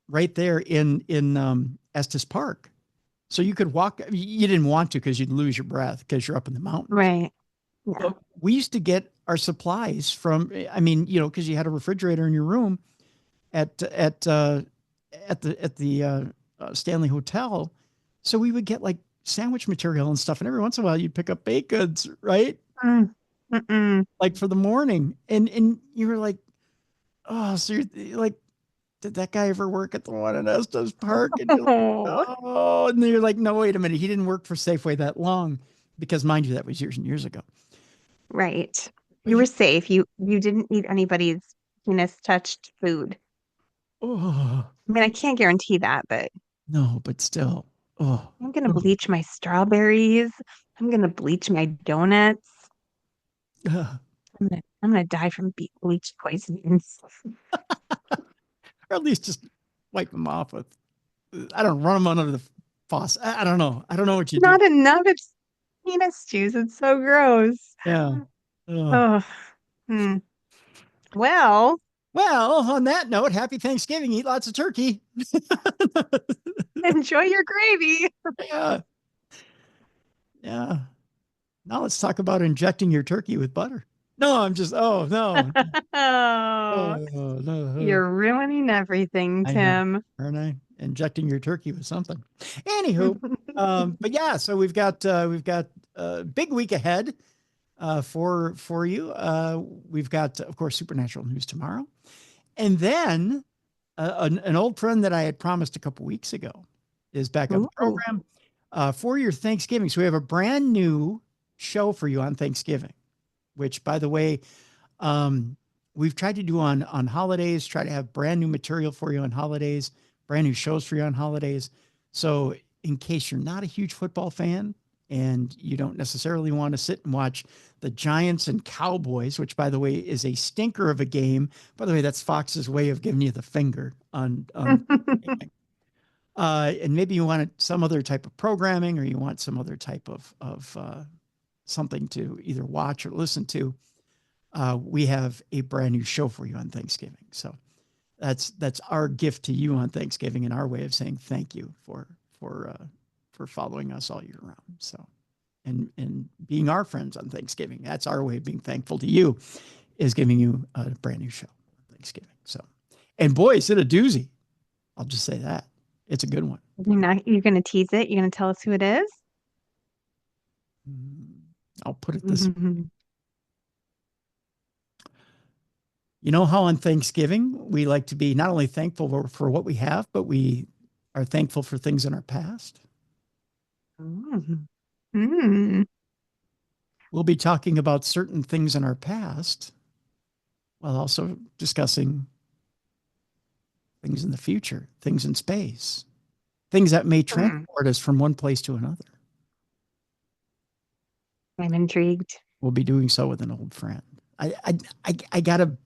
right there in Estes Park. So you could walk. You didn't want to because you'd lose your breath because you're up in the mountains. Right. Yeah. But we used to get our supplies from, I mean, you know, because you had a refrigerator in your room at the Stanley Hotel. So we would get like sandwich material and stuff. And every once in a while you'd pick up baked goods, right? Like for the morning. And you were like, oh, so you're like, did that guy ever work at the one in Estes Park? And you're like, oh, and then you're like, no, wait a minute. He didn't work for Safeway that long, because mind you, that was years and years ago. Right. You were safe. You didn't eat anybody's penis touched food. Oh, I mean, I can't guarantee that, but no, but still. Oh, I'm gonna bleach my strawberries. I'm gonna bleach my donuts. I'm gonna die from bleach poisoning. or at least just wipe them off with, I don't run them under the faucet. I don't know. I don't know what you Not do. enough. It's penis juice. It's so gross. Yeah. Oh. Well, on that note, happy Thanksgiving. Eat lots of turkey. enjoy your gravy. Yeah. Yeah. Now let's talk about injecting your turkey with butter. No, I'm just, oh, no. No. You're ruining everything, Tim. Aren't I? Injecting your turkey with something. Anywho, but yeah, so we've got a big week ahead for you. We've got, of course, Supernatural News tomorrow. And then an old friend that I had promised a couple weeks ago is back on the program for your Thanksgiving. So we have a brand new show for you on Thanksgiving, which, by the way, we've tried to do on holidays, try to have brand new material for you on holidays, brand new shows for you on holidays. So in case you're not a huge football fan and you don't necessarily want to sit and watch the Giants and Cowboys, which, by the way, is a stinker of a game. By the way, that's Fox's way of giving you the finger on and maybe you want some other type of programming, or you want some other type of something to either watch or listen to. We have a brand new show for you on Thanksgiving. So that's our gift to you on Thanksgiving, and our way of saying thank you for following us all year round. So, and being our friends on Thanksgiving, that's our way of being thankful to you, is giving you a brand new show on Thanksgiving. So, and boy, is it a doozy. I'll just say that. It's a good one. You're going to tease it? You're going to tell us who it is? I'll put it this way. You know how on Thanksgiving we like to be not only thankful for what we have, but we are thankful for things in our past? We'll be talking about certain things in our past while also discussing things in the future, things in space, things that may transport us from one place to another. I'm intrigued. We'll be doing so with an old friend. I gotta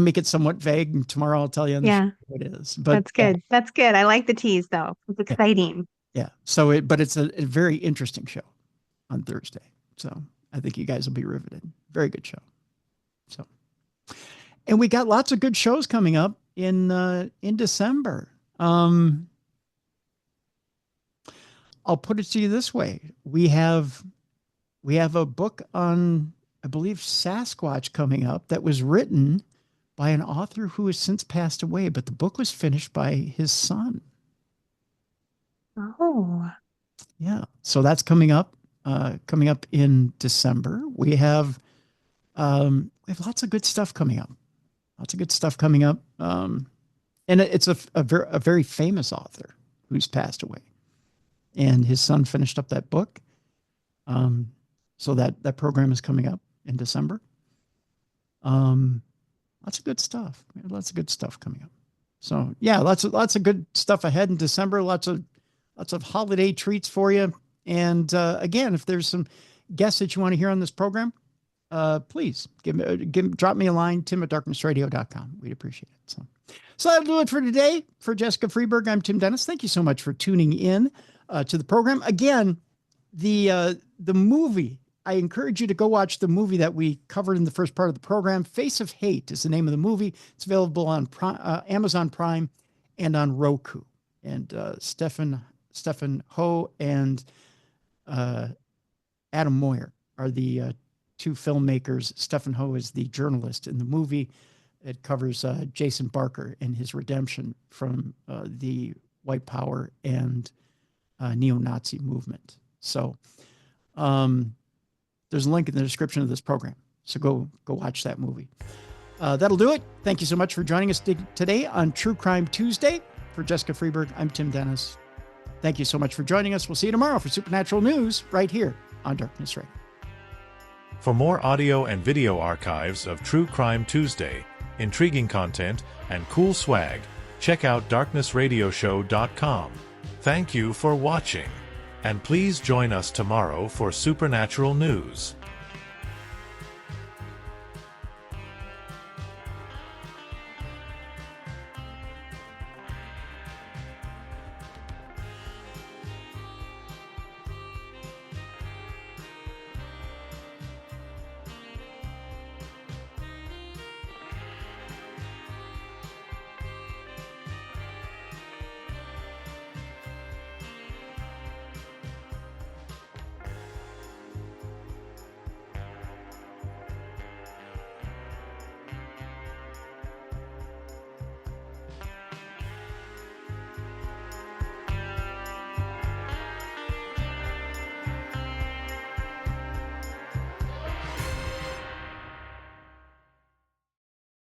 make it somewhat vague, and tomorrow I'll tell you on the show what it is. But that's good. That's good. I like the tease, though. It's exciting. Yeah. So but it's a very interesting show on Thursday. So I think you guys will be riveted. Very good show. So, and we got lots of good shows coming up in December. I'll put it to you this way: we have a book on, I believe, Sasquatch coming up that was written by an author who has since passed away, but the book was finished by his son. Oh, yeah. So that's coming up in December. We have lots of good stuff coming up. And it's a very famous author who's passed away, and his son finished up that book. So that program is coming up in December. Lots of good stuff. Lots of good stuff coming up. So yeah, lots of good stuff ahead in December. Lots of holiday treats for you. And again, if there's guests that you want to hear on this program, please drop me a line, tim@darknessradio.com. We'd appreciate it. So that'll do it for today. For Jessica Freeburg, I'm Tim Dennis. Thank you so much for tuning in to the program. Again, the movie, I encourage you to go watch the movie that we covered in the first part of the program. Face of Hate is the name of the movie. It's available on Amazon Prime and on Roku. And Steffen Hou and Adam Moyer are the two filmmakers. Steffen Hou is the journalist in the movie. It covers Jasen Barker and his redemption from the white power and neo-Nazi movement. So there's a link in the description of this program. So go watch that movie. That'll do it. Thank you so much for joining us today on True Crime Tuesday. For Jessica Freeburg, I'm Tim Dennis. Thank you so much for joining us. We'll see you tomorrow for Supernatural News right here on Darkness Radio. For more audio and video archives of True Crime Tuesday, intriguing content, and cool swag, check out darknessradioshow.com. Thank you for watching, and please join us tomorrow for Supernatural News.